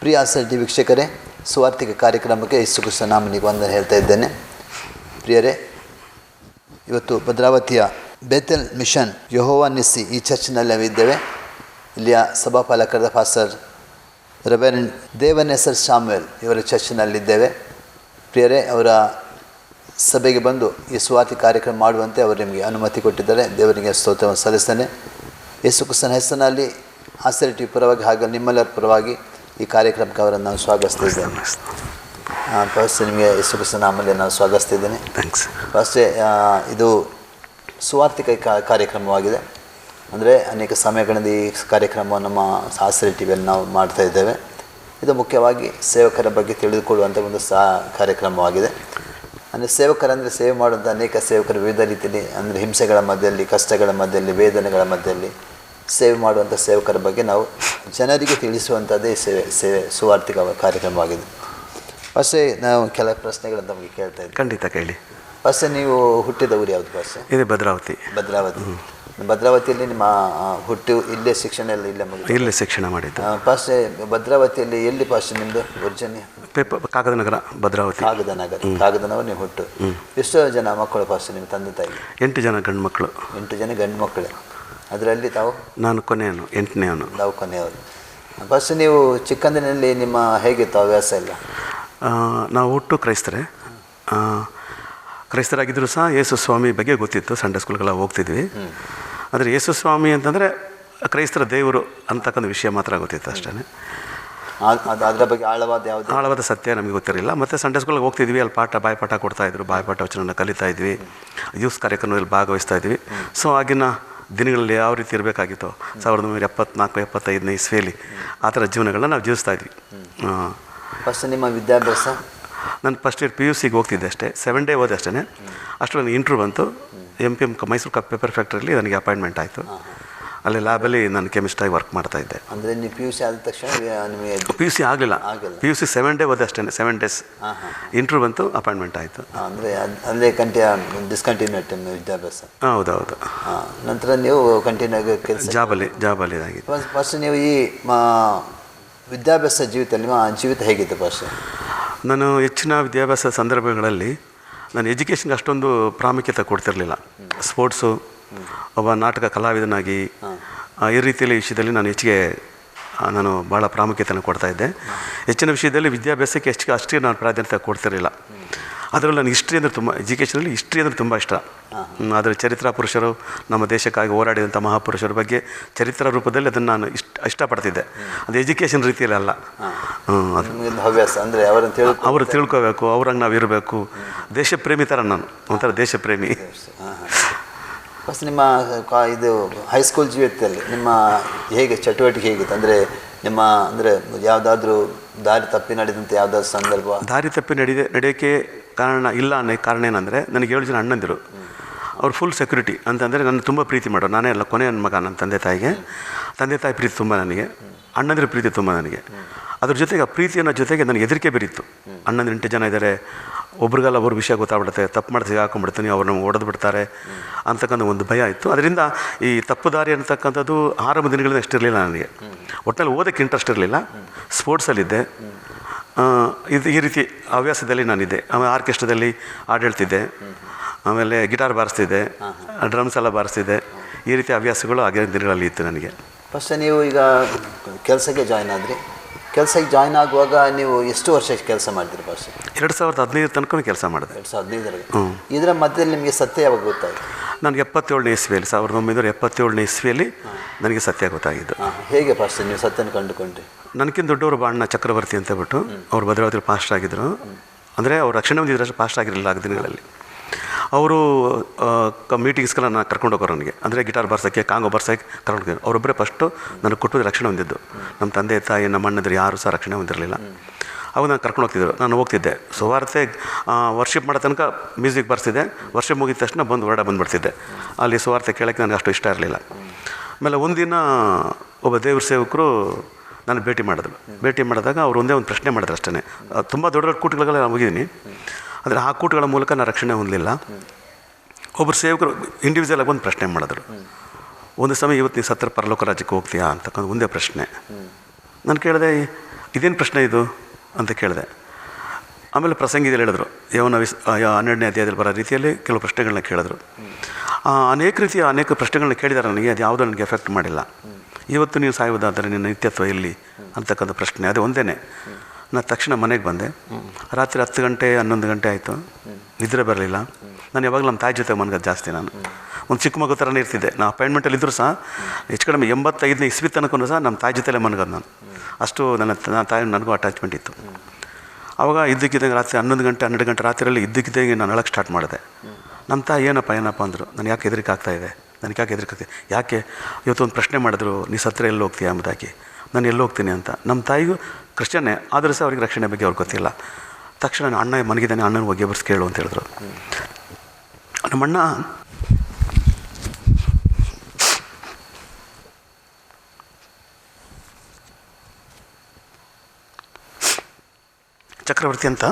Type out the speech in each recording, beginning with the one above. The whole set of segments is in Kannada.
ಪ್ರಿಯ ಆಸಕ್ತಿ ವೀಕ್ಷಕರೇ, ಸುವಾರ್ತಿಕ ಕಾರ್ಯಕ್ರಮಕ್ಕೆ ಯೇಸು ಕ್ರಿಸ್ತನ ನಾಮದಲ್ಲಿ ವಂದನೆ ಹೇಳ್ತಾ ಇದ್ದೇನೆ. ಪ್ರಿಯರೇ, ಇವತ್ತು ಭದ್ರಾವತಿಯ ಬೇಥೆಲ್ ಮಿಷನ್ ಯೆಹೋವ ನಿಸ್ಸಿ ಈ ಚರ್ಚ್ನಲ್ಲಿ ನಾವಿದ್ದೇವೆ. ಇಲ್ಲಿಯ ಸಭಾಪಾಲಕರಾದ ಫಾಸ್ಟರ್ ರೆವರೆಂಡ್ ದೇವನೆಸರ್ ಶಾಮ್ವೆಲ್ ಇವರ ಚರ್ಚ್ನಲ್ಲಿದ್ದೇವೆ. ಪ್ರಿಯರೇ, ಅವರ ಸಭೆಗೆ ಬಂದು ಈ ಸುವಾರ್ತಿಕ ಕಾರ್ಯಕ್ರಮ ಮಾಡುವಂತೆ ಅವರು ನಿಮಗೆ ಅನುಮತಿ ಕೊಟ್ಟಿದ್ದಾರೆ. ದೇವರಿಗೆ ಸ್ತೋತ್ರವನ್ನು ಸಲ್ಲಿಸ್ತೇನೆ. ಯೇಸು ಕ್ರಿಸ್ತನ ಹೆಸರಿನಲ್ಲಿ ಆಸರಿಟಿ ಪರವಾಗಿ ಹಾಗೂ ನಿಮ್ಮೆಲ್ಲರ ಪರವಾಗಿ ಈ ಕಾರ್ಯಕ್ರಮಕ್ಕೆ ಅವರನ್ನು ನಾನು ಸ್ವಾಗತಿಸ್ತಿದ್ದೇನೆ. ಫಸ್ಟ್ ನಿಮಗೆ ಯೇಸು ಕ್ರಿಸ್ತನ ನಾಮದಲ್ಲಿ ನಾನು ಸ್ವಾಗತಿಸ್ತಿದ್ದೇನೆ. ಥ್ಯಾಂಕ್ಸ್. ಫಸ್ಟೇ ಇದು ಸುವಾರ್ತಿಕ ಕಾರ್ಯಕ್ರಮವಾಗಿದೆ. ಅಂದರೆ ಅನೇಕ ಸಮಯಗಳಿಂದ ಈ ಕಾರ್ಯಕ್ರಮವನ್ನು ನಮ್ಮ ಆಸರಿ ಟಿವಿಯಲ್ಲಿ ನಾವು ಮಾಡ್ತಾ ಇದ್ದೇವೆ. ಇದು ಮುಖ್ಯವಾಗಿ ಸೇವಕರ ಬಗ್ಗೆ ತಿಳಿದುಕೊಳ್ಳುವಂಥ ಒಂದು ಕಾರ್ಯಕ್ರಮವಾಗಿದೆ. ಅಂದರೆ ಸೇವಕರಂದರೆ ಸೇವೆ ಮಾಡುವಂಥ ಅನೇಕ ಸೇವಕರು ವಿವಿಧ ರೀತಿಯಲ್ಲಿ, ಅಂದರೆ ಹಿಂಸೆಗಳ ಮಧ್ಯದಲ್ಲಿ, ಕಷ್ಟಗಳ ಮಧ್ಯದಲ್ಲಿ, ವೇದನೆಗಳ ಮಧ್ಯದಲ್ಲಿ ಸೇವೆ ಮಾಡುವಂಥ ಸೇವಕರ ಬಗ್ಗೆ ನಾವು ಜನರಿಗೆ ತಿಳಿಸುವಂಥದ್ದೇ ಸೇವೆ ಸುವಾರ್ತಿಕ ಕಾರ್ಯಕ್ರಮವಾಗಿದೆ. ಫಸ್ಟೇ ನಾವು ಕೆಲ ಪ್ರಶ್ನೆಗಳನ್ನು ನಮಗೆ ಕೇಳ್ತಾ ಇದ್ದೀವಿ. ಖಂಡಿತ ಕೇಳಿ. ಫಸ್ಟೇ ನೀವು ಹುಟ್ಟಿದ ಊರು ಯಾವುದು ಫಸ್ಟ್? ಇದು ಭದ್ರಾವತಿ. ಭದ್ರಾವತಿಯಲ್ಲಿ ನಿಮ್ಮ ಹುಟ್ಟು ಇಲ್ಲೇ ಶಿಕ್ಷಣ ಎಲ್ಲ ಇಲ್ಲೇ ಮುಗಿದು ಇಲ್ಲೇ ಶಿಕ್ಷಣ ಮಾಡಿದ್ದು. ಫಸ್ಟ್ ಭದ್ರಾವತಿಯಲ್ಲಿ ಎಲ್ಲಿ ಫಸ್ಟ್ ನಿಮ್ಮದು ಒರಿಜಿನ್? ಕಾಗದನಗರ, ಭದ್ರಾವತಿ. ಕಾಗದನಗರ ನೀವು ಹುಟ್ಟು. ಎಷ್ಟೋ ಜನ ಮಕ್ಕಳು ಫಸ್ಟ್ ನಿಮ್ಮ ತಂದೆ ತಾಯಿ? 8 ಜನ ಗಂಡು ಮಕ್ಕಳು. 8 ಜನ ಗಂಡು ಮಕ್ಕಳು. ಅದರಲ್ಲಿ ತಾವು? ನಾನು ಕೊನೆಯವನು, 8ನೇವನು. ನಾವು ಕೊನೆಯವರು. ಫಸ್ಟ್ ನೀವು ಚಿಕ್ಕಂದಿನಲ್ಲಿ ನಿಮ್ಮ ಹೇಗಿತ್ತು ಹವ್ಯಾಸ ಎಲ್ಲ? ನಾವು ಹುಟ್ಟು ಕ್ರೈಸ್ತರಾಗಿದ್ದರೂ ಸಹ ಯೇಸು ಸ್ವಾಮಿ ಬಗ್ಗೆ ಗೊತ್ತಿತ್ತು. ಸಂಡೇ ಸ್ಕೂಲ್ಗೆಲ್ಲ ಹೋಗ್ತಿದ್ವಿ. ಆದರೆ ಯೇಸು ಸ್ವಾಮಿ ಅಂತಂದರೆ ಕ್ರೈಸ್ತರ ದೇವರು ಅಂತಕ್ಕಂಥ ವಿಷಯ ಮಾತ್ರ ಗೊತ್ತಿತ್ತು ಅಷ್ಟೇ. ಅದರ ಬಗ್ಗೆ ಆಳವಾದ ಸತ್ಯ ನಮಗೆ ಗೊತ್ತಿರಲಿಲ್ಲ. ಮತ್ತು ಸಂಡೇ ಸ್ಕೂಲ್ಗೆ ಹೋಗ್ತಿದ್ವಿ, ಅಲ್ಲಿ ಬಾಯ್ಪಾಠ ಕೊಡ್ತಾಯಿದ್ರು, ಬಾಯ್ಪಾಠ ವಚನವನ್ನು ಕಲಿತಾ ಇದ್ವಿ, ಯೂಸ್ ಕಾರ್ಯಕ್ರಮದಲ್ಲಿ ಭಾಗವಹಿಸ್ತಾ ಇದ್ವಿ. ಸೊ ಆಗಿನ ದಿನಗಳಲ್ಲಿ ಯಾವ ರೀತಿ ಇರಬೇಕಾಗಿತ್ತು 1974-75 ಇಸ್ವಿಯಲ್ಲಿ ಆ ಥರ ಜೀವನಗಳನ್ನ ನಾವು ಜೀವಿಸ್ತಾ ಇದ್ವಿ. ಫಸ್ಟ್ ನಿಮ್ಮ ವಿದ್ಯಾಭ್ಯಾಸ? ನಾನು ಫಸ್ಟ್ ಇಯರ್ PUCಗೆ ಹೋಗ್ತಿದ್ದೆ ಅಷ್ಟೇ, 7 ಡೇ ಹೋದೆ ಅಷ್ಟೇ. ಅಷ್ಟು ನನಗೆ ಇಂಟ್ರ್ಯೂ ಬಂತು. MPM ಮೈಸೂರು ಪೇಪರ್ ಫ್ಯಾಕ್ಟ್ರಿಯಲ್ಲಿ ನನಗೆ ಅಪಾಯಿಂಟ್ಮೆಂಟ್ ಆಯಿತು. ಅಲ್ಲಿ ಲ್ಯಾಬಲ್ಲಿ ನಾನು ಕೆಮಿಸ್ಟ್ರಾಗಿ ವರ್ಕ್ ಮಾಡ್ತಾಯಿದ್ದೆ. ಅಂದರೆ ನೀವು PUC ಆದ ತಕ್ಷಣ ನಿಮಗೆ? PUC ಆಗಲಿಲ್ಲ. PUC 7 ಡೇ ಹೋದೆ ಅಷ್ಟೇ, 7 ಡೇಸ್. ಇಂಟ್ರ್ಯೂ ಬಂತು, ಅಪಾಯಿಂಟ್ಮೆಂಟ್ ಆಯಿತು. ಅಂದರೆ ಅಲ್ಲೇ ಡಿಸ್ಕಂಟಿನ್ಯೂ ಆಯ್ತು ವಿದ್ಯಾಭ್ಯಾಸ? ಹೌದೌದು. ನಂತರ ನೀವು ಕಂಟಿನ್ಯೂ ಆಗಿ ಕೆಲಸ ಜಾಬಲ್ಲಿ ಆಗಿದೆ. ಫಸ್ಟ್ ನೀವು ಈ ವಿದ್ಯಾಭ್ಯಾಸ ಜೀವಿತದಲ್ಲಿ ನಿಮ್ಮ ಜೀವಿತ ಹೇಗಿತ್ತು ಫಸ್ಟ್? ನಾನು ಹೆಚ್ಚಿನ ವಿದ್ಯಾಭ್ಯಾಸ ಸಂದರ್ಭಗಳಲ್ಲಿ ನಾನು ಎಜುಕೇಷನ್ಗೆ ಅಷ್ಟೊಂದು ಪ್ರಾಮುಖ್ಯತೆ ಕೊಡ್ತಿರಲಿಲ್ಲ. ಸ್ಪೋರ್ಟ್ಸು, ಒಬ್ಬ ನಾಟಕ ಕಲಾವಿದನಾಗಿ ಈ ರೀತಿಯಲ್ಲಿ ವಿಷಯದಲ್ಲಿ ನಾನು ಹೆಚ್ಚಿಗೆ ಭಾಳ ಪ್ರಾಮುಖ್ಯತೆಯನ್ನು ಕೊಡ್ತಾಯಿದ್ದೆ. ಹೆಚ್ಚಿನ ವಿಷಯದಲ್ಲಿ ವಿದ್ಯಾಭ್ಯಾಸಕ್ಕೆ ಅಷ್ಟೇ ನಾನು ಪ್ರಾಧಾನ್ಯತೆ ಕೊಡ್ತಿರಲಿಲ್ಲ. ಅದರಲ್ಲಿ ನನಗೆ ಎಜುಕೇಷನಲ್ಲಿ ಹಿಸ್ಟ್ರಿ ಅಂದರೆ ತುಂಬ ಇಷ್ಟ. ಅದರ ಚರಿತ್ರಾ ಪುರುಷರು, ನಮ್ಮ ದೇಶಕ್ಕಾಗಿ ಹೋರಾಡಿದಂಥ ಮಹಾಪುರುಷರ ಬಗ್ಗೆ ಚರಿತ್ರಾ ರೂಪದಲ್ಲಿ ಅದನ್ನು ನಾನು ಇಷ್ಟಪಡ್ತಿದ್ದೆ. ಅದು ಎಜುಕೇಷನ್ ರೀತಿಯಲ್ಲಿ ಅಲ್ಲ. ಹವ್ಯಾಸ ಅಂದರೆ ಅವರು ತಿಳ್ಕೋಬೇಕು, ಅವ್ರಂಗೆ ನಾವು ಇರಬೇಕು. ದೇಶಪ್ರೇಮಿ ಥರ ನಾನು, ಒಂಥರ ದೇಶಪ್ರೇಮಿ. ಫಸ್ಟ್ ನಿಮ್ಮ ಇದು ಹೈಸ್ಕೂಲ್ ಜೀವಿತದಲ್ಲಿ ನಿಮ್ಮ ಹೇಗೆ ಚಟುವಟಿಕೆ ಹೇಗಿತ್ತು? ಅಂದರೆ ನಿಮ್ಮ ಯಾವುದಾದ್ರೂ ದಾರಿ ತಪ್ಪಿ ನಡೆದಂಥ ಯಾವುದಾದ್ರು ಸಂದರ್ಭ? ದಾರಿ ತಪ್ಪಿ ನಡೆಯೋಕ್ಕೆ ಕಾರಣ ಏನಂದರೆ, ನನಗೆ 7 ಜನ ಅಣ್ಣಂದಿರು. ಅವ್ರು ಫುಲ್ ಸೆಕ್ಯೂರಿಟಿ ಅಂತಂದರೆ ನನ್ನ ತುಂಬ ಪ್ರೀತಿ ಮಾಡೋರು. ನಾನೇ ಅಲ್ಲ, ಕೊನೆಯ ನನ್ನ ಮಗ. ನನ್ನ ತಂದೆ ತಾಯಿ ಪ್ರೀತಿ ತುಂಬ ನನಗೆ, ಅಣ್ಣಂದಿರ ಪ್ರೀತಿ ತುಂಬ ನನಗೆ. ಅದ್ರ ಜೊತೆಗೆ ಆ ಪ್ರೀತಿಯ ಜೊತೆಗೆ ನನಗೆ ಹೆದರಿಕೆ ಬೇರಿತ್ತು. ಅಣ್ಣಂದಿರು 8 ಜನ ಇದ್ದಾರೆ, ಒಬ್ರಿಗೆಲ್ಲ ಅವ್ರ ವಿಷಯ ಗೊತ್ತಾಗ್ಬಿಡುತ್ತೆ, ತಪ್ಪು ಮಾಡ್ತೀವಿ ಹಾಕೊಂಡ್ಬಿಡ್ತೀನಿ, ಅವ್ರು ನಮ್ಗೆ ಹೊಡೆದು ಬಿಡ್ತಾರೆ ಅಂತಕ್ಕಂಥ ಒಂದು ಭಯ ಇತ್ತು. ಅದರಿಂದ ಈ ತಪ್ಪು ದಾರಿ ಅಂತಕ್ಕಂಥದ್ದು ಆರಂಭ ದಿನಗಳಿಂದ ಇಷ್ಟಿರಲಿಲ್ಲ ನನಗೆ. ಒಟ್ಟಿನಲ್ಲಿ ಓದೋಕ್ಕೆ ಇಂಟ್ರೆಸ್ಟ್ ಇರಲಿಲ್ಲ. ಸ್ಪೋರ್ಟ್ಸಲ್ಲಿದ್ದೆ. ಈ ರೀತಿ ಹವ್ಯಾಸದಲ್ಲಿ ನಾನಿದ್ದೆ. ಆಮೇಲೆ ಆರ್ಕೆಸ್ಟ್ರಾದಲ್ಲಿ ಹಾಡು ಹೇಳ್ತಿದ್ದೆ, ಆಮೇಲೆ ಗಿಟಾರ್ ಬಾರಿಸ್ತಿದ್ದೆ, ಡ್ರಮ್ಸ್ ಎಲ್ಲ ಬಾರಿಸ್ತಿದ್ದೆ. ಈ ರೀತಿ ಹವ್ಯಾಸಗಳು ಆಗಿನ ದಿನಗಳಲ್ಲಿ ಇತ್ತು ನನಗೆ. ಫಸ್ಟ್ ನೀವು ಈಗ ಕೆಲಸಕ್ಕೆ ಜಾಯ್ನ್ ಆದ್ರಿ. ಕೆಲಸಕ್ಕೆ ಜಾಯ್ನ್ ಆಗುವಾಗ ನೀವು ಎಷ್ಟು ವರ್ಷ ಕೆಲಸ ಮಾಡಿದ್ರಿ ಫಸ್ಟ್? 2015 ತನಕ ಕೆಲಸ ಮಾಡಿದೆ. 2015. ಇದರ ಮಧ್ಯದಲ್ಲಿ ನಿಮಗೆ ಸತ್ಯ ಯಾವಾಗ ಗೊತ್ತಾಯಿತು? ನನಗೆ 77ನೇ ಇಸ್ವಿಯಲ್ಲಿ, 1977ನೇ ಇಸ್ವಿಯಲ್ಲಿ ನನಗೆ ಸತ್ಯ ಗೊತ್ತಾಗಿದ್ದು. ಹೇಗೆ ಫಸ್ಟ್ ನೀವು ಸತ್ಯನ ಕಂಡುಕೊಂಡ್ರಿ? ನನಗಿಂತ ದೊಡ್ಡವರು ಅಣ್ಣ ಚಕ್ರವರ್ತಿ ಅಂತ ಬಿಟ್ಟು, ಅವ್ರು ಭದ್ರಾವತಿ ಪಾಸ್ಟ್ ಆಗಿದ್ದರು. ಅಂದರೆ ಅವ್ರು ರಕ್ಷಣೆ ಹೊಂದಿದ್ರಷ್ಟು ಪಾಸ್ಟ್ ಆಗಿರಲಿಲ್ಲ ಆ ದಿನಗಳಲ್ಲಿ. ಅವರು ಮೀಟಿಂಗ್ಸ್ಗೆಲ್ಲ ನಾನು ಕರ್ಕೊಂಡು ಹೋಗೋರು. ನನಗೆ ಅಂದರೆ ಗಿಟಾರ್ ಬಾರ್ಸೋಕ್ಕೆ, ಕಾಂಗೋ ಬಾರ್ಸೋಕ್ಕೆ ಕರ್ಕೊಂಡು ಹೋಗಿ. ಅವರೊಬ್ಬರೇ ಫಸ್ಟು ನನಗೆ ಕುಟುಂಬದ ರಕ್ಷಣೆ ಹೊಂದಿದ್ದು. ನಮ್ಮ ತಂದೆ ತಾಯಿ, ನಮ್ಮ ಅಣ್ಣಂದಿರು ಯಾರೂ ಸಹ ರಕ್ಷಣೆ ಹೊಂದಿರಲಿಲ್ಲ. ಅವಾಗ ನಾನು ಕರ್ಕೊಂಡು ಹೋಗ್ತಿದ್ರು. ನಾನು ಹೋಗ್ತಿದ್ದೆ ಸುವಾರ್ತೆ ವರ್ಷಿಪ್ ಮಾಡೋ ತನಕ ಮ್ಯೂಸಿಕ್ ಬರ್ತಿದ್ದೆ. ವರ್ಷ ಮುಗಿದ ತಕ್ಷಣ ಬಂದುಬಿಡ್ತಿದ್ದೆ. ಅಲ್ಲಿ ಸುವಾರ್ತೆ ಕೇಳೋಕ್ಕೆ ನನಗೆ ಅಷ್ಟು ಇಷ್ಟ ಇರಲಿಲ್ಲ. ಆಮೇಲೆ ಒಂದಿನ ಒಬ್ಬ ದೇವ್ರ ಸೇವಕರು ನಾನು ಭೇಟಿ ಮಾಡಿದಾಗ ಅವರು ಒಂದೇ ಒಂದು ಪ್ರಶ್ನೆ ಮಾಡಿದ್ರು ಅಷ್ಟೇ. ತುಂಬ ದೊಡ್ಡ ದೊಡ್ಡ ಕೂಟಗಳಿಗೆಲ್ಲ ನಾನು ಹೋಗಿದ್ದೀನಿ, ಆದರೆ ಆ ಕೂಟಗಳ ಮೂಲಕ ನಾನು ರಕ್ಷಣೆ ಹೊಂದಲಿಲ್ಲ. ಒಬ್ಬರು ಸೇವಕರು ಇಂಡಿವಿಜುವಲಾಗಿ ಒಂದು ಪ್ರಶ್ನೆ ಮಾಡಿದ್ರು. ಒಂದು ಸಮಯ ಇವತ್ತು ನೀವು ಸತ್ತರ ಪರಲೋಕ ರಾಜ್ಯಕ್ಕೆ ಹೋಗ್ತೀಯಾ ಅಂತಕ್ಕಂಥ ಒಂದೇ ಪ್ರಶ್ನೆ. ನಾನು ಕೇಳಿದೆ, ಇದೇನು ಪ್ರಶ್ನೆ ಇದು ಅಂತ ಕೇಳಿದೆ. ಆಮೇಲೆ ಪ್ರಸಂಗಿದಲ್ಲಿ ಹೇಳಿದ್ರು, ಯವನ 12ನೇ ಅಧ್ಯಾಯದಲ್ಲಿ ಬರೋ ರೀತಿಯಲ್ಲಿ ಕೆಲವು ಪ್ರಶ್ನೆಗಳನ್ನ ಕೇಳಿದ್ರು. ಅನೇಕ ಪ್ರಶ್ನೆಗಳನ್ನ ಕೇಳಿದ್ದಾರೆ ನನಗೆ. ಅದು ಯಾವುದೂ ನನಗೆ ಎಫೆಕ್ಟ್ ಮಾಡಿಲ್ಲ. ಇವತ್ತು ನೀವು ಸಾಯುವುದಾದರೆ ನಿನ್ನ ನಿತ್ಯತ್ವ ಎಲ್ಲಿ ಅಂತಕ್ಕಂಥ ಪ್ರಶ್ನೆ ಅದೇ ಒಂದೇ. ನಾನು ತಕ್ಷಣ ಮನೆಗೆ ಬಂದೆ. ರಾತ್ರಿ 10 ಗಂಟೆ 11 ಗಂಟೆ ಆಯಿತು, ನಿದ್ರೆ ಬರಲಿಲ್ಲ. ನಾನು ಯಾವಾಗಲೂ ನಮ್ಮ ತಾಯಿ ಜೊತೆ ಮನ್ಗೋದು ಜಾಸ್ತಿ. ನಾನು ಒಂದು ಚಿಕ್ಕ ಮಗು ಥರನೇ ಇರ್ತಿದ್ದೆ. ನಾನು ಅಪಾಯಿಂಟ್ಮೆಂಟಲ್ಲಿ ಇದ್ದರೂ ಸಹ ಹೆಚ್ಚು ಕಡಿಮೆ 85ನೇ ಇಸ್ವಿ ತನಕ ಸಹ ನಮ್ಮ ತಾಯಿ ಜೊತೆಲೇ ಮನ್ಗೋದು ನಾನು. ಅಷ್ಟು ನನ್ನ ತಾಯಿ ನನಗೂ ಅಟ್ಯಾಚ್ಮೆಂಟ್ ಇತ್ತು. ಆವಾಗ ಇದ್ದಕ್ಕಿದ್ದಂಗೆ ರಾತ್ರಿ 11 ಗಂಟೆ 12 ಗಂಟೆ ರಾತ್ರಿಯಲ್ಲಿ ಇದ್ದಕ್ಕಿದ್ದಂಗೆ ನಾನು ಅಳಕ್ಕೆ ಸ್ಟಾರ್ಟ್ ಮಾಡಿದೆ. ನಮ್ಮ ತಾಯಿ ಏನಪ್ಪ ಅಂದರು. ನನಗೆ ಯಾಕೆ ಹೆದರಿಕೆ ಆಗ್ತಾಯಿದೆ, ನನಗೆ ಯಾಕೆ ಹೆದರಿಕೆ ಆಗ್ತಿದೆ, ಯಾಕೆ ಇವತ್ತೊಂದು ಪ್ರಶ್ನೆ ಮಾಡಿದ್ರು, ನೀ ಸತ್ತರೆ ಎಲ್ಲಿ ಹೋಗ್ತೀಯ ಎಂಬುದಾಗಿ. ನಾನು ಎಲ್ಲಿ ಹೋಗ್ತೀನಿ ಅಂತ. ನಮ್ಮ ತಾಯಿಗೂ ಕ್ರಿಶ್ಚಿಯನ್ನೇ ಆದರೂ ಸಹ ಅವ್ರಿಗೆ ರಕ್ಷಣೆ ಬಗ್ಗೆ ಅವ್ರಿಗೆ ಗೊತ್ತಿಲ್ಲ. ತಕ್ಷಣ ಅಣ್ಣ ಮನಗಿದ್ದಾನೆ, ಅಣ್ಣನ ಹೋಗಿ ಬರ್ಸಿ ಕೇಳು ಅಂತ ಹೇಳಿದ್ರು. ನಮ್ಮಣ್ಣ ಚಕ್ರವರ್ತಿ ಅಂತ,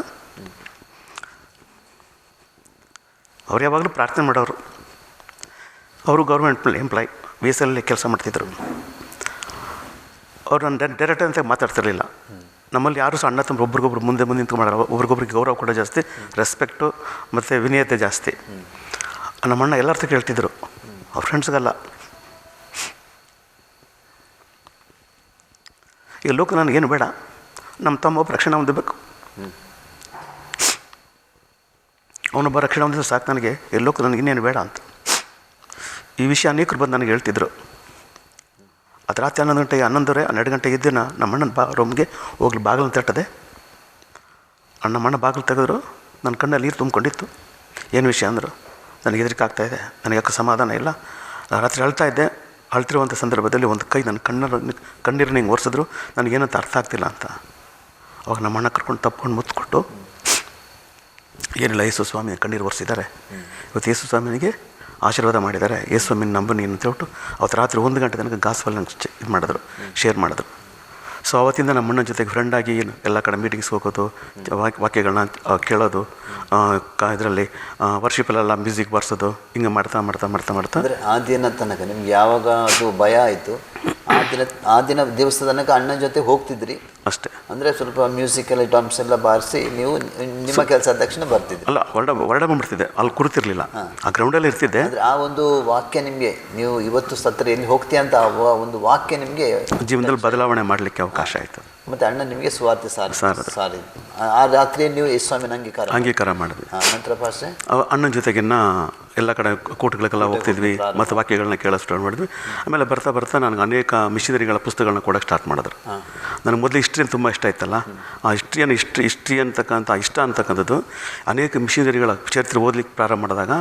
ಅವ್ರು ಯಾವಾಗಲೂ ಪ್ರಾರ್ಥನೆ ಮಾಡೋರು. ಅವರು ಗೌರ್ಮೆಂಟ್ ಎಂಪ್ಲಾಯ್, VSL ಕೆಲಸ ಮಾಡ್ತಿದ್ರು. ಅವ್ರು ನಾನು ಡೈರೆಕ್ಟ್ ಅಂತ ಮಾತಾಡ್ತಿರಲಿಲ್ಲ. ನಮ್ಮಲ್ಲಿ ಯಾರೂ ಸಹ ಅಣ್ಣ ತಮ್ಮ ಒಬ್ರಿಗೊಬ್ರು ಮುಂದೆ ನಿಂತು ಮಾಡೋರು. ಒಬ್ರಿಗೊಬ್ರಿಗೆ ಗೌರವ ಕೂಡ ಜಾಸ್ತಿ, ರೆಸ್ಪೆಕ್ಟು ಮತ್ತು ವಿನಯತೆ ಜಾಸ್ತಿ. ನಮ್ಮಣ್ಣ ಎಲ್ಲರ ಕೇಳ್ತಿದ್ರು, ಅವ್ರ ಫ್ರೆಂಡ್ಸ್ಗಲ್ಲ. ಈಗ ಲೋಕ ನನಗೇನು ಬೇಡ, ನಮ್ಮ ತಮ್ಮ ಒಬ್ಬ ರಕ್ಷಣೆ ಹೊಂದಬೇಕು, ಅವನೊಬ್ಬ ರಕ್ಷಣೆ ಹೊಂದಿದ್ರೆ ಸಾಕು ನನಗೆ, ಎಲ್ಲೋಕ್ಕೂ ನನಗೆ ಇನ್ನೇನು ಬೇಡ ಅಂತ. ಈ ವಿಷಯ ಅನೇಕರು ಬಂದು ನನಗೆ ಹೇಳ್ತಿದ್ರು. ಅದು ರಾತ್ರಿ 11 ಗಂಟೆಗೆ 12 ಗಂಟೆಗೆ ಇದ್ದಿನ ನಮ್ಮಣ್ಣನ ರೂಮ್ಗೆ ಹೋಗ್ಲಿ ಬಾಗಿಲು ತಟ್ಟದೆ. ನಮ್ಮಣ್ಣ ಬಾಗಿಲು ತೆಗೆದ್ರು. ನನ್ನ ಕಣ್ಣಲ್ಲಿ ನೀರು ತುಂಬಿಕೊಂಡಿತ್ತು. ಏನು ವಿಷಯ ಅಂದರು. ನನಗೆ ಹೆದರಿಕೆ ಆಗ್ತಾಯಿದೆ, ನನಗೆ ಯಾಕೆ ಸಮಾಧಾನ ಇಲ್ಲ. ರಾತ್ರಿ ಅಳ್ತಾಯಿದ್ದೆ. ಅಳ್ತಿರುವಂಥ ಸಂದರ್ಭದಲ್ಲಿ ಒಂದು ಕೈ ನನ್ನ ಕಣ್ಣೀರನ್ನ ಹಿಂಗೆ ಒರೆಸಿದ್ರು. ನನಗೇನಂತ ಅರ್ಥ ಆಗ್ತಿಲ್ಲ ಅಂತ. ಅವಾಗ ನಮ್ಮಣ್ಣ ಕರ್ಕೊಂಡು ತಪ್ಕೊಂಡು ಮುತ್ಕೊಟ್ಟು, ಏನಿಲ್ಲ, ಯೇಸು ಸ್ವಾಮಿ ಕಣ್ಣೀರು ಒರೆಸಿದ್ದಾರೆ, ಇವತ್ತು ಯೇಸು ಸ್ವಾಮಿನಿಗೆ ಆಶೀರ್ವಾದ ಮಾಡಿದ್ದಾರೆ, ಯೇಸು ಸ್ವಾಮಿನ ನಂಬು ನೀನು ಅಂತ ಹೇಳ್ಬಿಟ್ಟು ಅವತ್ತು ರಾತ್ರಿ 1 ಗಂಟೆ ತನಕ ಗಾಸ್ಪಲ್ ನಂಗೆ ಇದು ಮಾಡಿದ್ರು, ಶೇರ್ ಮಾಡಿದ್ರು. ಸೊ ಅವತ್ತಿಂದ ನಮ್ಮ ಅಣ್ಣನ ಜೊತೆಗೆ ಫ್ರೆಂಡಾಗಿ ಎಲ್ಲ ಕಡೆ ಮೀಟಿಂಗ್ಸ್ ಹೋಗೋದು, ವಾಕ್ಯಗಳನ್ನ ಕೇಳೋದು, ಇದರಲ್ಲಿ ವರ್ಷಿಪಲ್ಲೆಲ್ಲ ಮ್ಯೂಸಿಕ್ ಬಾರಿಸೋದು, ಹಿಂಗೆ ಮಾಡ್ತಾ ಅಂದರೆ ಆ ದಿನ ತನಕ ನಿಮ್ಗೆ ಯಾವಾಗ ಅದು ಭಯ ಆಯಿತು ಆ ದಿವಸ ತನಕ ಅಣ್ಣನ ಜೊತೆ ಹೋಗ್ತಿದ್ರಿ ಅಷ್ಟೇ. ಅಂದರೆ ಸ್ವಲ್ಪ ಮ್ಯೂಸಿಕಲ್ ಡ್ರಮ್ಸ್ ಎಲ್ಲ ಬಾರಿಸಿ ನೀವು ನಿಮ್ಮ ಕೆಲಸ ಆದ ತಕ್ಷಣ ಬರ್ತಿದ್ರಿ? ಅಲ್ಲ, ಹೊರಡಬಂದ್ಬಿಡ್ತಿದ್ದೆ. ಅಲ್ಲಿ ಕೂರ್ತಿರ್ಲಿಲ್ಲ, ಆ ಗ್ರೌಂಡಲ್ಲಿ ಇರ್ತಿದ್ದೆ. ಅಂದರೆ ಆ ಒಂದು ವಾಕ್ಯ ನಿಮಗೆ, ನೀವು ಇವತ್ತು ಸತ್ತರೆ ಎಲ್ಲಿ ಹೋಗ್ತೀಯ ಅಂತ ಒಂದು ವಾಕ್ಯ ನಿಮಗೆ ಜೀವನದಲ್ಲಿ ಬದಲಾವಣೆ ಮಾಡಲಿಕ್ಕೆ ಅವಕಾಶ ಆಯಿತು. ಮತ್ತು ಅಣ್ಣ ನಿಮಗೆ ಸ್ವಾರ್ಥ ಸಾರಿ ಆ ರಾತ್ರಿ ನೀವು ಯೇಸು ಸ್ವಾಮಿನ ಅಂಗೀಕಾರ ಮಾಡಿದ್ವಿ. ನಂತರ ಪಾಸ್ಟೆ ಅಣ್ಣನ ಜೊತೆಗಿನ್ನ ಎಲ್ಲ ಕಡೆ ಕೂಟಗಳಿಗೆಲ್ಲ ಹೋಗ್ತಿದ್ವಿ ಮತ್ತು ವಾಕ್ಯಗಳನ್ನ ಕೇಳೋಕೆ ಸ್ಟಾರ್ಟ್ ಮಾಡಿದ್ವಿ. ಆಮೇಲೆ ಬರ್ತಾ ನನಗೆ ಅನೇಕ ಮಿಷನರಿಗಳ ಪುಸ್ತಕಗಳನ್ನ ಕೊಡೋಕ್ಕೆ ಸ್ಟಾರ್ಟ್ ಮಾಡಿದ್ರು. ನನಗೆ ಮೊದಲು ಹಿಸ್ಟ್ರಿ ತುಂಬ ಇಷ್ಟ ಆಯ್ತಲ್ಲ, ಆ ಹಿಸ್ಟ್ರಿ ಅಂತಕ್ಕಂಥದ್ದು ಅನೇಕ ಮಿಷನರಿಗಳ ಚರಿತ್ರೆ ಓದಲಿಕ್ಕೆ ಪ್ರಾರಂಭ ಮಾಡಿದಾಗ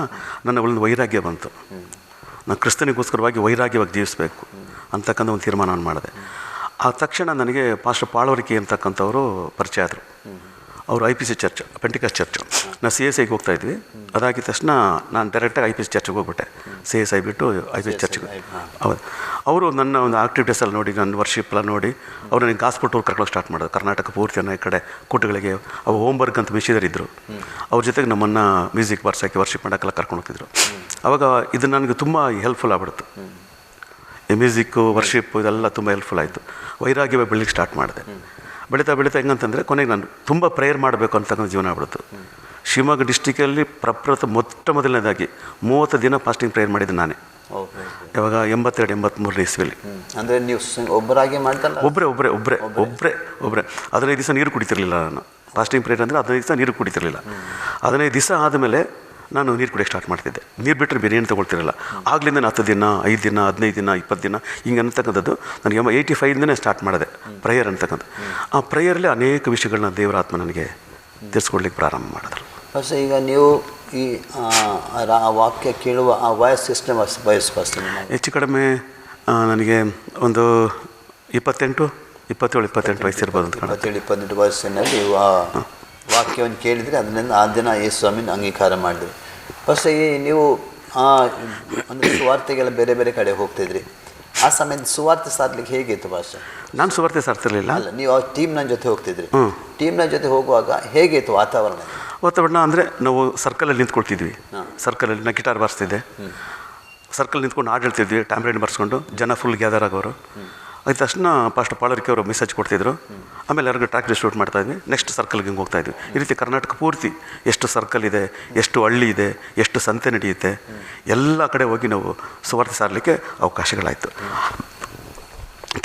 ನನ್ನ ಒಂದು ವೈರಾಗ್ಯ ಬಂತು. ನಾನು ಕ್ರಿಸ್ತನಿಗೋಸ್ಕರವಾಗಿ ವೈರಾಗ್ಯವಾಗಿ ಜೀವಿಸಬೇಕು ಅಂತಕ್ಕಂಥ ಒಂದು ತೀರ್ಮಾನವನ್ನು ಮಾಡಿದೆ. ಆ ತಕ್ಷಣ ನನಗೆ ಪಾಸ್ಟರ್ ಪಾಳವರಿಕೆ ಅಂತಕ್ಕಂಥವರು ಪರಿಚಯ ಆದರು. ಅವರು IPC ಚರ್ಚ್, ಪೆಂಟಿಕಾಸ್ಟ್ ಚರ್ಚು. ನಾವು CSIಗೆ ಹೋಗ್ತಾಯಿದ್ವಿ. ಅದಾಗಿದ ತಕ್ಷಣ ನಾನು ಡೈರೆಕ್ಟಾಗಿ IPC ಚರ್ಚ್ಗೆ ಹೋಗ್ಬಿಟ್ಟೆ. CSI ಬಿಟ್ಟು IPC ಚರ್ಚ್ಗೆ. ಹೌದು, ಅವರು ನನ್ನ ಒಂದು ಆಕ್ಟಿವಿಟೀಸಲ್ಲಿ ನೋಡಿ, ನನ್ನ ವರ್ಷಿಪ್ ಎಲ್ಲ ನೋಡಿ, ಅವ್ರು ನನಗೆ ಗಾಸ್ಪಲ್ ಟೂರ್ ಕರ್ಕೊಳ್ಳೋಕೆ ಸ್ಟಾರ್ಟ್ ಮಾಡೋದು. ಕರ್ನಾಟಕ ಪೂರ್ತಿ ಅನ್ನೋ ಕಡೆ ಕೂಟಗಳಿಗೆ. ಅವು ಹೋಮ್ಬರ್ಗ್ ಅಂತ ಮಿಷನರಿ ಇದ್ದರು. ಅವ್ರ ಜೊತೆಗೆ ನಮ್ಮನ್ನು ಮ್ಯೂಸಿಕ್ ಬಾರ್ಸೋಕ್ಕೆ, ವರ್ಷಿಪ್ ಮಾಡೋಕ್ಕೆಲ್ಲ ಕರ್ಕೊಂಡು ಹೋಗ್ತಿದ್ರು. ಆವಾಗ ಇದು ನನಗೆ ತುಂಬ ಹೆಲ್ಪ್ಫುಲ್ ಆಗ್ಬಿಡ್ತು. ಈ ಮ್ಯೂಸಿಕ್ಕು, ವರ್ಷಿಪ್ಪು ಇದೆಲ್ಲ ತುಂಬ ಹೆಲ್ಪ್ಫುಲ್ ಆಯಿತು. ವೈರಾಗ್ಯವೇ ಬೆಳಲಿಕ್ಕೆ ಸ್ಟಾರ್ಟ್ ಮಾಡಿದೆ. ಬೆಳೀತಾ ಹೆಂಗಂತಂದರೆ ಕೊನೆಗೆ ನಾನು ತುಂಬ ಪ್ರೇಯರ್ ಮಾಡಬೇಕು ಅಂತಕ್ಕಂಥ ಜೀವನ ಆಗ್ಬಿಡ್ತು. ಶಿವಮೊಗ್ಗ ಡಿಸ್ಟಿಕಲ್ಲಿ ಮೊದಲನೇದಾಗಿ 30 ದಿನ ಫಾಸ್ಟಿಂಗ್ ಪ್ರೇಯರ್ ಮಾಡಿದ್ದು ನಾನೇ. ಯಾವಾಗ 82-83 ಇಸ್ವಿಲಿ. ಅಂದರೆ ನೀವು ಒಬ್ಬರಾಗಿ ಮಾಡ್ತಲ್ಲ? ಒಬ್ಬರೇ 15 ದಿವಸ ನೀರು ಕುಡಿತಿರ್ಲಿಲ್ಲ ನಾನು. ಫಾಸ್ಟಿಂಗ್ ಪ್ರೇಯರ್ ಅಂದರೆ 15 ದಿವಸ ನೀರು ಕುಡಿತಿರಲಿಲ್ಲ. 15 ದಿವಸ ಆದಮೇಲೆ ನಾನು ನೀರು ಕುಡಿಯೋಕ್ಕೆ ಸ್ಟಾರ್ಟ್ ಮಾಡ್ತಿದ್ದೆ. ನೀರು ಬಿಟ್ಟರೆ ಬೇರೆ ಏನು ತೊಗೊಳ್ತಿರಲಿಲ್ಲ. ಆಗಲಿಂದ 10 ದಿನ, 5 ದಿನ, 15 ದಿನ, 20 ದಿನ ಹಿಂಗೆ ಅಂತಕ್ಕಂಥದ್ದು ನನಗೆ 85 ಸ್ಟಾರ್ಟ್ ಮಾಡಿದೆ ಪ್ರೇಯರ್ ಅಂತಕ್ಕಂಥ. ಆ ಪ್ರೇಯರಲ್ಲಿ ಅನೇಕ ವಿಷಯಗಳನ್ನ ದೇವರ ಆತ್ಮ ನನಗೆ ತಿಳಿಸ್ಕೊಡ್ಲಿಕ್ಕೆ ಪ್ರಾರಂಭ ಮಾಡಿದ್ರು. ಫಸ್ಟ್ ಈಗ ನೀವು ಈ ವಾಕ್ಯ ಕೇಳುವ ಆ ವಾಯ್ಸ್ ಸಿಸ್ಟಮ್ ಬಯಸ್ಬಾಸ್ತೀನಿ ಹೆಚ್ಚು ಕಡಿಮೆ ನನಗೆ ಒಂದು 27-28 ವಯಸ್ಸಿರ್ಬೋದು ಅಂತ. 27-28 ವಯಸ್ಸಿನಲ್ಲಿ ಆ ವಾಕ್ಯವನ್ನು ಕೇಳಿದರೆ ಅದರಿಂದ ಆ ದಿನ ಯೇಸು ಸ್ವಾಮಿನ ಅಂಗೀಕಾರ ಮಾಡಿದ್ರಿ. ಫಸ್ಟ್ ನೀವು ಅಂದರೆ ಸುವಾರ್ತೆಗೆಲ್ಲ ಬೇರೆ ಕಡೆ ಹೋಗ್ತಿದ್ರಿ. ಆ ಸಮಯದ ಸುವಾರ್ತೆ ಸಾರ್ಲಿಕ್ಕೆ ಹೇಗಿತ್ತು ಭಾಷೆ? ನಾನು ಸುವಾರ್ತೆ ಸಾರ್ತಿರ್ಲಿಲ್ಲ. ಅಲ್ಲ, ನೀವು ಆ ಟೀಮ್ನ ಜೊತೆ ಹೋಗ್ತಿದ್ರಿ. ಟೀಮ್ನ ಜೊತೆ ಹೋಗುವಾಗ ಹೇಗಿತ್ತು ವಾತಾವರಣ? ಅಂದರೆ ನಾವು ಸರ್ಕಲಲ್ಲಿ ನಿಂತ್ಕೊಳ್ತಿದ್ವಿ. ಸರ್ಕಲಲ್ಲಿ ನಾನು ಗಿಟಾರ್ ಬಾರಿಸ್ತಿದ್ದೆ. ಸರ್ಕಲ್ ನಿಂತ್ಕೊಂಡು ಹಾಡು ಹೇಳ್ತಿದ್ವಿ, ಟ್ಯಾಂಬ್ರೇನ್ ಬಾರಿಸ್ಕೊಂಡು. ಜನ ಫುಲ್ ಗ್ಯಾದರ್ ಆಗೋರು. ಅದ ತಕ್ಷಣ ಫಸ್ಟ್ ಪಾಳರಿಕೆ ಅವರು ಮೆಸೇಜ್ ಕೊಡ್ತಿದ್ರು. ಆಮೇಲೆ ಎಲ್ಲರಿಗೂ ಟ್ರ್ಯಾಕ್ ಡಿಸ್ಟ್ರಿಬ್ಯೂಟ್ ಮಾಡ್ತಾಯಿದ್ವಿ. ನೆಕ್ಸ್ಟ್ ಸರ್ಕಲ್ಗೆ ಹಿಂಗೆ ಹೋಗ್ತಾಯಿದ್ವಿ. ಈ ರೀತಿ ಕರ್ನಾಟಕ ಪೂರ್ತಿ ಎಷ್ಟು ಸರ್ಕಲ್ ಇದೆ, ಎಷ್ಟು ಹಳ್ಳಿ ಇದೆ, ಎಷ್ಟು ಸಂತೆ ನಡೆಯುತ್ತೆ, ಎಲ್ಲ ಕಡೆ ಹೋಗಿ ನಾವು ಸುವಾರ್ತೆ ಸಾರಲಿಕ್ಕೆ ಅವಕಾಶಗಳಾಯಿತು.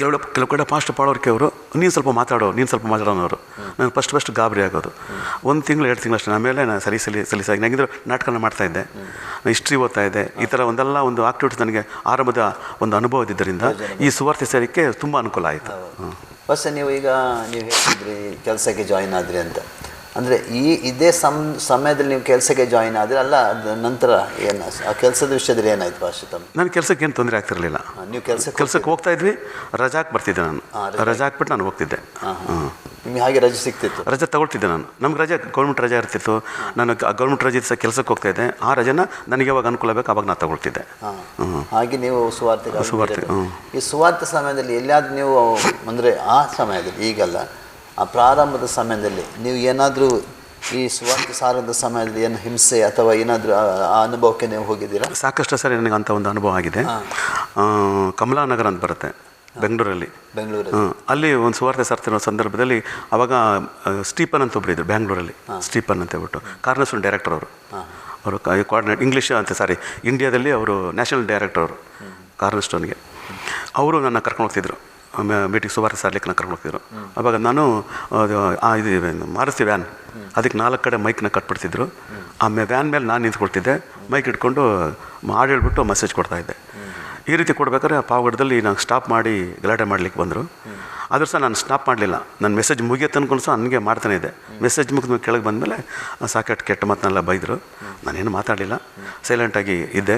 ಕೆಲವು ಕಡೆ ಫಾಸ್ಟ್ ಪಾಳೋರ್ಕೆ ಅವರು ನೀನು ಸ್ವಲ್ಪ ಮಾತಾಡೋನವರು. ನಾನು ಫಸ್ಟ್ ಗಾಬರಿ ಆಗೋದು. 1 ತಿಂಗಳು 2 ತಿಂಗಳು ಅಷ್ಟೇ. ಆಮೇಲೆ ನಾನು ಸಲೀಸಾಗಿ ನನಗಿದ್ರೆ ನಾಟಕನ ಮಾಡ್ತಾಯಿದ್ದೆ, ಹಿಸ್ಟ್ರಿ ಓದ್ತಾಯಿದ್ದೆ. ಈ ಥರ ಒಂದು ಆಕ್ಟಿವಿಟೀಸ್ ನನಗೆ ಆರಂಭದ ಒಂದು ಅನುಭವ ಇದ್ದರಿಂದ ಈ ಸುವಾರ್ತೆ ಸೇರಿಕೆ ತುಂಬ ಅನುಕೂಲ ಆಯಿತು. ಬಸ್ ನೀವು ಹೇಳ್ತಿದ್ರಿ ಕೆಲಸಕ್ಕೆ ಜಾಯಿನ್ ಆದ್ರಿ ಅಂತ. ಅಂದರೆ ಇದೇ ಸಮಯದಲ್ಲಿ ನೀವು ಕೆಲಸಕ್ಕೆ ಜಾಯಿನ್ ಆದರೆ ಅಲ್ಲ, ಅದ ನಂತರ ಏನು ಆ ಕೆಲಸದ ವಿಷಯದಲ್ಲಿ ಏನಾಯ್ತು ಭಾಷೆ ತಮ್ಮ? ನನ್ನ ಕೆಲಸಕ್ಕೆ ಏನು ತೊಂದರೆ ಆಗ್ತಿರಲಿಲ್ಲ. ನೀವು ಕೆಲಸಕ್ಕೆ ಹೋಗ್ತಾ ಇದ್ವಿ, ರಜಾಕ್ಕೆ ಬರ್ತಿದ್ದೆ ನಾನು. ರಜಾ ಹಾಕ್ಬಿಟ್ಟು ನಾನು ಹೋಗ್ತಿದ್ದೆ. ನಿಮಗೆ ಹಾಗೆ ರಜೆ ಸಿಗ್ತಿತ್ತು? ರಜೆ ತಗೊಳ್ತಿದ್ದೆ ನಾನು. ನಮ್ಗೆ ರಜೆ ಗೌರ್ಮೆಂಟ್ ರಜೆ ಇರ್ತಿತ್ತು. ನಾನು ಗೌರ್ಮೆಂಟ್ ರಜೆ ಸಹ ಕೆಲಸಕ್ಕೆ ಹೋಗ್ತಾಯಿದ್ದೆ. ಆ ರಜೆನ ನನಗೆ ಯಾವಾಗ ಅನುಕೂಲ ಬೇಕು ಆವಾಗ ನಾನು ತಗೊಳ್ತಿದ್ದೆ. ಹಾಗೆ ನೀವು ಸುವಾರ್ತೆ ಈ ಸುವಾರ್ತೆ ಸಮಯದಲ್ಲಿ ಎಲ್ಲಿಯಾದರೂ ನೀವು ಅಂದರೆ ಆ ಸಮಯದಲ್ಲಿ, ಈಗಲ್ಲ, ಆ ಪ್ರಾರಂಭದ ಸಮಯದಲ್ಲಿ ನೀವು ಏನಾದರೂ ಈ ಸುವಾರ್ತೆ ಸಾರದ ಸಮಯದಲ್ಲಿ ಏನು ಹಿಂಸೆ ಅಥವಾ ಏನಾದರೂ ಆ ಅನುಭವಕ್ಕೆ ನೀವು ಹೋಗಿದ್ದೀರಾ? ಸಾಕಷ್ಟು ಸರಿ ನನಗೆ ಅಂಥ ಒಂದು ಅನುಭವ ಆಗಿದೆ. ಕಮಲಾನಗರ ಅಂತ ಬರುತ್ತೆ ಬೆಂಗಳೂರಲ್ಲಿ. ಅಲ್ಲಿ ಒಂದು ಸುವಾರ್ತೆ ಸಾರ್ತಿರೋ ಸಂದರ್ಭದಲ್ಲಿ ಅವಾಗ ಸ್ಟೀಫನ್ ಅಂತ ಒಬ್ಬರು ಇದ್ರು ಬೆಂಗಳೂರಲ್ಲಿ. ಸ್ಟೀಫನ್ ಅಂತ ಹೇಳ್ಬಿಟ್ಟು ಕಾರ್ನರ್ಸ್ಟೋನ್ ಡೈರೆಕ್ಟರ್ ಅವರು ಕೋಆರ್ಡಿನೇಟ್ ಇಂಗ್ಲೀಷ್ ಇಂಡಿಯಾದಲ್ಲಿ ಅವರು ನ್ಯಾಷನಲ್ ಡೈರೆಕ್ಟರ್ ಅವರು ಕಾರ್ನರ್ಸ್ಟೋನ್ಗೆ. ಅವರು ನನ್ನ ಕರ್ಕೊಂಡು ಹೋಗ್ತಿದ್ರು ಮೀಟಿಂಗ್ ಸುವಾರ್ತೆ ಸಾರ್ಲಿಕ್ಕೆ ಕರ್ಕೊಂಡು ಹೋಗ್ತಿದ್ರು. ಅವಾಗ ನಾನು ಇದು ಮಾರುತಿ ವ್ಯಾನ್, ಅದಕ್ಕೆ 4 ಕಡೆ ಮೈಕ್ನ ಕಟ್ಬಿಡ್ತಿದ್ರು. ಆಮೇಲೆ ವ್ಯಾನ್ ಮೇಲೆ ನಾನು ನಿಂತ್ಕೊಳ್ತಿದ್ದೆ, ಮೈಕ್ ಇಟ್ಕೊಂಡು ಹಾಡು ಹೇಳ್ಬಿಟ್ಟು ಮೆಸೇಜ್ ಕೊಡ್ತಾಯಿದ್ದೆ. ಈ ರೀತಿ ಕೊಡ್ಬೇಕಾದ್ರೆ ಪಾವಗಡದಲ್ಲಿ ನಾನು ಸ್ಟಾಪ್ ಮಾಡಿ ಗಲಾಟೆ ಮಾಡಲಿಕ್ಕೆ ಬಂದರು. ಆದರೂ ಸಹ ನಾನು ಸ್ಟಾಪ್ ಮಾಡಲಿಲ್ಲ. ನನ್ನ ಮೆಸೇಜ್ ಮುಗಿಯತ್ತೆ ಅನ್ಕೊಂಡು ಸಹ ನನಗೆ ಮಾಡ್ತಾನೆ ಇದ್ದೆ. ಮೆಸೇಜ್ ಮುಗಿದ ಕೆಳಗೆ ಬಂದಮೇಲೆ ಸಾಕಷ್ಟು ಕೆಟ್ಟ ಮಾತನ್ನೆಲ್ಲ ಬೈದರು. ನಾನೇನು ಮಾತಾಡಲಿಲ್ಲ, ಸೈಲೆಂಟಾಗಿ ಇದ್ದೆ.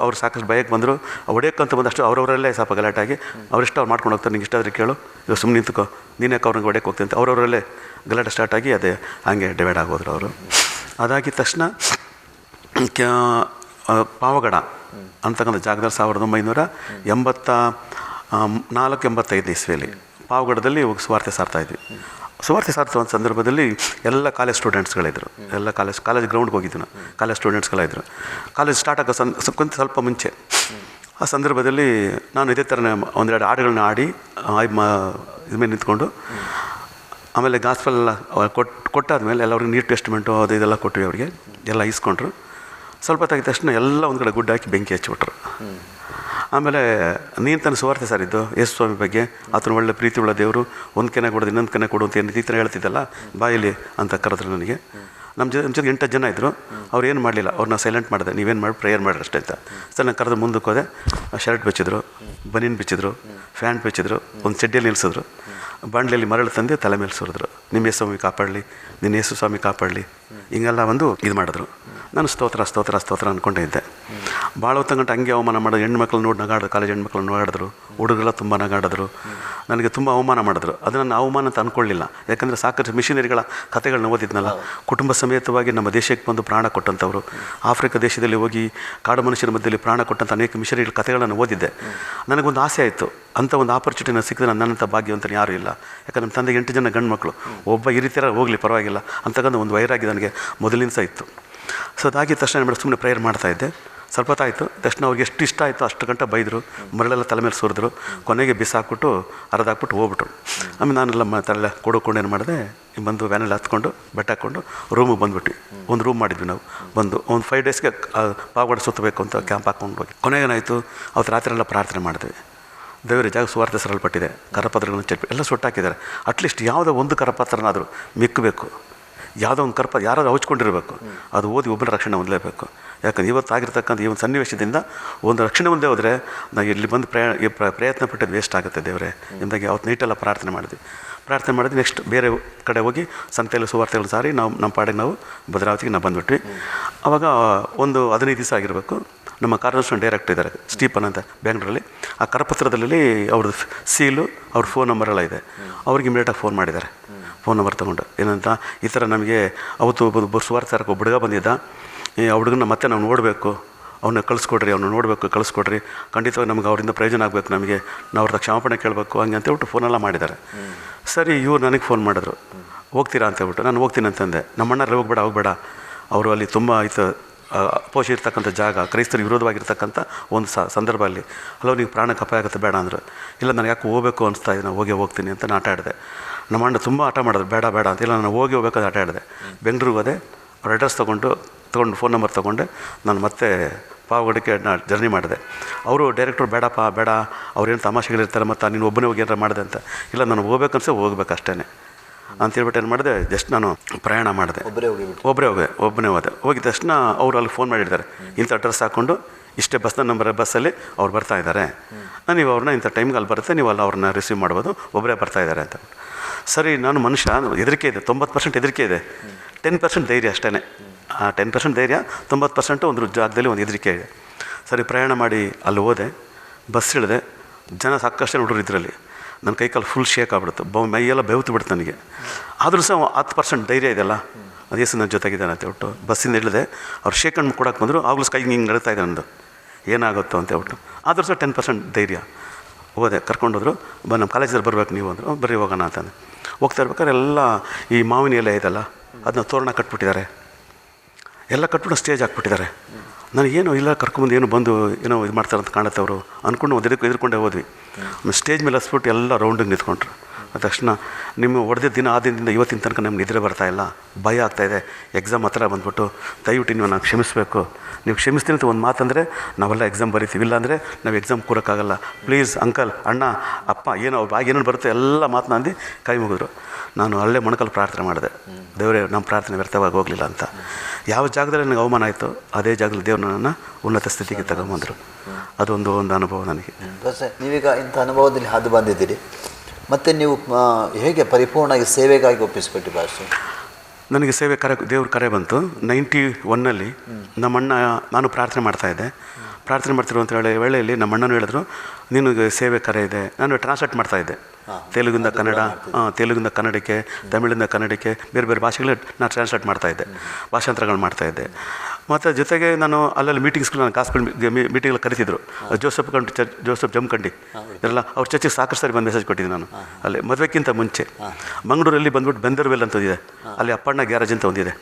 ಅವ್ರು ಸಾಕಷ್ಟು ಭಯಕ್ಕೆ ಬಂದರು. ಹೊಡೆಯೋಕ್ಕಂತ ಬಂದಷ್ಟು ಅವರವರಲ್ಲೇ ಸ್ವಲ್ಪ ಗಲಾಟೆಯಾಗಿ ಅವರಿಷ್ಟ ಅವ್ರು ಮಾಡ್ಕೊಂಡು ಹೋಗ್ತಾರೆ. ನಿಂಗೆ ಇಷ್ಟಾದರೆ ಕೇಳು, ಇವಾಗ ಸುಮ್ಮನೆ ನಿಂತ್ಕೋ, ನೀನು ಯಾಕೆ ಅವ್ರಿಗೆ ಹೊಡೆಯೋಕ್ಕೆ ಹೋಗ್ತೀನಿ ಅಂತ ಅವರವರಲ್ಲೇ ಗಲಾಟೆ ಸ್ಟಾರ್ಟಾಗಿ ಅದೇ ಹಾಗೆ ಡಿವೈಡ್ ಆಗೋದ್ರು ಅವರು. ಅದಾಗಿದ ತಕ್ಷಣ ಪಾವಗಡ ಅಂತಕ್ಕಂಥ ಜಾಗದಲ್ಲಿ 1984-85 ಇಸ್ವಿಯಲ್ಲಿ ಪಾವಗಡದಲ್ಲಿ ಹೋಗಿ ಸುವಾರ್ತೆ ಸಾರ್ತಾಯಿದ್ವಿ. ಸುವಾರ್ತೆ ಸಾರ್ತ ಒಂದು ಸಂದರ್ಭದಲ್ಲಿ ಎಲ್ಲ ಕಾಲೇಜ್ ಸ್ಟೂಡೆಂಟ್ಸ್ಗಳಿದ್ರು. ಎಲ್ಲ ಕಾಲೇಜ್ ಗ್ರೌಂಡ್ಗೆ ಹೋಗಿದ್ವಿ ನಾವು. ಕಾಲೇಜ್ ಸ್ಟೂಡೆಂಟ್ಸ್ಗಳಿದ್ರು. ಕಾಲೇಜ್ ಸ್ಟಾರ್ಟ್ ಆಗೋ ಸ್ವಲ್ಪ ಮುಂಚೆ ಆ ಸಂದರ್ಭದಲ್ಲಿ ನಾನು ಇದೇ ಥರನೇ 1-2 ಹಾಡುಗಳನ್ನ ಆಡಿ ಇದ್ಮೇಲೆ ನಿಂತ್ಕೊಂಡು ಆಮೇಲೆ ಗಾಸ್ಪಲ್ ಕೊಟ್ಟಾದ್ಮೇಲೆ ಎಲ್ಲರಿಗೆ ನೀಟ್ ಟೆಸ್ಟ್ಮೆಂಟು ಅದು ಇದೆಲ್ಲ ಕೊಟ್ವಿ. ಅವ್ರಿಗೆ ಎಲ್ಲ ಇಸ್ಕೊಂಡ್ರು. ಸ್ವಲ್ಪ ತೆಗಿದ ತಕ್ಷಣ ಎಲ್ಲ ಒಂದು ಕಡೆ ಗುಡ್ಡ ಹಾಕಿ ಬೆಂಕಿ ಹಚ್ಚಿಬಿಟ್ರು. ಆಮೇಲೆ ನೀನು ತಾನು ಸುವಾರ್ತೆ ಸಾರಿದ್ದು ಯೇಸು ಸ್ವಾಮಿ ಬಗ್ಗೆ, ಆತನ ಒಳ್ಳೆ ಪ್ರೀತಿ ಉಳ್ಳ ದೇವರು, ಒಂದು ಕೆನೆ ಕೊಡೋದು ಇನ್ನೊಂದು ಕೆನೆ ಕೊಡು ಅಂತ ಏನು ಈ ಥರ ಹೇಳ್ತಿದ್ದಲ್ಲ ಬಾಯಲ್ಲಿ ಅಂತ ಕರೆದ್ರು ನನಗೆ. ನಮ್ಮ ಜೊತೆಗೆ 8 ಜನ ಇದ್ದರು. ಅವ್ರು ಏನು ಮಾಡಲಿಲ್ಲ, ಅವ್ರನ್ನ ಸೈಲೆಂಟ್ ಮಾಡಿದೆ. ನೀವೇನು ಮಾಡಿ ಪ್ರೇಯರ್ ಮಾಡಿರಿ ಅಷ್ಟೇ ಅಂತ. ಸರ್ ನಾನು ಕರೆದು ಮುಂದಕ್ಕೆ ಹೋದೆ. ಶರ್ಟ್ ಬೆಚ್ಚಿದ್ರು, ಬನೀನ್ ಬೆಚ್ಚಿದ್ರು, ಫ್ಯಾನ್ ಬೆಚ್ಚಿದ್ರು, ಒಂದು ಚಡ್ಡಿಯಲ್ಲಿ ನಿಲ್ಲಿಸಿದ್ರು, ಬಾಂಡ್ಲಿಯಲ್ಲಿ ಮರಳು ತಂದು ತಲೆ ಮೇಲೆ ಸುರಿದ್ರು. ನಿಮ್ಮ ಯೇಸು ಸ್ವಾಮಿ ಕಾಪಾಡಲಿ, ನಿನ್ನ ಯೇಸು ಸ್ವಾಮಿ ಕಾಪಾಡಲಿ, ಹಿಂಗೆಲ್ಲ ಒಂದು ಇದು ಮಾಡಿದ್ರು. ನಾನು ಸ್ತೋತ್ರ ಅಂದ್ಕೊಂಡೇ ಇದ್ದೆ. ಭಾಳ ಹೊತ್ತಂಗಂಟು ಹಂಗೆ ಅವಮಾನ ಮಾಡೋದು. ಹೆಣ್ಮಕ್ಳು ನೋಡಿ ನಗಾಡಿದ್ರು, ಕಾಲೇಜ್ ಹೆಣ್ಮಕ್ಳು ನಗಾಡಿದ್ರು, ಹುಡುಗರೆಲ್ಲ ತುಂಬ ನಗಾಡಿದ್ರು, ನನಗೆ ತುಂಬ ಅವಮಾನ ಮಾಡಿದ್ರು. ಅದು ನನ್ನ ಅವಮಾನ ಅಂತ ಅಂದ್ಕೊಳ್ಳಿಲ್ಲ. ಯಾಕಂದರೆ ಸಾಕಷ್ಟು ಮಿಷನರಿಗಳ ಕಥೆಗಳನ್ನ ಓದಿದ್ನಲ್ಲ. ಕುಟುಂಬ ಸಮೇತವಾಗಿ ನಮ್ಮ ದೇಶಕ್ಕೆ ಬಂದು ಪ್ರಾಣ ಕೊಟ್ಟಂಥವ್ರು, ಆಫ್ರಿಕಾ ದೇಶದಲ್ಲಿ ಹೋಗಿ ಕಾಡು ಮನುಷ್ಯರ ಮಧ್ಯದಲ್ಲಿ ಪ್ರಾಣ ಕೊಟ್ಟಂಥ ಅನೇಕ ಮಿಷನರಿಗಳ ಕಥೆಗಳನ್ನು ಓದಿದ್ದೆ. ನನಗೊಂದು ಆಸೆ ಆಯಿತು, ಅಂಥ ಒಂದು ಆಪರ್ಚುನಿಟಿನ ಸಿಕ್ಕಿದ್ರೆ ನನ್ನಂಥ ಭಾಗ್ಯವಂತನು ಯಾರೂ ಇಲ್ಲ. ಯಾಕಂದ್ರೆ ನಮ್ಮ ತಂದೆಗೆ 8 ಜನ ಗಂಡು ಮಕ್ಕಳು, ಒಬ್ಬ ಈ ರೀತಿ ಹೋಗಲಿ ಪರವಾಗಿಲ್ಲ ಅಂತಕ್ಕಂಥ ಒಂದು ವೈರಾಗ್ಯ ನನಗೆ ಮೊದಲಿನ ಸಹ ಇತ್ತು. ಸೊ ಅದಾಗಿದ ತಕ್ಷಣ ಏನು ಸುಮ್ಮನೆ ಪ್ರೇಯರ್ ಮಾಡ್ತಾಯಿದ್ದೆ. ಸ್ವಲ್ಪ ಹೊತ್ತಾಯಿತು. ತಕ್ಷಣ ಅವ್ರಿಗೆ ಎಷ್ಟು ಇಷ್ಟ ಆಯಿತು ಅಷ್ಟು ಗಂಟೆ ಬೈದರು, ಮರಳೆಲ್ಲ ತಲೆ ಮೇಲೆ ಸುರಿದ್ರು. ಕೊನೆಗೆ ಬಿಸಾಕ್ಬಿಟ್ಟು ಅರ್ಧಾಕ್ಬಿಟ್ಟು ಹೋಗ್ಬಿಟ್ರು. ಆಮೇಲೆ ನಾನೆಲ್ಲ ತಲೆಲ್ಲ ಕೊಡ್ಕೊಂಡು ಏನು ಮಾಡಿದೆ, ಬಂದು ವ್ಯಾನಲ್ಲಿ ಹತ್ಕೊಂಡು ಬಟ್ಟೆ ಹಾಕ್ಕೊಂಡು ರೂಮಿಗೆ ಬಂದುಬಿಟ್ವಿ. ಒಂದು ರೂಮ್ ಮಾಡಿದ್ವಿ ನಾವು. ಬಂದು ಒಂದು 5 ಡೇಸ್ಗೆ ಪಾವಗಡ ಸುತ್ತಬೇಕು ಅಂತ ಕ್ಯಾಂಪ್ ಹಾಕ್ಕೊಂಡು ಹೋಗಿ ಕೊನೆಗೇನಾಯಿತು, ಅವತ್ತು ರಾತ್ರಿ ಎಲ್ಲ ಪ್ರಾರ್ಥನೆ ಮಾಡಿದ್ವಿ. ದೇವರ ಜಾಗ ಸುವಾರ್ತೆ ಸರಲ್ಪಟ್ಟಿದೆ, ಕರಪತ್ರಗಳನ್ನು ಚಟ್ಟಿ ಎಲ್ಲ ಸುಟ್ಟಾಕಿದ್ದಾರೆ. ಅಟ್ಲೀಸ್ಟ್ ಯಾವುದೋ ಒಂದು ಕರಪತ್ರನಾದರೂ ಮಿಕ್ಕಬೇಕು. ಯಾವುದೋ ಒಂದು ಯಾರಾದರೂ ಹಚ್ಕೊಂಡಿರಬೇಕು. ಅದು ಓದಿ ಒಬ್ಬನ ರಕ್ಷಣೆ ಹೊಂದಲೇಬೇಕು. ಯಾಕಂದ್ರೆ ಇವತ್ತಾಗಿರ್ತಕ್ಕಂಥ ಈ ಒಂದು ಸನ್ನಿವೇಶದಿಂದ ಒಂದು ರಕ್ಷಣೆ ಮುಂದೆ ಹೋದರೆ ನಾವು ಇಲ್ಲಿ ಬಂದು ಪ್ರಯತ್ನ ಪಟ್ಟದ್ದು ವೇಸ್ಟ್ ಆಗುತ್ತೆ. ದೇವರೇ ಎಂದಾಗಿ ಅವತ್ತು ನೈಟೆಲ್ಲ ಪ್ರಾರ್ಥನೆ ಮಾಡಿದ್ವಿ. ನೆಕ್ಸ್ಟ್ ಬೇರೆ ಕಡೆ ಹೋಗಿ ಸಂತೆಯಲ್ಲಿ ಸುವಾರ್ತೆಗಳು ಸಾರಿ ನಮ್ಮ ಪಾಡಿಗೆ ನಾವು ಭದ್ರಾವತಿಗೆ ನಾವು ಬಂದುಬಿಟ್ವಿ. ಆವಾಗ ಒಂದು 15 ದಿವಸ ಆಗಿರಬೇಕು. ನಮ್ಮ ಕಾರ್ನರ್ಸ್ಟೋನ್ ಡೈರೆಕ್ಟರ್ ಇದ್ದಾರೆ ಸ್ಟೀಫನ್ ಅಂತ ಬೆಂಗಳೂರಲ್ಲಿ. ಆ ಕರಪತ್ರದಲ್ಲಿ ಅವ್ರದ್ದು ಸೀಲು, ಅವ್ರ ಫೋನ್ ನಂಬರೆಲ್ಲ ಇದೆ. ಅವ್ರಿಗೆ ಇಮಿಡಿಯೇಟಾಗಿ ಫೋನ್ ಮಾಡಿದ್ದಾರೆ. ಫೋನ್ ನಂಬರ್ ತೊಗೊಂಡು ಏನಂತ, ಈ ಥರ ನಮಗೆ ಅವತ್ತು ಒಬ್ಬರು ಸುವಾರ್ತೆ ಸಾರಕ್ಕೆ ಒಬ್ಬ ಹುಡುಗ ಬಂದಿದ್ದ, ಈ ಹುಡುಗನ ಮತ್ತೆ ನಾವು ನೋಡಬೇಕು, ಅವನ್ನ ಕಳಿಸ್ಕೊಡ್ರಿ, ಅವ್ನು ನೋಡಬೇಕು, ಕಳಿಸ್ಕೊಡ್ರಿ, ಖಂಡಿತವಾಗಿ ನಮ್ಗೆ ಅವರಿಂದ ಪ್ರಯೋಜನ ಆಗಬೇಕು, ನಮಗೆ ನಾವು ಅವ್ರದ್ದು ಕ್ಷಮಾಪಣೆ ಕೇಳಬೇಕು ಹಂಗೆ ಅಂತೇಳ್ಬಿಟ್ಟು ಫೋನೆಲ್ಲ ಮಾಡಿದ್ದಾರೆ. ಸರಿ, ಇವ್ರು ನನಗೆ ಫೋನ್ ಮಾಡಿದ್ರು, ಹೋಗ್ತೀರಾ ಅಂತೇಳ್ಬಿಟ್ಟು. ನಾನು ಹೋಗ್ತೀನಿ ಅಂತಂದೆ. ನಮ್ಮಣ್ಣರಲ್ಲಿ ಹೋಗ್ಬೇಡ ಅವರು ಅಲ್ಲಿ ತುಂಬ ಆಯ್ತು ಅಪೋಷ ಇರ್ತಕ್ಕಂಥ ಜಾಗ, ಕ್ರೈಸ್ತರಿಗೆ ವಿರೋಧವಾಗಿರ್ತಕ್ಕಂಥ ಒಂದು ಸಂದರ್ಭ ಅಲ್ಲಿ. ಅಲ್ಲೋ ನೀವು ಪ್ರಾಣಕ್ಕೆ ಅಪಾಯ ಆಗುತ್ತೆ ಬೇಡ ಅಂದರು. ಇಲ್ಲ ನನಗೆ ಯಾಕೆ ಹೋಗಬೇಕು ಅನಿಸ್ತಾ ಇದೆ, ನಾನು ಹೋಗ್ತೀನಿ ಅಂತ ನಾನು ಆಟ ಆಡಿದೆ. ನಮ್ಮ ಅಣ್ಣ ತುಂಬ ಆಟ ಮಾಡಿದ್ರು, ಬೇಡ ಅಂತ. ಇಲ್ಲ ನಾನು ಹೋಗ್ಬೇಕಾದ್ರೆ ಆಟ ಆಡಿದೆ. ಬೆಂಗಳೂರಿಗೆ ಹೋದೆ, ಅವ್ರ ಅಡ್ರೆಸ್ ತೊಗೊಂಡು ಫೋನ್ ನಂಬರ್ ತೊಗೊಂಡೆ ನಾನು ಮತ್ತೆ ಪಾವಗಡಕ್ಕೆ ಜರ್ನಿ ಮಾಡಿದೆ. ಅವರು ಡೈರೆಕ್ಟ್ರು ಬೇಡಪ್ಪ ಬೇಡ, ಅವ್ರೇನು ತಮಾಷೆಗಳಿರ್ತಾರೆ ಮತ್ತು ನೀನು ಒಬ್ಬನೇ ಹೋಗಿ ಏನಾರು ಮಾಡಿದೆ ಅಂತ. ಇಲ್ಲ ನಾನು ಹೋಗ್ಬೇಕನ್ಸೆ ಹೋಗ್ಬೇಕು ಅಷ್ಟೇ ಅಂತೇಳ್ಬಿಟ್ಟು ಏನು ಮಾಡಿದೆ, ಜಸ್ಟ್ ನಾನು ಪ್ರಯಾಣ ಮಾಡಿದೆ. ಒಬ್ಬನೇ ಹೋದೆ. ಹೋಗಿದ ತಕ್ಷಣ ಅವರು ಅಲ್ಲಿ ಫೋನ್ ಮಾಡಿದ್ದಾರೆ, ಇಂಥ ಅಡ್ರೆಸ್ ಹಾಕ್ಕೊಂಡು ಇಷ್ಟೇ ಬಸ್ಸಲ್ಲಿ ಅವ್ರು ಬರ್ತಾಯಿದ್ದಾರೆ, ನೀವು ಅವ್ರನ್ನ ಇಂಥ ಟೈಮ್ಗೆ ಅಲ್ಲಿ ಬರುತ್ತೆ, ನೀವು ಅಲ್ಲಿ ಅವ್ರನ್ನ ರಿಸೀವ್ ಮಾಡ್ಬೋದು, ಒಬ್ಬರೇ ಬರ್ತಾಯಿದ್ದಾರೆ ಅಂತ. ಸರಿ, ನಾನು ಮನುಷ್ಯ ಹೆದರಿಕೆ ಇದೆ, 90% ಹೆದರಿಕೆ ಇದೆ, 10% ಧೈರ್ಯ ಅಷ್ಟೇ. ಆ 10% ಧೈರ್ಯ, 90% ಒಂದು ಜಾಗದಲ್ಲಿ ಒಂದು ಹೆದರಿಕೆ ಇದೆ. ಸರಿ, ಪ್ರಯಾಣ ಮಾಡಿ ಅಲ್ಲಿ ಹೋದೆ, ಬಸ್ ಇಳಿದೆ, ಜನ ಸಾಕಷ್ಟು ಹುಡುಗರು ಇದರಲ್ಲಿ. ನನ್ನ ಕೈಕಾಲು ಫುಲ್ ಶೇಕ್ ಆಗ್ಬಿಡುತ್ತೆ, ಮೈಯೆಲ್ಲ ಬೆವ್ತು ಬಿಡುತ್ತೆ ನನಗೆ. ಆದರೂ ಸಹ 10% ಧೈರ್ಯ ಇದೆಯಲ್ಲ, ಅದೇ ನನ್ನ ಜೊತೆಗಿದ್ದಾನೆ ಅಂತ ಹೇಳ್ಬಿಟ್ಟು ಬಸ್ಸಿಂದ ಇಳಿದೆ. ಅವ್ರು ಶೇಕ್ ಹಣ್ಣು ಕೊಡೋಕೆ ಬಂದರು, ಆಗಲೂ ಕೈ ಹಿಂಗೆ ನಡೀತಾ ಇದೆ ನಂದು, ಏನಾಗುತ್ತೋ ಅಂತ ಹೇಳ್ಬಿಟ್ಟು. ಆದರೂ ಸಹ 10% ಧೈರ್ಯ. ಹೋದೆ, ಕರ್ಕೊಂಡೋದ್ರು. ನಮ್ಮ ಕಾಲೇಜಲ್ಲಿ ಬರ್ಬೇಕು ನೀವು ಅಂದರು. ಬರ್ರಿ ಹೋಗೋಣ ಅಂತಂದು ಹೋಗ್ತಾ ಇರ್ಬೇಕಾದ್ರೆ ಎಲ್ಲ ಈ ಮಾವಿನ ಎಲೆ ಇದೆಲ್ಲ ಅದನ್ನ ತೋರಣ ಕಟ್ಬಿಟ್ಟಿದ್ದಾರೆ, ಎಲ್ಲ ಕಟ್ಬಿಟ್ಟು ಸ್ಟೇಜ್ ಹಾಕ್ಬಿಟ್ಟಿದ್ದಾರೆ. ನನಗೇನು ಇಲ್ಲ, ಕರ್ಕೊಂಬಂದು ಏನೋ ಬಂದು ಏನೋ ಇದು ಮಾಡ್ತಾರೆ ಅಂತ ಕಾಣುತ್ತೆ ಅವರು ಅಂದ್ಕೊಂಡು ಎದುರ್ಕೊಂಡೇ ಹೋದ್ವಿ. ಸ್ಟೇಜ್ ಮೇಲೆ ಹಸ್ಬಿಟ್ಟು ಎಲ್ಲ ರೌಂಡಿಗೆ ನಿಂತ್ಕೊಂಡ್ರು. ಅದ ತಕ್ಷಣ ನಿಮ್ಮ ಹೊಡೆದ ದಿನ ಆ ದಿನದಿಂದ ಇವತ್ತಿನ ತನಕ ನಮ್ಗೆ ನಿದ್ರೆ ಬರ್ತಾಯಿಲ್ಲ, ಭಯ ಆಗ್ತಾಯಿದೆ, ಎಕ್ಸಾಮ್ ಹತ್ರ ಬಂದ್ಬಿಟ್ಟು ದಯವಿಟ್ಟು ನೀವು ನಾನು ಕ್ಷಮಿಸಬೇಕು, ನೀವು ಕ್ಷಮಿಸ್ತೀನಿ ಅಂತ ಒಂದು ಮಾತಂದರೆ ನಾವೆಲ್ಲ ಎಕ್ಸಾಮ್ ಬರೀತೀವಿ, ಇಲ್ಲ ಅಂದರೆ ನಾವು ಎಕ್ಸಾಮ್ ಕೂರೋಕ್ಕಾಗಲ್ಲ, ಪ್ಲೀಸ್ ಅಂಕಲ್, ಅಣ್ಣ, ಅಪ್ಪ, ಏನೋ ಏನೇನು ಬರುತ್ತೆ ಎಲ್ಲ ಮಾತನಾಡಿ ಕೈ ಮುಗಿದ್ರು. ನಾನು ಅಲ್ಲೇ ಮೊಣಕಲ್ಲಿ ಪ್ರಾರ್ಥನೆ ಮಾಡಿದೆ, ದೇವರೇ ನಮ್ಮ ಪ್ರಾರ್ಥನೆ ವ್ಯರ್ಥವಾಗಿ ಹೋಗಲಿಲ್ಲ ಅಂತ. ಯಾವ ಜಾಗದಲ್ಲಿ ನನಗೆ ಅವಮಾನ ಆಯಿತು ಅದೇ ಜಾಗದಲ್ಲಿ ದೇವ್ರು ನನ್ನನ್ನು ಉನ್ನತ ಸ್ಥಿತಿಗೆ ತಗೊಂಬಂದರು. ಅದೊಂದು ಅನುಭವ ನನಗೆ. ನೀವೀಗ ಇಂಥ ಅನುಭವದಲ್ಲಿ ಹಾದು ಬಂದಿದ್ದೀರಿ, ಮತ್ತು ನೀವು ಹೇಗೆ ಪರಿಪೂರ್ಣವಾಗಿ ಸೇವೆಗಾಗಿ ಒಪ್ಪಿಸ್ಬಿಟ್ಟು ಭಾಷೆ? ನನಗೆ ಸೇವೆ ದೇವ್ರ ಕರೆ ಬಂತು 91ನಲ್ಲಿ. ನಮ್ಮಣ್ಣ, ನಾನು ಪ್ರಾರ್ಥನೆ ಮಾಡ್ತಾಯಿದ್ದೆ. ಪ್ರಾರ್ಥನೆ ಮಾಡ್ತಿರುವಂಥ ವೇಳೆಯಲ್ಲಿ ನಮ್ಮ ಅಣ್ಣನೂ ಹೇಳಿದ್ರು, ನಿನಗೆ ಸೇವೆ ಕರೆ ಇದೆ. ನಾನು ಟ್ರಾನ್ಸ್ಲೇಟ್ ಮಾಡ್ತಾಯಿದ್ದೆ, ತೆಲುಗಿಂದ ಕನ್ನಡ, ತೆಲುಗಿಂದ ಕನ್ನಡಕ್ಕೆ, ತಮಿಳಿಂದ ಕನ್ನಡಕ್ಕೆ, ಬೇರೆ ಬೇರೆ ಭಾಷೆಗಳೇ ನಾನು ಟ್ರಾನ್ಸ್ಲೇಟ್ ಮಾಡ್ತಾಯಿದ್ದೆ, ಭಾಷಾಂತರಗಳು ಮಾಡ್ತಾಯಿದ್ದೆ. ಮತ್ತು ಜೊತೆಗೆ ನಾನು ಅಲ್ಲೆಲ್ಲ ಮೀಟಿಂಗ್ಸ್ಗಳು, ನಾನು ಗಾಸ್ಪೆಲ್ ಮೀಟಿಂಗ್ಗಳು ಕರಿತಿದ್ರು. ಜೋಸಫ್ ಜಮಖಂಡಿ ಎಲ್ಲ ಅವ್ರ ಚರ್ಚಿಗೆ ಸಾಕಷ್ಟು ಸಾರಿ ಬಂದು ಮೆಸೇಜ್ ಕೊಟ್ಟಿದ್ದೆ ನಾನು. ಅಲ್ಲಿ ಮದುವೆಕ್ಕಿಂತ ಮುಂಚೆ ಮಂಗಳೂರಲ್ಲಿ ಬಂದ್ಬಿಟ್ಟು ಬೆಂದರ್ವೆಲ್ ಅಂತ ಒಂದಿದೆ, ಅಲ್ಲಿ ಅಪ್ಪಣ್ಣ ಗ್ಯಾರೇಜ್ ಅಂತ ಒಂದಿದೆ.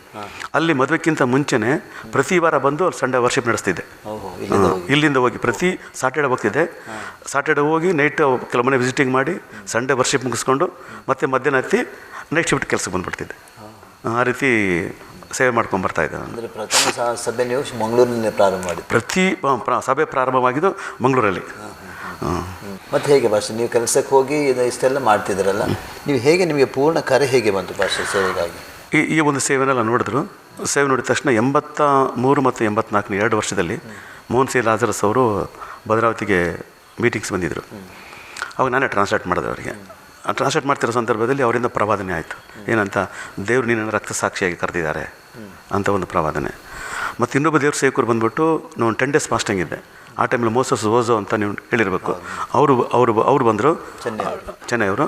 ಅಲ್ಲಿ ಮದುವೆಕ್ಕಿಂತ ಮುಂಚೆನೇ ಪ್ರತಿ ವಾರ ಬಂದು ಅಲ್ಲಿ ಸಂಡೇ ವರ್ಷಿಪ್ ನಡೆಸ್ತಿದ್ದೆ. ಇಲ್ಲಿಂದ ಹೋಗಿ ಪ್ರತಿ ಸಾಟರ್ಡೆ ಹೋಗ್ತಿದ್ದೆ. ಸಾಟರ್ಡೆ ಹೋಗಿ ನೈಟ್ ಕೆಲವು ಮನೆ ವಿಸಿಟಿಂಗ್ ಮಾಡಿ ಸಂಡೇ ವರ್ಷಿಪ್ ಮುಗಿಸ್ಕೊಂಡು ಮತ್ತೆ ಮಧ್ಯಾಹ್ನ ಹತ್ತಿ ನೈಟ್ ಶಿಫ್ಟ್ ಕೆಲಸಕ್ಕೆ ಬಂದುಬಿಡ್ತಿದ್ದೆ. ಆ ರೀತಿ ಸೇವೆ ಮಾಡ್ಕೊಂಡು ಬರ್ತಾಯಿದ್ದೆ. ಅಂದರೆ ಪ್ರಥಮ ಸಭೆ ನೀವು ಮಂಗಳೂರಿನಲ್ಲಿ ಪ್ರಾರಂಭ ಮಾಡಿ? ಪ್ರತಿ ಸಭೆ ಪ್ರಾರಂಭವಾಗಿದ್ದು ಮಂಗಳೂರಲ್ಲಿ. ಮತ್ತು ಹೇಗೆ ಭಾಷೆ ನೀವು ಕೆಲಸಕ್ಕೆ ಹೋಗಿ ಇಷ್ಟೆಲ್ಲ ಮಾಡ್ತಿದ್ದೀರಲ್ಲ, ನೀವು ಹೇಗೆ, ನಿಮಗೆ ಪೂರ್ಣ ಕರೆ ಹೇಗೆ ಬಂತು ಭಾಷೆ ಸೇವೆಗಾಗಿ? ಈ ಒಂದು ಸೇವೆನೆಲ್ಲ ನೋಡಿದ್ರು. ಸೇವೆ ನೋಡಿದ ತಕ್ಷಣ 83 ಮತ್ತು 84 2 ವರ್ಷದಲ್ಲಿ ಮೋಹನ್ ಸಿ ಲಾಜರಸ್ ಅವರು ಭದ್ರಾವತಿಗೆ ಮೀಟಿಂಗ್ಸ್ ಬಂದಿದ್ದರು. ಅವಾಗ ನಾನೇ ಟ್ರಾನ್ಸ್ಲೇಟ್ ಮಾಡಿದೆ ಅವರಿಗೆ. ಟ್ರಾನ್ಸ್ಲೇಟ್ ಮಾಡ್ತಿರೋ ಸಂದರ್ಭದಲ್ಲಿ ಅವರಿಂದ ಪ್ರವಾದನೆ ಆಯಿತು. ಏನಂತ, ದೇವ್ರು ನಿನ್ನನ್ನು ರಕ್ತ ಸಾಕ್ಷಿಯಾಗಿ ಕರೆದಿದ್ದಾರೆ ಅಂತ ಒಂದು ಪ್ರವಾದನೆ. ಮತ್ತು ಇನ್ನೊಬ್ಬ ದೇವ್ರ ಸೇವಕರು ಬಂದುಬಿಟ್ಟು ನಾನು 10 days ಫಾಸ್ಟಿಂಗ್ ಇದ್ದೆ. ಆ ಟೈಮಲ್ಲಿ ಮೋಸಸ್ ಓಜೋ ಅಂತ ನೀವು ಹೇಳಿರಬೇಕು. ಅವರು ಬಂದರು, ಚೆನ್ನೈಯವರು,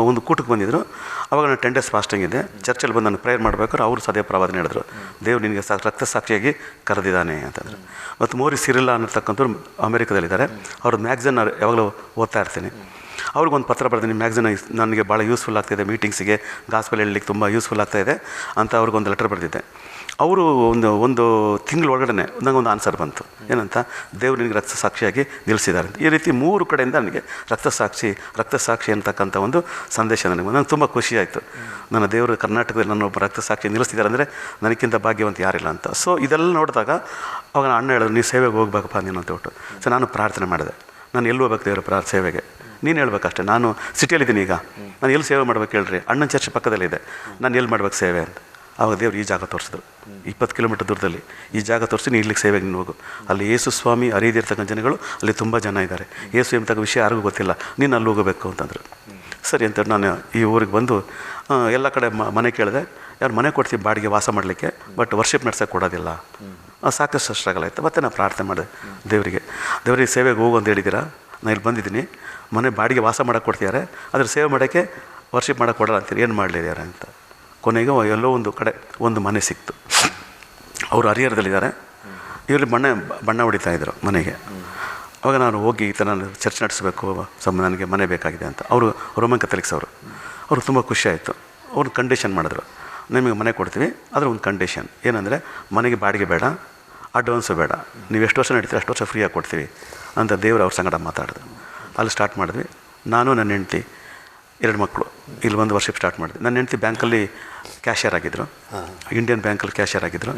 ಒಂದು ಕೂಟಕ್ಕೆ ಬಂದಿದ್ದರು. ಆವಾಗ ನಾನು 10 days ಫಾಸ್ಟಿಂಗ್ ಇದ್ದೆ. ಚರ್ಚಲ್ಲಿ ಬಂದು ನಾನು ಪ್ರೇಯರ್ ಮಾಡಬೇಕಾದ್ರೆ ಅವರು ಸದೇ ಪ್ರವಾದನೆ ಹೇಳಿದ್ರು, ದೇವ್ರು ನಿನಗೆ ರಕ್ತ ಸಾಕ್ಷಿಯಾಗಿ ಕರೆದಿದ್ದಾನೆ ಅಂತಂದರು. ಮತ್ತು ಮೋರಿ ಸಿರಿಲ್ಲಾ ಅನ್ನತಕ್ಕಂಥವ್ರು ಅಮೇರಿಕಾದಲ್ಲಿದ್ದಾರೆ. ಅವ್ರದ್ದು ಮ್ಯಾಗ್ಝಿನ್ ಯಾವಾಗಲೂ ಓದ್ತಾ ಇರ್ತೀನಿ. ಅವ್ರಿಗೊಂದು ಪತ್ರ ಬರೆದಿನಿ, ಮ್ಯಾಗ್ಝಿನ್ ನನಗೆ ಭಾಳ ಯೂಸ್ಫುಲ್ ಆಗ್ತಾಯಿದೆ, ಮೀಟಿಂಗ್ಸಿಗೆ ಗಾಸ್ಪೆಲ್ ಹೇಳಲಿಕ್ಕೆ ತುಂಬ ಯೂಸ್ಫುಲ್ ಆಗ್ತಾಯಿದೆ ಅಂತ ಅವ್ರಿಗೊಂದು ಲೆಟರ್ ಬರೆದಿದ್ದೆ. ಅವರು ಒಂದು ತಿಂಗಳ ಒಳಗಡೆ ನನಗೊಂದು ಆನ್ಸರ್ ಬಂತು. ಏನಂತ, ದೇವ್ರು ನಿನಗೆ ರಕ್ತ ಸಾಕ್ಷಿಯಾಗಿ ನಿಲ್ಲಿಸಿದ್ದಾರೆ ಅಂತ. ಈ ರೀತಿ 3 ಕಡೆಯಿಂದ ನನಗೆ ರಕ್ತ ಸಾಕ್ಷಿ ಅಂತಕ್ಕಂಥ ಒಂದು ಸಂದೇಶ ನನಗೆ ತುಂಬ ಖುಷಿಯಾಯಿತು. ನನ್ನ ದೇವರು ಕರ್ನಾಟಕದಲ್ಲಿ ನನ್ನೊಬ್ಬ ರಕ್ತ ಸಾಕ್ಷಿ ನಿಲ್ಲಿಸ್ತಿದ್ದಾರೆ ಅಂದರೆ ನನಗಿಂತ ಭಾಗ್ಯವಂತ ಯಾರಿಲ್ಲ ಅಂತ. ಸೊ ಇದೆಲ್ಲ ನೋಡಿದಾಗ ಅವಾಗ ಅಣ್ಣ ಹೇಳಿದ್ರು, ನೀವು ಸೇವೆಗೆ ಹೋಗ್ಬೇಕಪ್ಪ ನೀನು ಅಂತ ಹೇಳ್ಬಿಟ್ಟು. ಸೊ ನಾನು ಪ್ರಾರ್ಥನೆ ಮಾಡಿದೆ, ನಾನು ಎಲ್ಲಿ ಹೋಗ್ಬೇಕು ದೇವ್ರ ಸೇವೆಗೆ, ನೀನು ಹೇಳ್ಬೇಕಷ್ಟೇ. ನಾನು ಸಿಟಿಯಲ್ಲಿದ್ದೀನಿ ಈಗ, ನಾನು ಎಲ್ಲಿ ಸೇವೆ ಮಾಡ್ಬೇಕು ಹೇಳ್ರಿ, ಅಣ್ಣನ ಚರ್ಚ್ ಪಕ್ಕದಲ್ಲಿದೆ, ನಾನು ಎಲ್ಲಿ ಮಾಡ್ಬೇಕು ಸೇವೆ ಅಂತ. ಆವಾಗ ದೇವ್ರು ಈ ಜಾಗ ತೋರಿಸಿದ್ರು, 20 ಕಿಲೋಮೀಟರ್ ದೂರದಲ್ಲಿ ಈ ಜಾಗ ತೋರಿಸಿ, ನೀನು ಇಲ್ಲಿಗೆ ಸೇವೆಗೆ ನೀನು ಹೋಗು. ಅಲ್ಲಿ ಯೇಸು ಸ್ವಾಮಿ ಅರಿದಿರ್ತಕ್ಕಂಥ ಜನಗಳು ಅಲ್ಲಿ ತುಂಬ ಜನ ಇದ್ದಾರೆ, ಯೇಸು ಎಂಬತಕ್ಕ ವಿಷಯ ಯಾರಿಗೂ ಗೊತ್ತಿಲ್ಲ, ನೀನು ಅಲ್ಲಿ ಹೋಗಬೇಕು ಅಂತಂದರು. ಸರಿ ಅಂತ ನಾನು ಈ ಊರಿಗೆ ಬಂದು ಎಲ್ಲ ಕಡೆ ಮನೆ ಕೇಳಿದೆ. ಯಾರು ಮನೆ ಕೊಡ್ತೀವಿ ಬಾಡಿಗೆ ವಾಸ ಮಾಡಲಿಕ್ಕೆ, ಬಟ್ ವರ್ಷಿಪ್ ನಡ್ಸೋಕ್ಕೆ ಕೊಡೋದಿಲ್ಲ. ಸಾಕಷ್ಟು ಸ್ಟ್ರಗಲ್ ಆಯಿತು. ಮತ್ತು ನಾನು ಪ್ರಾರ್ಥನೆ ಮಾಡಿದೆ ದೇವರಿಗೆ ಸೇವೆಗೆ ಹೋಗು ಅಂತ ಹೇಳಿದ್ದೀರಾ, ನಾನು ಇಲ್ಲಿ ಬಂದಿದ್ದೀನಿ, ಮನೆ ಬಾಡಿಗೆ ವಾಸ ಮಾಡೋಕ್ಕೆ ಕೊಡ್ತಿದ್ದಾರೆ, ಅದ್ರ ಸೇವೆ ಮಾಡೋಕ್ಕೆ ವರ್ಷಿಪ್ ಮಾಡೋಕ್ಕೆ ಕೊಡಲ್ಲ ಅಂತೀರಿ, ಏನು ಮಾಡಲಿದ್ದಾರೆ ಅಂತ. ಕೊನೆಗೆ ಎಲ್ಲೋ ಒಂದು ಕಡೆ ಒಂದು ಮನೆ ಸಿಕ್ತು. ಅವರು ಹರಿಹರದಲ್ಲಿದ್ದಾರೆ. ಇವರು ಬಣ್ಣ ಹೊಡಿತಾಯಿದ್ರು ಮನೆಗೆ. ಅವಾಗ ನಾನು ಹೋಗಿ ಈ ಥರ ನಾನು ಚರ್ಚ್ ನಡೆಸಬೇಕು, ನನಗೆ ಮನೆ ಬೇಕಾಗಿದೆ ಅಂತ. ಅವರು ರೋಮನ್ ಕಥಲಿಕ್ಸ್ ಅವರು ತುಂಬ ಖುಷಿಯಾಯಿತು. ಅವ್ರು ಕಂಡೀಷನ್ ಮಾಡಿದ್ರು, ನಿಮಗೆ ಮನೆ ಕೊಡ್ತೀವಿ, ಆದರೆ ಒಂದು ಕಂಡೀಷನ್ ಏನಂದರೆ, ಮನೆಗೆ ಬಾಡಿಗೆ ಬೇಡ, ಅಡ್ವಾನ್ಸು ಬೇಡ, ನೀವು ಎಷ್ಟು ವರ್ಷ ನಡೀತೀರಿ ಅಷ್ಟು ವರ್ಷ ಫ್ರೀಯಾಗಿ ಕೊಡ್ತೀವಿ ಅಂತ ದೇವರು ಅವ್ರ ಸಂಗಡ ಮಾತಾಡಿದ್ರು. ಅಲ್ಲಿ ಸ್ಟಾರ್ಟ್ ಮಾಡಿದ್ವಿ. ನಾನು ನನ್ನ ಹೆಂಡ್ತಿ 2 ಮಕ್ಕಳು ಇಲ್ಲಿ 1 ವರ್ಷಕ್ಕೆ ಸ್ಟಾರ್ಟ್ ಮಾಡಿದ್ವಿ. ನನ್ನ ಹೆಂಡ್ತಿ ಬ್ಯಾಂಕಲ್ಲಿ ಕ್ಯಾಶಿಯರ್ ಆಗಿದ್ದರು, ಇಂಡಿಯನ್ ಬ್ಯಾಂಕಲ್ಲಿ ಕ್ಯಾಶಿಯರ್ ಆಗಿದ್ದರು.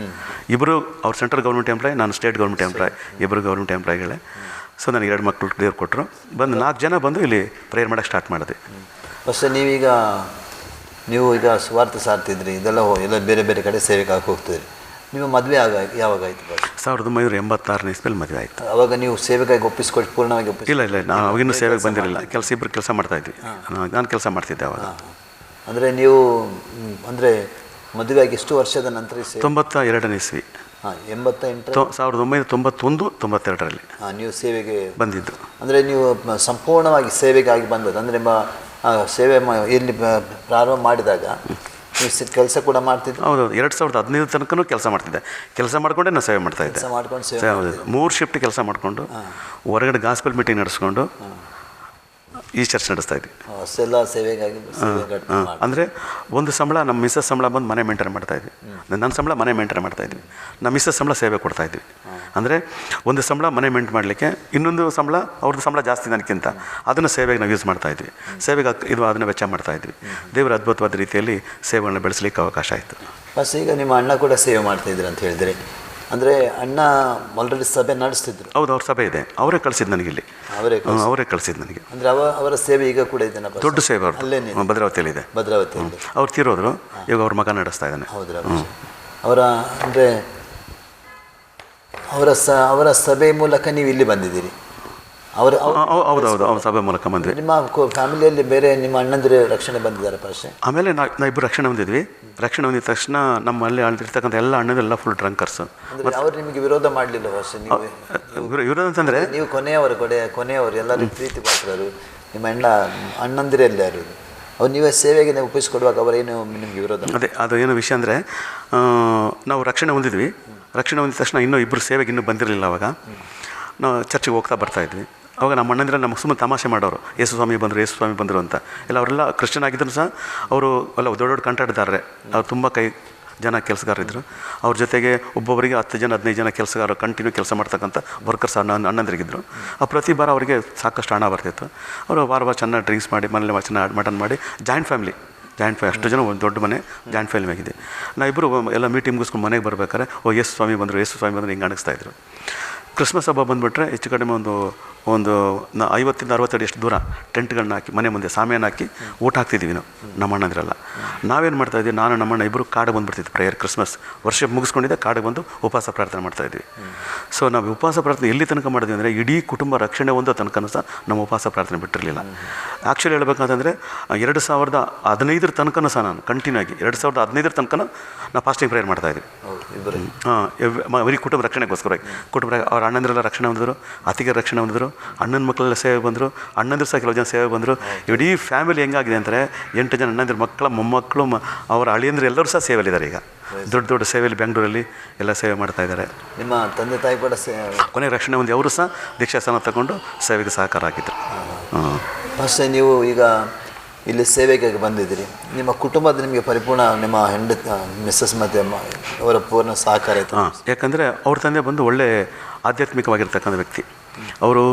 ಇಬ್ಬರು ಅವ್ರು ಸೆಂಟ್ರಲ್ ಗೌರ್ಮೆಂಟ್ ಎಂಪ್ಲಾಯ್, ನಾನು ಸ್ಟೇಟ್ ಗೌರ್ಮೆಂಟ್ ಎಂಪ್ಲಾಯ್, ಇಬ್ಬರು ಗೌರ್ಮೆಂಟ್ ಎಂಪ್ಲಾಯ್ಗಳೇ. ಸೊ ನನಗೆ 2 ಮಕ್ಕಳು ದೇವ್ರು ಕೊಟ್ಟರು. ಬಂದು 4 ಜನ ಬಂದು ಇಲ್ಲಿ ಪ್ರೇಯರ್ ಮಾಡೋಕ್ಕೆ ಸ್ಟಾರ್ಟ್ ಮಾಡಿದ್ವಿ. ಫಸ್ಟ್ ನೀವು ಈಗ ಸ್ವಾರ್ಥ ಸಾರ್ತಿದ್ರಿ, ಎಲ್ಲ ಬೇರೆ ಬೇರೆ ಕಡೆ ಸೇವೆಗೆ ಹೋಗ್ತಿದ್ರಿ. ನಿಮ್ಮ ಮದುವೆ ಯಾವಾಗ ಆಯಿತು? 1986ನೇ ಇಸ್ವಿಯಲ್ಲಿ ಮದುವೆ ಆಯಿತು. ಅವಾಗ ನೀವು ಸೇವೆಗಾಗಿ ಒಪ್ಪಿಸ್ಕೊಟ್ಟು ಪೂರ್ಣವಾಗಿ ಇಲ್ಲ ನಾನು ಅವಾಗಿನ್ನೂ ಸೇವೆಗೆ ಬಂದಿರಲಿಲ್ಲ. ಇಬ್ಬರು ಕೆಲಸ ಮಾಡ್ತಾಯಿದ್ವಿ. ನಾನು ಕೆಲಸ ಮಾಡ್ತಿದ್ದೆ ಅವಾಗ. ಅಂದರೆ ನೀವು ಮದುವೆಯಾಗಿ ಎಷ್ಟು ವರ್ಷದ ನಂತರ? 92ನೇ ಇಸ್ವಿ. 1991-92ರಲ್ಲಿ ನೀವು ಸೇವೆಗೆ ಬಂದಿದ್ದು. ಅಂದರೆ ನೀವು ಸಂಪೂರ್ಣವಾಗಿ ಸೇವೆಗಾಗಿ ಬಂದದ್ದು. ಅಂದರೆ ಸೇವೆ ಇಲ್ಲಿ ಪ್ರಾರಂಭ ಮಾಡಿದಾಗ ನೀವು ಕೆಲಸ ಕೂಡ ಮಾಡ್ತಿದ್ದೆ? ಹೌದು, 2015 ತನಕನೂ ಕೆಲಸ ಮಾಡ್ತಿದ್ದೆ. ಕೆಲಸ ಮಾಡಿಕೊಂಡೆ ನಾನು ಸೇವೆ ಮಾಡ್ತಾಯಿದ್ದೆ. 3 ಶಿಫ್ಟ್ ಕೆಲಸ ಮಾಡಿಕೊಂಡು ಹೊರಗಡೆ ಗಾಸ್ಪೆಲ್ ಮೀಟಿಂಗ್ ನಡೆಸ್ಕೊಂಡು ಈ ಚರ್ಚ್ ನಡೆಸ್ತಾ ಇದ್ವಿ. ಅಷ್ಟೆಲ್ಲ ಸೇವೆಗಾಗಿ ಅಂದರೆ ಒಂದು ಸಂಬಳ, ನಮ್ಮ ಮಿಸ್ಸಸ್ ಸಂಬಳ ಬಂದು ಮನೆ ಮೇಂಟೈನ್ ಮಾಡ್ತಾಯಿದ್ವಿ. ನನ್ನ ಸಂಬಳ ಮನೆ ಮೇಂಟೈನ್ ಮಾಡ್ತಾಯಿದ್ವಿ. ನಮ್ಮ ಮಿಸ್ಸಸ್ ಸಂಬಳ ಸೇವೆ ಕೊಡ್ತಾಯಿದ್ವಿ. ಅಂದರೆ ಒಂದು ಸಂಬಳ ಮನೆ ಮೇಂಟೈನ್ ಮಾಡಲಿಕ್ಕೆ, ಇನ್ನೊಂದು ಸಂಬಳ ಅವ್ರದ್ದು ಸಂಬಳ ಜಾಸ್ತಿ ನನಗಿಂತ, ಅದನ್ನು ಸೇವೆಗೆ ನಾವು ಯೂಸ್ ಮಾಡ್ತಾಯಿದ್ವಿ. ಸೇವೆಗೆ ಅದನ್ನು ವೆಚ್ಚ ಮಾಡ್ತಾಯಿದ್ವಿ. ದೇವರ ಅದ್ಭುತವಾದ ರೀತಿಯಲ್ಲಿ ಸೇವೆಗಳನ್ನ ಬೆಳೆಸಲಿಕ್ಕೆ ಅವಕಾಶ ಆಯಿತು. ಬಸ್ ಈಗ ನಿಮ್ಮ ಅಣ್ಣ ಕೂಡ ಸೇವೆ ಮಾಡ್ತಾಯಿದ್ರು ಅಂತ ಹೇಳಿದರೆ, ಅಂದರೆ ಅಣ್ಣ ಆಲ್ರೆಡಿ ಸಭೆ ನಡೆಸ್ತಿದ್ರು? ಹೌದು, ಅವ್ರ ಸಭೆ ಇದೆ. ಅವರೇ ಕಳಿಸಿದ್ದು ನನಗಿಲ್ಲಿ. ಅವರೇ ಕಳಿಸಿದ್ದು ನನಗೆ. ಅಂದರೆ ಅವರ ಸೇವೆ ಈಗ ಕೂಡ ಇದೆ? ದೊಡ್ಡ ಸೇವೆ ಅವರು ಭದ್ರಾವತಿಯಲ್ಲಿ ಇದೆ. ಭದ್ರಾವತಿಯಲ್ಲಿ ಅವ್ರು ತೀರೋದ್ರು. ಈಗ ಅವ್ರ ಮಗ ನಡೆಸ್ತಾ ಇದ್ದಾನೆ. ಹೌದ್ರಾ? ಅಂದರೆ ಅವರ ಸಭೆ ಮೂಲಕ ನೀವು ಇಲ್ಲಿ ಬಂದಿದ್ದೀರಿ? ಹೌದೌದು, ಅವ್ರ ಸಭೆ ಮೂಲಕ ಬಂದ್ವಿ. ನಿಮ್ಮ ಫ್ಯಾಮಿಲಿಯಲ್ಲಿ ಬೇರೆ ನಿಮ್ಮ ಅಣ್ಣಂದಿರು ರಕ್ಷಣೆ ಬಂದಿದ್ದಾರೆ ಪಾಶೆ? ಆಮೇಲೆ ನಾವು ಇಬ್ಬರು ರಕ್ಷಣೆ ಹೊಂದಿದ್ವಿ. ರಕ್ಷಣೆ ಹೊಂದಿದ ತಕ್ಷಣ ನಮ್ಮಲ್ಲಿ ಅಲ್ಲಿರ್ತಕ್ಕಂಥ ಎಲ್ಲ ಅಣ್ಣದೆಲ್ಲ ಫುಲ್ ಡ್ರಂಕರ್ಸು. ಅವ್ರು ನಿಮಗೆ ವಿರೋಧ ಮಾಡಲಿಲ್ಲ ಪಾಶೆ? ವಿರೋಧ ಅಂತಂದರೆ ನೀವು ಕೊನೆಯವರು ಎಲ್ಲರೂ ಪ್ರೀತಿ ಪಾತ್ರರು. ನಿಮ್ಮ ಅಣ್ಣಂದಿರಲ್ಲಿ ಯಾರು ಅವ್ರು ನೀವೇ ಸೇವೆಗೆ ನೀವು ಒಪ್ಪಿಸ್ಕೊಡುವಾಗ ಅವರೇನು ನಿಮಗೆ ವಿರೋಧ? ಅದು ಏನು ವಿಷಯ ಅಂದರೆ, ನಾವು ರಕ್ಷಣೆ ಹೊಂದಿದ್ವಿ. ರಕ್ಷಣೆ ಹೊಂದಿದ ತಕ್ಷಣ ಇನ್ನೂ ಇಬ್ಬರು ಸೇವೆಗೆ ಇನ್ನೂ ಬಂದಿರಲಿಲ್ಲ. ಅವಾಗ ನಾವು ಚರ್ಚಿಗೆ ಹೋಗ್ತಾ ಬರ್ತಾಯಿದ್ವಿ. ಅವಾಗ ನಮ್ಮ ಅಣ್ಣಂದಿರ ನಮಗೆ ಸುಮ್ಮನೆ ತಮಾಷೆ ಮಾಡೋರು, ಯೇಸು ಸ್ವಾಮಿ ಬಂದರು ಅಂತ. ಎಲ್ಲ ಅವರೆಲ್ಲ ಕ್ರಿಶ್ಚಿಯನ್ ಆಗಿದ್ರು ಸಹ ಅವರು ಎಲ್ಲ ದೊಡ್ಡ ಕಂಟಾಡ್ತಾರೆ. ಅವ್ರು ತುಂಬ ಜನ ಕೆಲಸಗಾರರಿದ್ದರು. ಅವ್ರ ಜೊತೆಗೆ ಒಬ್ಬೊಬ್ಬರಿಗೆ 10 ಜನ 15 ಜನ ಕೆಲಸಗಾರರು ಕಂಟಿನ್ಯೂ ಕೆಲಸ ಮಾಡ್ತಕ್ಕಂಥ ವರ್ಕರ್ಸ್ ಅಣ್ಣಂದಿರಿಗಿದ್ರು. ಪ್ರತಿ ಬಾರ ಅವರಿಗೆ ಸಾಕಷ್ಟು ಹಣ ಬರ್ತಿತ್ತು. ಅವರು ವಾರ ಚೆನ್ನಾಗಿ ಡ್ರಿಂಕ್ಸ್ ಮಾಡಿ, ಮನೇಲಿ ಚೆನ್ನಾಗಿ ಮಟನ್ ಮಾಡಿ, ಜಾಯಿಂಟ್ ಫ್ಯಾಮಿಲಿ ಅಷ್ಟು ಜನ, ಒಂದು ದೊಡ್ಡ ಮನೆ, ಜಾಯಿಂಟ್ ಫ್ಯಾಮಿಲಿ ಆಗಿದೆ. ನಾವಿಬ್ಬರು ಎಲ್ಲ ಮೀಟಿಂಗ್ ಮುಗಿಸ್ಕೊಂಡು ಮನೆಗೆ ಬರ್ಬೇಕಾದ್ರೆ ಯೇಸು ಸ್ವಾಮಿ ಬಂದರು ಹಿಂಗೆ ಅನಿಸ್ತಾಯಿದ್ರು. ಕ್ರಿಸ್ಮಸ್ ಹಬ್ಬ ಬಂದುಬಿಟ್ರೆ ಹೆಚ್ಚು ಕಡಿಮೆ ಒಂದು 50-60 ಅಡಿ ಅಷ್ಟು ದೂರ ಟೆಂಟ್ಗಳನ್ನ ಹಾಕಿ, ಮನೆ ಮುಂದೆ ಸಾಮಿಯಾನ ಹಾಕಿ ಊಟ ಹಾಕ್ತಿದ್ದೀವಿ ನಾವು, ನಮ್ಮ ಅಣ್ಣಂದಿರಲ್ಲ. ನಾವೇನು ಮಾಡ್ತಾಯಿದ್ವಿ, ನಾನು ನಮ್ಮಣ್ಣ ಇಬ್ಬರು ಕಾಡಿಗೆ ಬಂದುಬಿಡ್ತಿದ್ವಿ. ಪ್ರೇಯರ್ ಕ್ರಿಸ್ಮಸ್ ವರ್ಷ ಮುಗಿಸ್ಕೊಂಡಿದ್ದೆ, ಕಾಡಿಗೆ ಬಂದು ಉಪವಾಸ ಪ್ರಾರ್ಥನೆ ಮಾಡ್ತಾಯಿದ್ವಿ. ಸೊ ನಾವು ಉಪವಾಸ ಪ್ರಾರ್ಥನೆ ಎಲ್ಲಿ ತನಕ ಮಾಡಿದ್ವಿ ಅಂದರೆ, ಇಡೀ ಕುಟುಂಬ ರಕ್ಷಣೆ ಹೊಂದೋ ತನಕ ಸಹ ನಮ್ಮ ಉಪವಾಸ ಪ್ರಾರ್ಥನೆ ಬಿಟ್ಟಿರಲಿಲ್ಲ. ಆ್ಯಕ್ಚುಲಿ ಹೇಳ್ಬೇಕಂತಂದರೆ 2015 ತನಕನೂ ಸಹ ನಾನು ಕಂಟಿನ್ಯೂ ಆಗಿ 2015 ತನಕ ನಾವು ಫಾಸ್ಟಿಂಗ್ ಪ್ರೇಯರ್ ಮಾಡ್ತಾಯಿದ್ವಿ. ಬರೀ ಕುಟುಂಬ ರಕ್ಷಣೆಗೋಸ್ಕರವಾಗಿ. ಅವ್ರ ಅಣ್ಣಂದಿರೆಲ್ಲ ರಕ್ಷಣೆ ಹೊಂದಿದ್ರು, ಅತ್ತಿಗೆ ರಕ್ಷಣೆ ಹೊಂದಿದ್ರು, ಅಣ್ಣನ ಮಕ್ಕಳೆಲ್ಲ ಸೇವೆ ಬಂದರು, ಅಣ್ಣಂದಿರು ಸಹ ಕೆಲವು ಜನ ಸೇವೆ ಬಂದರು. ಇಡೀ ಫ್ಯಾಮಿಲಿ ಹೆಂಗಾಗಿದೆ ಅಂದರೆ 8 ಜನ ಅಣ್ಣಂದಿರ ಮಕ್ಕಳ ಮೊಮ್ಮಕ್ಕಳು, ಅವರ ಅಳಿಯಂದರು ಎಲ್ಲರೂ ಸಹ ಸೇವೆಯಲ್ಲಿದ್ದಾರೆ. ಈಗ ದೊಡ್ಡ ಸೇವೆಯಲ್ಲಿ ಬೆಂಗಳೂರಲ್ಲಿ ಎಲ್ಲ ಸೇವೆ ಮಾಡ್ತಾ ಇದ್ದಾರೆ. ನಿಮ್ಮ ತಂದೆ ತಾಯಿ ಕೂಡ ಕೊನೆಗೆ ರಕ್ಷಣೆ ಹೊಂದಿ ಅವರು ಸಹ ದೀಕ್ಷಾಸ್ಥಾನ ತಗೊಂಡು ಸೇವೆಗೆ ಸಹಕಾರ ಆಗಿದ್ದರು. ಫಸ್ಟ್ ನೀವು ಈಗ ಇಲ್ಲಿ ಸೇವೆಗೆ ಬಂದಿದ್ದೀರಿ, ನಿಮ್ಮ ಕುಟುಂಬದ ನಿಮಗೆ ಪರಿಪೂರ್ಣ, ನಿಮ್ಮ ಮಿಸ್ಸಸ್ ಮತ್ತು ಅವರ ಪೂರ್ಣ ಸಹಕಾರ ಇತ್ತು? ಯಾಕಂದರೆ ಅವ್ರ ತಂದೆ ಬಂದು ಒಳ್ಳೆ ಆಧ್ಯಾತ್ಮಿಕವಾಗಿರ್ತಕ್ಕಂಥ ವ್ಯಕ್ತಿ. ಅವರು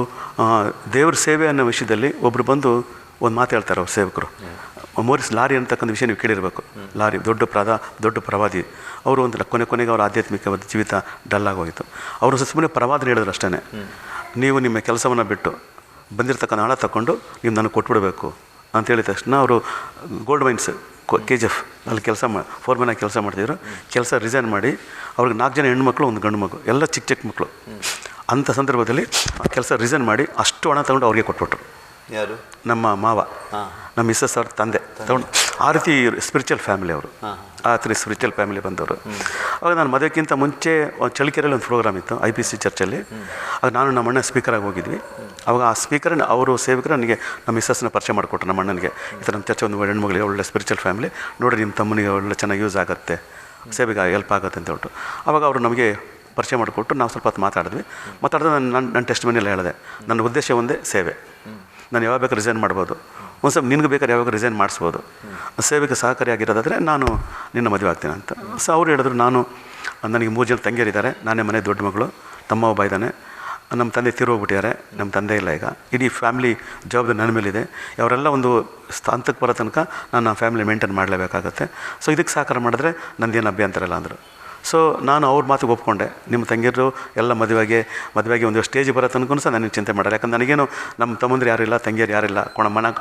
ದೇವ್ರ ಸೇವೆ ಅನ್ನೋ ವಿಷಯದಲ್ಲಿ ಒಬ್ಬರು ಬಂದು ಒಂದು ಮಾತು ಹೇಳ್ತಾರೆ ಅವ್ರ ಸೇವಕರು. ಮೋರಿಸ್ ಲಾರಿ ಅಂತಕ್ಕಂಥ ವಿಷಯ ನೀವು ಕೇಳಿರಬೇಕು. ಲಾರಿ ದೊಡ್ಡ ಪ್ರವಾದಿ. ಅವರು ಒಂದು ಕೊನೆಗೆ ಅವರ ಆಧ್ಯಾತ್ಮಿಕವಾದ ಜೀವಿತ ಡಲ್ಲಾಗೋಗಿತ್ತು. ಅವರು ಸುಮ್ಮನೆ ಪ್ರವಾದನೆ ಹೇಳಿದ್ರು ಅಷ್ಟೇ. ನೀವು ನಿಮ್ಮ ಕೆಲಸವನ್ನು ಬಿಟ್ಟು ಬಂದಿರತಕ್ಕಂಥ ಹಣ ತಗೊಂಡು ನೀವು ನನಗೆ ಕೊಟ್ಬಿಡಬೇಕು ಅಂತ ಹೇಳಿದ ತಕ್ಷಣ ಅವರು ಗೋಲ್ಡ್ ಮೈನ್ಸ್ KGF ಅಲ್ಲಿ ಫೋರ್ಮನ್ ಆಗಿ ಕೆಲಸ ಮಾಡ್ತಿದ್ರು. ಕೆಲಸ ರಿಸೈನ್ ಮಾಡಿ ಅವ್ರಿಗೆ 4 ಜನ ಹೆಣ್ಮಕ್ಳು, 1 ಗಂಡು ಮಗು, ಎಲ್ಲ ಚಿಕ್ಕ ಮಕ್ಕಳು. ಅಂಥ ಸಂದರ್ಭದಲ್ಲಿ ಕೆಲಸ ರಿಸೈನ್ ಮಾಡಿ ಅಷ್ಟು ಹಣ ತಗೊಂಡು ಅವ್ರಿಗೆ ಕೊಟ್ಬಿಟ್ರು. ಯಾರು? ನಮ್ಮ ಮಾವ, ನಮ್ಮ ಮಿಸ್ಸಸ್ ಅವ್ರ ತಂದೆ ತಗೊಂಡು. ಆ ರೀತಿ ಸ್ಪಿರಿಚುವಲ್ ಫ್ಯಾಮಿಲಿ ಅವರು, ಆ ರೀತಿ ಸ್ಪಿರಿಚುವಲ್ ಫ್ಯಾಮಿಲಿ ಬಂದವರು. ಆವಾಗ ನಾನು ಮದುವೆಗಿಂತ ಮುಂಚೆ ಚಳಿಕೆರೆಯಲ್ಲಿ ಒಂದು ಪ್ರೋಗ್ರಾಮ್ ಇತ್ತು IPC ಚರ್ಚಲ್ಲಿ. ಆಗ ನಾನು ನಮ್ಮ ಅಣ್ಣ ಸ್ಪೀಕರಾಗಿ ಹೋಗಿದ್ವಿ. ಆವಾಗ ಆ ಸ್ಪೀಕರ್ ಅವರು ಸೇವಕರು ನನಗೆ ನಮ್ಮ ಮಿಸ್ಸಸ್ನ ಪರಿಚಯ ಮಾಡಿಕೊಟ್ರು. ನಮ್ಮ ಅಣ್ಣನಿಗೆ ಈ ಥರ ನಮ್ಮ ಚರ್ಚೆ ಒಂದು ಹೆಣ್ಮಗಳಿಗೆ ಒಳ್ಳೆ ಸ್ಪಿರಿಚುವಲ್ ಫ್ಯಾಮಿಲಿ ನೋಡಿ, ನಿಮ್ಮ ತಮ್ಮನಿಗೆ ಒಳ್ಳೆ ಚೆನ್ನಾಗಿ ಯೂಸ್ ಆಗುತ್ತೆ, ಸೇವೆಗೆ ಹೆಲ್ಪ್ ಆಗುತ್ತೆ ಅಂತ ಹೇಳ್ಬಿಟ್ಟು ಆವಾಗ ಅವರು ನಮಗೆ ಪರಿಚಯ ಮಾಡಿಕೊಟ್ಟು ನಾವು ಸ್ವಲ್ಪ ಹೊತ್ತು ಮಾತಾಡಿದ್ವಿ. ನನ್ನ ಟೆಸ್ಟ್ ಮನೆಯಲ್ಲ ಹೇಳಿದೆ, ನನ್ನ ಉದ್ದೇಶ ಒಂದೇ ಸೇವೆ. ನಾನು ಯಾವಾಗ ಬೇಕಾದ್ರೆ ರಿಸೈನ್ ಮಾಡ್ಬೋದು, ಒಂದು ಸ್ವಲ್ಪ ನಿನಗೆ ಬೇಕಾದ್ರೆ ಯಾವಾಗ ರಿಸೈನ್ ಮಾಡಿಸ್ಬೋದು, ಸೇವೆಗೆ ಸಹಕಾರಿಯಾಗಿರೋದಾದರೆ ನಾನು ನಿನ್ನ ಮದುವೆ ಆಗ್ತೀನಿ ಅಂತ. ಸೊ ಅವ್ರು ಹೇಳಿದ್ರು, ನಾನು ನನಗೆ 3 ಜನ ತಂಗಿಯರಿದ್ದಾರೆ, ನಾನೇ ಮನೆ ದೊಡ್ಡ ಮಗಳು, ತಮ್ಮ ಒಬ್ಬ ಇದ್ದಾನೆ. ನಮ್ಮ ತಂದೆ ತೀರೋಗ್ಬಿಟ್ಟಿದ್ದಾರೆ, ನಮ್ಮ ತಂದೆ ಇಲ್ಲ ಈಗ. ಇಡೀ ಫ್ಯಾಮಿಲಿ ಜವಾಬ್ದಾರಿ ನನ್ನ ಮೇಲಿದೆ. ಅವರೆಲ್ಲ ಒಂದು ಹಂತಕ್ಕೆ ಬರೋ ತನಕ ನಾನು ಆ ಫ್ಯಾಮಿಲಿ ಮೇಂಟೈನ್ ಮಾಡಲೇಬೇಕಾಗತ್ತೆ. ಸೊ ಇದಕ್ಕೆ ಸಹಕಾರ ಮಾಡಿದ್ರೆ ನಂದೇನು ಅಭ್ಯಂತರ ಇಲ್ಲ ಅಂದರು. ಸೊ ನಾನು ಅವ್ರ ಮಾತಿಗೆ ಒಪ್ಕೊಂಡೆ. ನಿಮ್ಮ ತಂಗಿಯರು ಎಲ್ಲ ಮದುವೆಗೆ ಒಂದು ಸ್ಟೇಜ್ ಬರೋ ತನಕ ಸಹ ನನಗೆ ಚಿಂತೆ ಮಾಡಲ್ಲ. ಯಾಕಂದ್ರೆ ನನಗೇನು ನಮ್ಮ ತಮ್ಮಂದ್ರೆ ಯಾರಿಲ್ಲ, ತಂಗಿಯರು ಯಾರಿಲ್ಲ,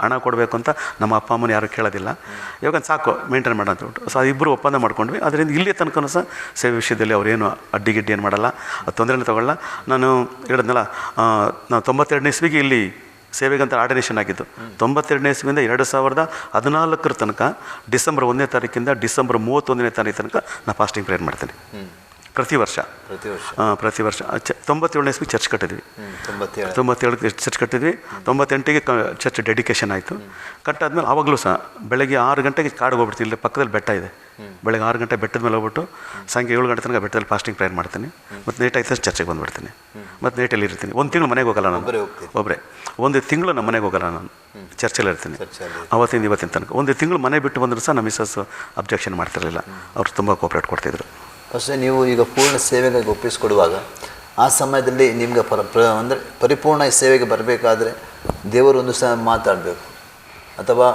ಹಣ ಕೊಡಬೇಕು ಅಂತ ನಮ್ಮ ಅಪ್ಪ ಅಮ್ಮನ ಯಾರೂ ಕೇಳೋದಿಲ್ಲ. ಇವಾಗ ಸಾಕು ಮೇಂಟೈನ್ ಮಾಡೋಣ ಅಂತಬಿಟ್ಟು ಸೊ ಇಬ್ಬರು ಒಪ್ಪಂದ ಮಾಡ್ಕೊಂಡ್ವಿ. ಅದರಿಂದ ಇಲ್ಲಿ ತನಕ ಸಹ ಸೇವೆ ವಿಷಯದಲ್ಲಿ ಅವರೇನು ಅಡ್ಡಿಗಿಡ್ಡಿ ಏನು ಮಾಡಲ್ಲ, ಅದು ತೊಂದರೆನೇ ತೊಗೊಳ್ಳಲ್ಲ. ನಾನು ಹೇಳಿದ್ನಲ್ಲ, ನಾವು 92ನೇ ಇಸ್ವಿಗೆ ಇಲ್ಲಿ ಸೇವೆಗಂತ ಆರ್ಡಿನೇಷನ್ ಆಗಿದ್ದು. 92ನೇ ಇಸ್ವಿಯಿಂದ 2014 ತನಕ ಡಿಸೆಂಬರ್ 1ನೇ ತಾರೀಕಿಂದ ಡಿಸೆಂಬರ್ 31ನೇ ತಾರೀಕು ತನಕ ನಾನು ಫಾಸ್ಟಿಂಗ್ ಪ್ರೇಯರ್ ಮಾಡ್ತೀನಿ ಪ್ರತಿ ವರ್ಷ. 97ನೇ ಇಸ್ವಿ ಚರ್ಚ್ ಕಟ್ಟಿದ್ವಿ, 97ಕ್ಕೆ ಚರ್ಚ್ ಕಟ್ಟಿದ್ವಿ, 98ಗೆ ಚರ್ಚ್ ಡೆಡಿಕೇಶನ್ ಆಯಿತು. ಕಟ್ಟಾದ್ಮೇಲೆ ಆವಾಗಲೂ ಸಹ ಬೆಳಗ್ಗೆ 6 ಗಂಟೆಗೆ ಕಾಡಿಗೆ ಹೋಗ್ಬಿಡ್ತೀನಿ. ಇಲ್ಲಿ ಪಕ್ಕದಲ್ಲಿ ಬೆಟ್ಟ ಇದೆ, ಬೆಳಗ್ಗೆ 6 ಗಂಟೆ ಬೆಟ್ಟದ ಮೇಲೆ ಹೋಗ್ಬಿಟ್ಟು ಸಂಜೆ 7 ಗಂಟೆ ತನಕ ಬೆಟ್ಟದಲ್ಲಿ ಫಾಸ್ಟಿಂಗ್ ಪ್ರೇಯರ್ ಮಾಡ್ತೀನಿ. ಮತ್ತು ನೈಟ್ ಆಯ್ತು ಚರ್ಚೆಗೆ ಬಂದುಬಿಡ್ತೀನಿ. ಮತ್ತು ನೈಟಲ್ಲಿ ಇರ್ತೀನಿ. 1 ತಿಂಗಳು ಮನೆಗೆ ಹೋಗಲ್ಲ ನಾನು, ಒಬ್ಬರೇ 1 ತಿಂಗಳು ನಮ್ಮ ಮನೆಗೆ ಹೋಗಲ್ಲ ನಾನು, ಚರ್ಚಲ್ಲಿ ಇರ್ತೀನಿ. ಅವತ್ತಿಂದ ಇವತ್ತಿನ ತನಕ 1 ತಿಂಗಳು ಮನೆ ಬಿಟ್ಟು ಬಂದರೂ ಸಹ ನಮ್ಮ ಮಿಸ್ಸಸ್ ಅಬ್ಜೆಕ್ಷನ್ ಮಾಡ್ತಿರಲಿಲ್ಲ. ಅವರು ತುಂಬ ಕೋಪ್ರೇಟ್ ಕೊಡ್ತಾಯಿದ್ರು. ಅಷ್ಟೇ ನೀವು ಈಗ ಪೂರ್ಣ ಸೇವೆಗಾಗಿ ಒಪ್ಪಿಸ್ಕೊಡುವಾಗ ಆ ಸಮಯದಲ್ಲಿ ನಿಮ್ಗೆ ಅಂದರೆ ಪರಿಪೂರ್ಣ ಸೇವೆಗೆ ಬರಬೇಕಾದ್ರೆ ದೇವರು ಒಂದು ಸಹ ಮಾತಾಡಬೇಕು ಅಥವಾ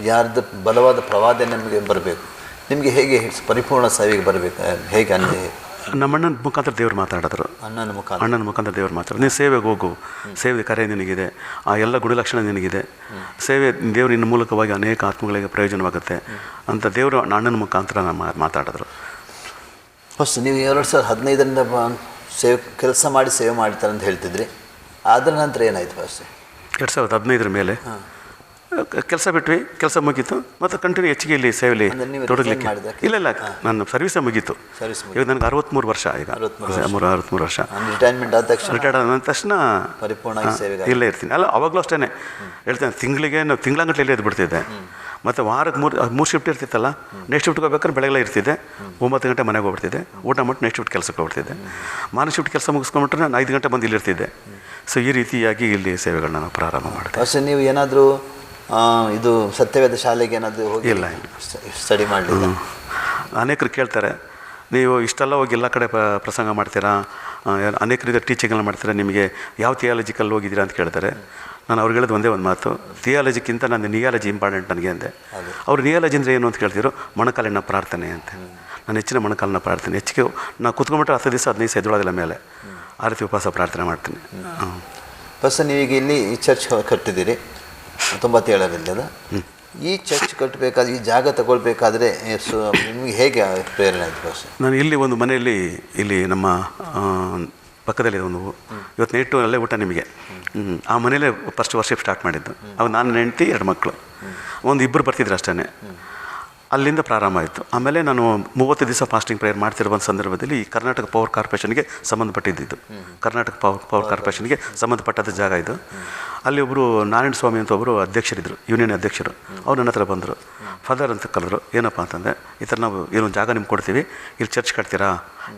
ಯಾರ್ದು ಬಲವಾದ ಪ್ರವಾದ ನಮಗೆ ಬರಬೇಕು. ನಿಮಗೆ ಹೇಗೆ ಪರಿಪೂರ್ಣ ಸೇವೆಗೆ ಬರಬೇಕು? ಹೇಗೆ ನಮ್ಮಣ್ಣನ ಮುಖಾಂತರ ದೇವ್ರು ಮಾತಾಡಿದ್ರು. ಅಣ್ಣನ ಮುಖಾಂತರ ದೇವ್ರು ಮಾತಾಡೋದು, ನೀನು ಸೇವೆಗೆ ಹೋಗು, ಸೇವೆ ಕರೆ ನಿನಗಿದೆ, ಆ ಎಲ್ಲ ಗುಣಲಕ್ಷಣ ನಿನಗಿದೆ, ಸೇವೆ ದೇವ್ರು ನಿನ್ನ ಮೂಲಕವಾಗಿ ಅನೇಕ ಆತ್ಮಗಳಿಗೆ ಪ್ರಯೋಜನವಾಗುತ್ತೆ ಅಂತ ದೇವರು ಅಣ್ಣನ ಮುಖಾಂತರ ಮಾತಾಡಿದ್ರು. ಫಸ್ಟ್ ನೀವು 2015ರಿಂದ ಕೆಲಸ ಮಾಡಿ ಸೇವೆ ಮಾಡ್ತಾರೆ ಅಂತ ಹೇಳ್ತಿದ್ರಿ. ಅದರ ನಂತರ ಏನಾಯಿತು? ಫಸ್ಟ್ 2015 ಮೇಲೆ ಕೆಲಸ ಬಿಟ್ವಿ, ಕೆಲಸ ಮುಗೀತು. ಮತ್ತು ಕಂಟಿನ್ಯೂ ಹೆಚ್ಚಿಗೆ ಇಲ್ಲಿ ಸೇವೆಯಲ್ಲಿ ತೊಡಗಲಿಕ್ಕೆ ಇಲ್ಲ, ನನ್ನ ಸರ್ವಿಸೇ ಮುಗೀತು. ಈಗ ನನಗೆ 63 ವರ್ಷ. ಈಗ 63 ವರ್ಷ. ರಿಟೈರ್ಡ್ ಆದ ತಕ್ಷಣ ಪರಿಪೂರ್ಣ ಸೇವೆ ಇಲ್ಲೇ ಇರ್ತೀನಿ. ಅಲ್ಲ, ಅವಾಗಲೂ ಅಷ್ಟೇ ಹೇಳ್ತೇನೆ, ತಿಂಗಳಂಗಟ್ಟಲೆ ಇಲ್ಲೇ ಇದ್ಬಿಡ್ತಿದ್ದೆ. ಮತ್ತು ವಾರಕ್ಕೆ 3 ಶಿಫ್ಟ್ ಇರ್ತಿತ್ತಲ್ಲ, ನೆಕ್ಸ್ಟ್ ಶಿಫ್ಟ್ಗೆ ಹೋಗ್ಬೇಕಾದ್ರೆ ಬೆಳಗ್ಗೆ ಇರ್ತಿದ್ದೆ, 9 ಗಂಟೆ ಮನೆಗೆ ಹೋಗ್ಬಿಡ್ತಿದ್ದೆ, ಊಟ ಮಾಡಿ ನೆಕ್ಸ್ಟ್ ಶಿಫ್ಟ್ ಕೆಲಸಕ್ಕೆ ಹೋಗ್ಬಿಡ್ತಿದ್ದೆ. ಮಾರ್ನಿಂಗ್ ಶಿಫ್ಟ್ ಕೆಲಸ ಮುಗಿಸ್ಕೊಂಡ್ಬಿಟ್ರೆ ನಾನು 5 ಗಂಟೆ ಬಂದು ಇಲ್ಲಿರ್ತಿದ್ದೆ. ಸೊ ಈ ರೀತಿಯಾಗಿ ಇಲ್ಲಿ ಸೇವೆಗಳನ್ನ ನಾವು ಪ್ರಾರಂಭ ಮಾಡಿದೆ. ಅಷ್ಟೇ. ನೀವು ಏನಾದರೂ ಇದು ಸತ್ಯವೇದ ಶಾಲೆಗೆ ಏನಾದರೂ ಹೋಗಿ? ಇಲ್ಲ, ಸ್ಟಡಿ ಮಾಡಲಿಲ್ಲ. ಅನೇಕರು ಕೇಳ್ತಾರೆ, ನೀವು ಇಷ್ಟೆಲ್ಲ ಹೋಗಿ ಎಲ್ಲ ಕಡೆ ಪ್ರಸಂಗ ಮಾಡ್ತೀರಾ, ಅನೇಕ ರೀತಿಯ ಟೀಚಿಂಗ್ಗಳನ್ನ ಮಾಡ್ತೀರಾ, ನಿಮಗೆ ಯಾವ ಥಿಯಾಲಜಿಕಲ್ ಹೋಗಿದ್ದೀರಾ ಅಂತ ಕೇಳ್ತಾರೆ. ನಾನು ಅವ್ರಿಗೆ ಹೇಳೋದು ಒಂದೇ ಒಂದು ಮಾತು, ಥಿಯಾಲಜಿಕ್ಕಿಂತ ನನ್ನ ನಿಯಾಲಜಿ ಇಂಪಾರ್ಟೆಂಟ್ ನನಗೆ ಅಂದೆ. ಅವ್ರು ನಿಯಾಲಜಿ ಅಂದರೆ ಏನು ಅಂತ ಕೇಳ್ತಿದ್ರು, ಮೊಣಕಾಲಿನ ಪ್ರಾರ್ಥನೆ ಅಂತ. ನಾನು ಹೆಚ್ಚಿನ ಮೊಣಕಾಲಿನ ಪ್ರಾರ್ಥನೆ, ಹೆಚ್ಚಿಗೆ ನಾನು ಕುತ್ಕೊಂಡ್ಬಿಟ್ರೆ 10 ದಿವಸ 15 ದಿವಸ ಎದುರೋದಿಲ್ಲ ಮೇಲೆ, ಆ ರೀತಿ ಉಪವಾಸ ಪ್ರಾರ್ಥನೆ ಮಾಡ್ತೀನಿ. ಫಸ್ಟ್ ನೀವೀಗ ಇಲ್ಲಿ ಈ ಚರ್ಚ್ ಕಟ್ಟಿದ್ದೀರಿ 97ರಲ್ಲಿ ಅಲ್ಲ? ಈ ಚರ್ಚ್ ಕಟ್ಟಬೇಕಾದ್ರೆ, ಈ ಜಾಗ ತಗೊಳ್ಬೇಕಾದ್ರೆ ನಿಮಗೆ ಹೇಗೆ ಪ್ರೇರಣೆ ಆಯಿತು? ಫಸ್ಟ್ ನಾನು ಇಲ್ಲಿ ಒಂದು ಮನೆಯಲ್ಲಿ, ಇಲ್ಲಿ ನಮ್ಮ ಪಕ್ಕದಲ್ಲಿ ಒಂದು ಇವತ್ತು ನೈಟು ಅಲ್ಲೇ ಊಟ ನಿಮಗೆ, ಆ ಮನೇಲೇ ಫಸ್ಟ್ ವರ್ಷಿಪ್ ಸ್ಟಾರ್ಟ್ ಮಾಡಿದ್ದು. ಅವಾಗ ನಾನು ಹೆಂಡ್ತಿ 2 ಮಕ್ಕಳು, ಒಂದು 2 ಬರ್ತಿದ್ರು ಅಷ್ಟೇ. ಅಲ್ಲಿಂದ ಪ್ರಾರಂಭ ಆಯಿತು. ಆಮೇಲೆ ನಾನು 30 ದಿವಸ ಫಾಸ್ಟಿಂಗ್ ಪ್ರೇಯರ್ ಮಾಡ್ತಿರುವ ಸಂದರ್ಭದಲ್ಲಿ ಈ ಕರ್ನಾಟಕ ಪವರ್ ಕಾರ್ಪೊರೇಷನ್ಗೆ ಸಂಬಂಧಪಟ್ಟಿದ್ದು, ಕರ್ನಾಟಕ ಪವರ್ ಕಾರ್ಪೊರೇಷನ್ಗೆ ಸಂಬಂಧಪಟ್ಟದ ಜಾಗ ಇದು. ಅಲ್ಲಿ ಒಬ್ಬರು ನಾರಾಯಣ ಸ್ವಾಮಿ ಅಂತ ಒಬ್ಬರು ಅಧ್ಯಕ್ಷರಿದ್ದರು, ಯೂನಿಯನ್ ಅಧ್ಯಕ್ಷರು. ಅವ್ರು ನನ್ನ ಹತ್ರ ಬಂದರು, ಫಾದರ್ ಅಂತ ಕರೆದ್ರು. ಏನಪ್ಪ ಅಂತಂದರೆ, ಈ ಥರ ನಾವು ಏನೊಂದು ಜಾಗ ನಿಮ್ಗೆ ಕೊಡ್ತೀವಿ, ಇಲ್ಲಿ ಚರ್ಚ್ ಕಟ್ತೀರಾ?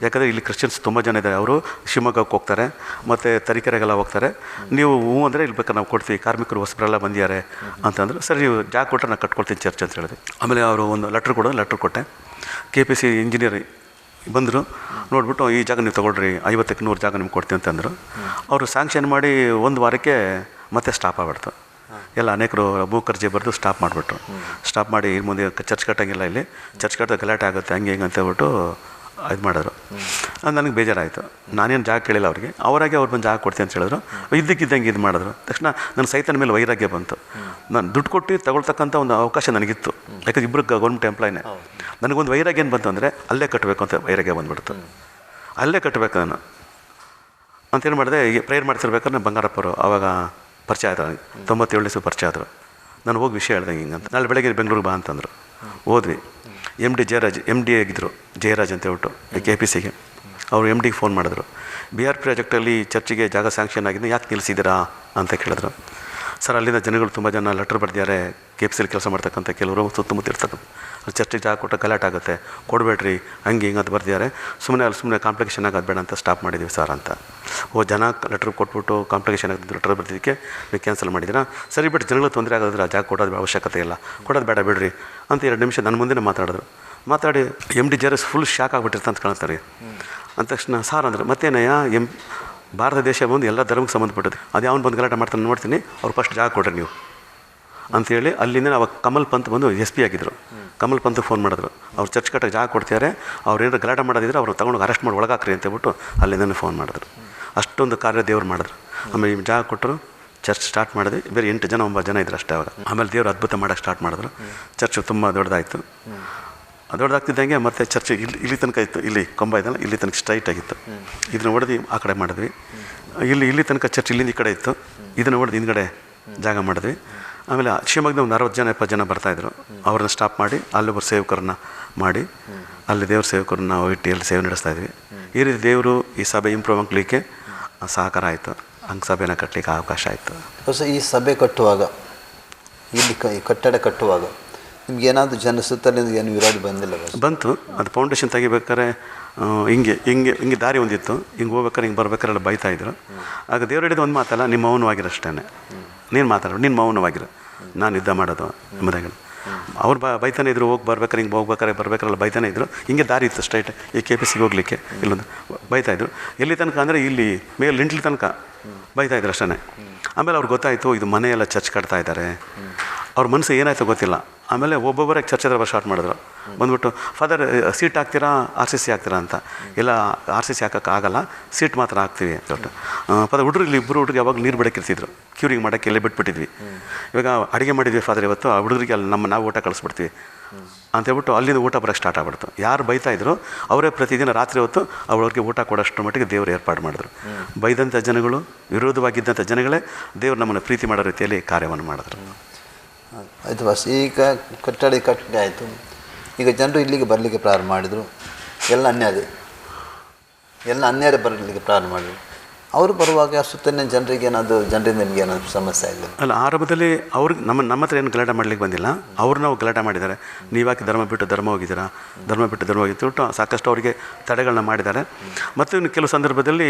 ಯಾಕಂದರೆ ಇಲ್ಲಿ ಕ್ರಿಶ್ಚಿಯನ್ಸ್ ತುಂಬ ಜನ ಇದ್ದಾರೆ, ಅವರು ಶಿವಮೊಗ್ಗಕ್ಕೆ ಹೋಗ್ತಾರೆ ಮತ್ತು ತರೀಕೆರೆಗೆಲ್ಲ ಹೋಗ್ತಾರೆ. ನೀವು ಹ್ಞೂ ಅಂದರೆ ಇಲ್ಲಿ ಬೇಕಾದ್ರೆ ನಾವು ಕೊಡ್ತೀವಿ, ಕಾರ್ಮಿಕರು ಹೊಸಬರೆಲ್ಲ ಬಂದಿದ್ದಾರೆ ಅಂತಂದರು. ಸರಿ, ನೀವು ಜಾಗ ಕೊಟ್ಟರೆ ನಾನು ಕಟ್ಕೊಡ್ತೀನಿ ಚರ್ಚ್ ಅಂತ ಹೇಳಿದೆ. ಆಮೇಲೆ ಅವರು ಒಂದು ಲೆಟ್ರ್ ಕೊಟ್ಟೆ. KPC ಇಂಜಿನಿಯರ್ ಬಂದರು, ನೋಡಿಬಿಟ್ಟು ಈ ಜಾಗ ನೀವು ತೊಗೊಳ್ರಿ, 50ಕ್ಕೆ 100 ಜಾಗ ನಿಮ್ಗೆ ಕೊಡ್ತೀನಿ ಅಂತಂದರು. ಅವರು ಸ್ಯಾಂಕ್ಷನ್ ಮಾಡಿ 1 ವಾರಕ್ಕೆ ಮತ್ತೆ ಸ್ಟಾಪ್ ಆಗ್ಬಿಡ್ತು. ಎಲ್ಲ ಅನೇಕರು ಮೂಕರ್ಜಿ ಬರೆದು ಸ್ಟಾಪ್ ಮಾಡಿಬಿಟ್ರು. ಸ್ಟಾಪ್ ಮಾಡಿ ಇನ್ನು ಮುಂದೆ ಚರ್ಚ್ ಕಟ್ಟಂಗಿಲ್ಲ, ಇಲ್ಲಿ ಚರ್ಚ್ ಕಟ್ಟಿದ್ರೆ ಗಲಾಟೆ ಆಗುತ್ತೆ, ಹಂಗೆ ಹಿಂಗೆ ಅಂತ ಹೇಳ್ಬಿಟ್ಟು ಇದು ಮಾಡಿದ್ರು. ನನಗೆ ಬೇಜಾರಾಯಿತು. ನಾನೇನು ಜಾಗ ಕೇಳಿಲ್ಲ ಅವ್ರಿಗೆ, ಅವರಾಗೆ ಅವ್ರು ಬಂದು ಜಾಗ ಕೊಡ್ತೀನಿ ಅಂತ ಹೇಳಿದ್ರು. ಇದ್ದಕ್ಕಿದ್ದಂಗೆ ಇದು ಮಾಡಿದ್ರು. ತಕ್ಷಣ ನನ್ನ ಸೈತನ ಮೇಲೆ ವೈರಾಗ್ಯ ಬಂತು. ನಾನು ದುಡ್ಡು ಕೊಟ್ಟು ತಗೊಳ್ತಕ್ಕಂಥ ಒಂದು ಅವಕಾಶ ನನಗಿತ್ತು, ಯಾಕಂದ್ರೆ ಇಬ್ಬರು ಗೌರ್ಮೆಂಟ್ ಎಂಪ್ಲಾಯ್ನೇ. ನನಗೊಂದು ವೈರಾಗ್ಯ ಏನು ಬಂತು ಅಂದರೆ, ಅಲ್ಲೇ ಕಟ್ಟಬೇಕು ಅಂತ ವೈರಾಗ್ಯ ಬಂದುಬಿಡ್ತು. ಅಲ್ಲೇ ಕಟ್ಟಬೇಕು ನಾನು ಅಂತೇನು ಮಾಡಿದೆ. ಈಗ ಪ್ರೇಯರ್ ಮಾಡ್ತಿರ್ಬೇಕಾದ್ರೆ ಬಂಗಾರಪ್ಪರು ಆವಾಗ ಪರಿಚಯ ಆಯ್ತು ನನಗೆ, 97 ಪರಿಚಯ ಆದರು. ನಾನು ಹೋಗಿ ವಿಷಯ ಹೇಳ್ದಂಗೆ ಹಿಂಗಂತ, ನಾಳೆ ಬೆಳಗ್ಗೆ ಬೆಂಗಳೂರಿಗೆ ಬಾ ಅಂತಂದರು. ಹೋದ್ವಿ. MD ಆಗಿದ್ದರು, ಜಯರಾಜ್ ಅಂತ ಹೇಳ್ಬಿಟ್ಟು KPCಗೆ. ಅವರು MDಗೆ ಫೋನ್ ಮಾಡಿದ್ರು, BR ಪ್ರಾಜೆಕ್ಟಲ್ಲಿ ಚರ್ಚಿಗೆ ಜಾಗ ಸ್ಯಾಂಕ್ಷನ್ ಆಗಿದೆ, ಯಾಕೆ ನಿಲ್ಲಿಸಿದ್ದೀರಾ ಅಂತ ಕೇಳಿದ್ರು. ಸರ್, ಅಲ್ಲಿಂದ ಜನಗಳು ತುಂಬ ಜನ ಲೆಟ್ರ್ ಬರ್ದಿದ್ದಾರೆ, KPCಲಿ ಕೆಲಸ ಮಾಡ್ತಕ್ಕಂಥ ಕೆಲವರು ಸುತ್ತಮುತ್ತ ಇರ್ತಕ್ಕಂಥ, ಚರ್ಚಿಗೆ ಜಾಗ ಕೊಟ್ಟ ಗಲಾಟೆ ಆಗುತ್ತೆ, ಕೊಡಬೇಡ್ರಿ, ಹಂಗೆ ಹಿಂಗೆ ಅಂತ ಬರ್ದಿದ್ದಾರೆ, ಸುಮ್ಮನೆ ಕಾಂಪ್ಲಿಕೇಶನ್ ಆಗೋದು ಬೇಡ ಅಂತ ಸ್ಟಾಪ್ ಮಾಡಿದ್ದೀವಿ ಸರ್ ಅಂತ. ಜನ ಲೆಟ್ರ್ ಕೊಟ್ಬಿಟ್ಟು ಕಾಂಪ್ಲಿಕೇಶನ್ ಆಗಿದ್ದು ಲೆಟ್ರ್ ಬರ್ದಿದ್ದಕ್ಕೆ ನೀವು ಕ್ಯಾನ್ಸಲ್ ಮಾಡಿದ್ದೀರಾ? ಸರಿ, ಬಿಟ್ಟು ಜನಗಳು ತೊಂದರೆ ಆಗೋದ್ರೆ ಜಾಗ ಕೊಡೋದು ಅವಶ್ಯಕತೆ ಇಲ್ಲ, ಕೊಡೋದು ಬೇಡ ಬಿಡ್ರಿ ಅಂತ 2 ನಿಮಿಷ ನನ್ನ ಮುಂದೆ ಮಾತಾಡಿದ್ರು. ಮಾತಾಡಿ MD ಜೆರಸ್ ಫುಲ್ ಶಾಕ್ ಆಗಿಬಿಟ್ಟಿರ್ತ ಅಂತ ಕಾಣ್ತಾರೆ. ಅಂದ ತಕ್ಷಣ ಸಾರ್ ಅಂದರೆ ಮತ್ತೇನಯ್ಯ ಭಾರತ ದೇಶ ಬಂದು ಎಲ್ಲ ಧರ್ಮಕ್ಕೆ ಸಂಬಂಧಪಟ್ಟದ್ದು, ಅದು ಯಾವನು ಬಂದು ಗಲಾಟೆ ಮಾಡ್ತಾನೆ ನೋಡ್ತೀನಿ, ಅವ್ರು ಫಸ್ಟ್ ಜಾಗ ಕೊಡ್ರಿ ನೀವು ಅಂಥೇಳಿ ಅಲ್ಲಿಂದ ಅವಾಗ ಕಮಲ್ ಪಂತ್ ಬಂದು SP ಆಗಿದ್ದರು. ಕಮಲ್ ಪಂತ್ ಫೋನ್ ಮಾಡಿದ್ರು, ಅವ್ರು ಚರ್ಚ್ ಕಟ್ಟಕ್ಕೆ ಜಾಗ ಕೊಡ್ತಾರೆ, ಅವ್ರು ಏನಾರು ಗಲಾಟೆ ಮಾಡೋದಿದ್ರೆ ಅವ್ರು ತೊಗೊಂಡು ಅರೆಸ್ಟ್ ಮಾಡಿ ಒಳಗಾಕ್ರಿ ಅಂತೇಳ್ಬಿಟ್ಟು ಅಲ್ಲಿಂದನೇ ಫೋನ್ ಮಾಡಿದ್ರು. ಅಷ್ಟೊಂದು ಕಾರ್ಯ ದೇವ್ರು ಮಾಡಿದ್ರು. ಆಮೇಲೆ ಈ ಜಾಗ ಕೊಟ್ಟರು, ಚರ್ಚ್ ಸ್ಟಾರ್ಟ್ ಮಾಡಿದ್ವಿ. ಬೇರೆ 8 ಜನ 9 ಜನ ಇದ್ರು ಅಷ್ಟೇ ಅವಾಗ. ಆಮೇಲೆ ದೇವರು ಅದ್ಭುತ ಮಾಡೋಕ್ಕೆ ಸ್ಟಾರ್ಟ್ ಮಾಡಿದ್ರು. ಚರ್ಚ್ ತುಂಬ ದೊಡ್ಡದಾಯಿತು. ದೊಡ್ಡದಾಗ್ತಿದ್ದಂಗೆ ಮತ್ತೆ ಚರ್ಚ್ ಇಲ್ಲಿ ತನಕ ಇತ್ತು, ಇಲ್ಲಿ ಕೊಂಬ ಇದಲ್ಲ, ಇಲ್ಲಿ ತನಕ ಸ್ಟ್ರೈಟ್ ಆಗಿತ್ತು. ಇದನ್ನು ಹೊಡೆದು ಆ ಕಡೆ ಮಾಡಿದ್ವಿ. ಇಲ್ಲಿ ತನಕ ಚರ್ಚ್ ಇಲ್ಲಿಂದ ಈ ಕಡೆ ಇತ್ತು, ಇದನ್ನು ಹೊಡೆದು ಹಿಂದ್ಗಡೆ ಜಾಗ ಮಾಡಿದ್ವಿ. ಆಮೇಲೆ ಶಿವಮೊಗ್ಗದ ಒಂದು 60 ಜನ 70 ಜನ ಬರ್ತಾಯಿದ್ರು. ಅವ್ರನ್ನ ಸ್ಟಾಪ್ ಮಾಡಿ ಅಲ್ಲೊಬ್ಬರು ಸೇವಕರನ್ನ ಮಾಡಿ ಅಲ್ಲಿ ದೇವ್ರ ಸೇವಕರನ್ನ ಇಟ್ಟು ಅಲ್ಲಿ ಸೇವೆ ನಡೆಸ್ತಾಯಿದ್ವಿ. ಈ ರೀತಿ ದೇವರು ಈ ಸಭೆ ಇಂಪ್ರೂವ್ ಆಗಲಿಕ್ಕೆ ಸಹಕಾರ ಆಯಿತು. ಹಂಗೆ ಸಭೆನ ಕಟ್ಟಲಿಕ್ಕೆ ಅವಕಾಶ ಆಯಿತು. ಹೊಸ ಈ ಸಭೆ ಕಟ್ಟುವಾಗ, ಇಲ್ಲಿ ಕಟ್ಟಡ ಕಟ್ಟುವಾಗ ನಿಮ್ಗೆ ಏನಾದರೂ ಜನ ಸುತ್ತಲಿಂದ ಏನು ವಿರೋಧ ಬಂದಿಲ್ಲ? ಬಂತು. ಅದು ಫೌಂಡೇಶನ್ ತೆಗಿಬೇಕಾದ್ರೆ ಹಿಂಗೆ ದಾರಿ ಒಂದಿತ್ತು, ಹಿಂಗೆ ಹೋಗ್ಬೇಕಾರೆ ಹಿಂಗೆ ಬರ್ಬೇಕಾರೆಲ್ಲ ಬೈತಾಯಿದ್ರು. ಆಗ ದೇವ್ರು ಹಿಡಿದು ಒಂದು ಮಾತಲ್ಲ, ನಿಮ್ಮ ಮೌನವಾಗಿರೋ ಅಷ್ಟೇ, ನೀನು ಮಾತಾಡೋ, ನೀನು ಮೌನವಾಗಿರೋ, ನಾನು ಯುದ್ಧ ಮಾಡೋದು ಎಂಬುದಾಗಿ. ಅವ್ರು ಬೈತಾನೆ ಇದ್ರು, ಬರ್ಬೇಕಾರೆ ಹಿಂಗೆ ಬರ್ಬೇಕಾರೆಲ್ಲ ಬೈತಾನೆ ಇದ್ರು. ಹಿಂಗೆ ದಾರಿ ಇತ್ತು ಸ್ಟ್ರೈಟ್, ಈ KPCಗೆ ಹೋಗ್ಲಿಕ್ಕೆ ಇಲ್ಲೊಂದು ಬೈತಾಯಿದ್ರು. ಎಲ್ಲಿ ತನಕ ಅಂದರೆ ಇಲ್ಲಿ ಮೇಲೆ ಲಿಂಟ್ಲಿ ತನಕ ಬೈತಾಯಿದ್ರು ಅಷ್ಟೇ. ಆಮೇಲೆ ಅವ್ರಿಗೆ ಗೊತ್ತಾಯಿತು ಇದು ಮನೆಯೆಲ್ಲ ಚರ್ಚ್ ಕಟ್ತಾ ಇದ್ದಾರೆ. ಅವ್ರ ಮನಸ್ಸು ಏನಾಯಿತು ಗೊತ್ತಿಲ್ಲ. ಆಮೇಲೆ ಒಬ್ಬೊಬ್ಬರಾಗಿ ಚರ್ಚೆ ಹತ್ರ ಸ್ಟಾರ್ಟ್ ಮಾಡಿದ್ರು. ಬಂದ್ಬಿಟ್ಟು ಫಾದರ್ ಸೀಟ್ ಹಾಕ್ತೀರಾ RCC ಹಾಕ್ತೀರಾ ಅಂತ. ಇಲ್ಲ RCC ಹಾಕೋಕ್ಕಾಗಲ್ಲ, ಸೀಟ್ ಮಾತ್ರ ಹಾಕ್ತೀವಿ ಅಂತ. ಫಾದರ್ ಹುಡುಗರು ಇಬ್ಬರು ಹುಡುಗರು ಯಾವಾಗ ನೀರು ಬಿಡಕ್ಕಿರ್ತಿದ್ರು, ಕ್ಯೂರಿಂಗ್ ಮಾಡೋಕ್ಕೆ ಎಲ್ಲೇ ಬಿಟ್ಬಿಟ್ಟಿದ್ವಿ. ಇವಾಗ ಅಡುಗೆ ಮಾಡಿದ್ವಿ ಫಾದರ್ ಇವತ್ತು, ಆ ಹುಡುಗರಿಗೆ ಅಲ್ಲಿ ನಾವು ಊಟ ಕಳಿಸ್ಬಿಡ್ತೀವಿ ಅಂತೇಳ್ಬಿಟ್ಟು ಅಲ್ಲಿಂದ ಊಟ ಬರೋಕ್ಕೆ ಸ್ಟಾರ್ಟ್ ಆಗ್ಬಿಡ್ತು. ಯಾರು ಬೈತಾಯಿದ್ರು ಅವರೇ ಪ್ರತಿದಿನ ರಾತ್ರಿ ಹೊತ್ತು ಅವ್ರಿಗೆ ಊಟ ಕೊಡೋಷ್ಟು ಮಟ್ಟಿಗೆ ದೇವರು ಏರ್ಪಾಡು ಮಾಡಿದ್ರು. ಬೈದಂಥ ಜನಗಳು, ವಿರೋಧವಾಗಿದ್ದಂಥ ಜನಗಳೇ ದೇವ್ರು ನಮ್ಮನ್ನು ಪ್ರೀತಿ ಮಾಡೋ ರೀತಿಯಲ್ಲಿ ಕಾರ್ಯವನ್ನು ಮಾಡಿದ್ರು. ಆಯಿತು ಬಸ್. ಈಗ ಕಟ್ಟಡ ಕಟ್ಟಡ ಆಯಿತು. ಈಗ ಜನರು ಇಲ್ಲಿಗೆ ಬರಲಿಕ್ಕೆ ಪ್ರಾರಂಭ ಮಾಡಿದರು. ಎಲ್ಲ ಅನ್ಯಾಯ ಬರಲಿಕ್ಕೆ ಪ್ರಾರಂಭ ಮಾಡಿದರು. ಅವರು ಬರುವಾಗ ಸುತ್ತಲಿನ ಜನರಿಂದ ನಿಮಗೆ ಏನಾದರೂ ಸಮಸ್ಯೆ ಆಗಿಲ್ಲ? ಅಲ್ಲ, ಆರಂಭದಲ್ಲಿ ಅವ್ರಿಗೆ ನಮ್ಮ ಹತ್ರ ಏನು ಗಲಾಟೆ ಮಾಡ್ಲಿಕ್ಕೆ ಬಂದಿಲ್ಲ. ಅವ್ರು ನಾವು ಗಲಾಟೆ ಮಾಡಿದ್ದಾರೆ, ನೀವಾಕಿ ಧರ್ಮ ಬಿಟ್ಟು ಧರ್ಮ ಹೋಗಿದ್ದೀರಾ, ಧರ್ಮ ಬಿಟ್ಟು ಧರ್ಮ ಹೋಗಿತ್ತು ಸಾಕಷ್ಟು ಅವರಿಗೆ ತಡೆಗಳನ್ನ ಮಾಡಿದ್ದಾರೆ. ಮತ್ತು ಇನ್ನು ಕೆಲವು ಸಂದರ್ಭದಲ್ಲಿ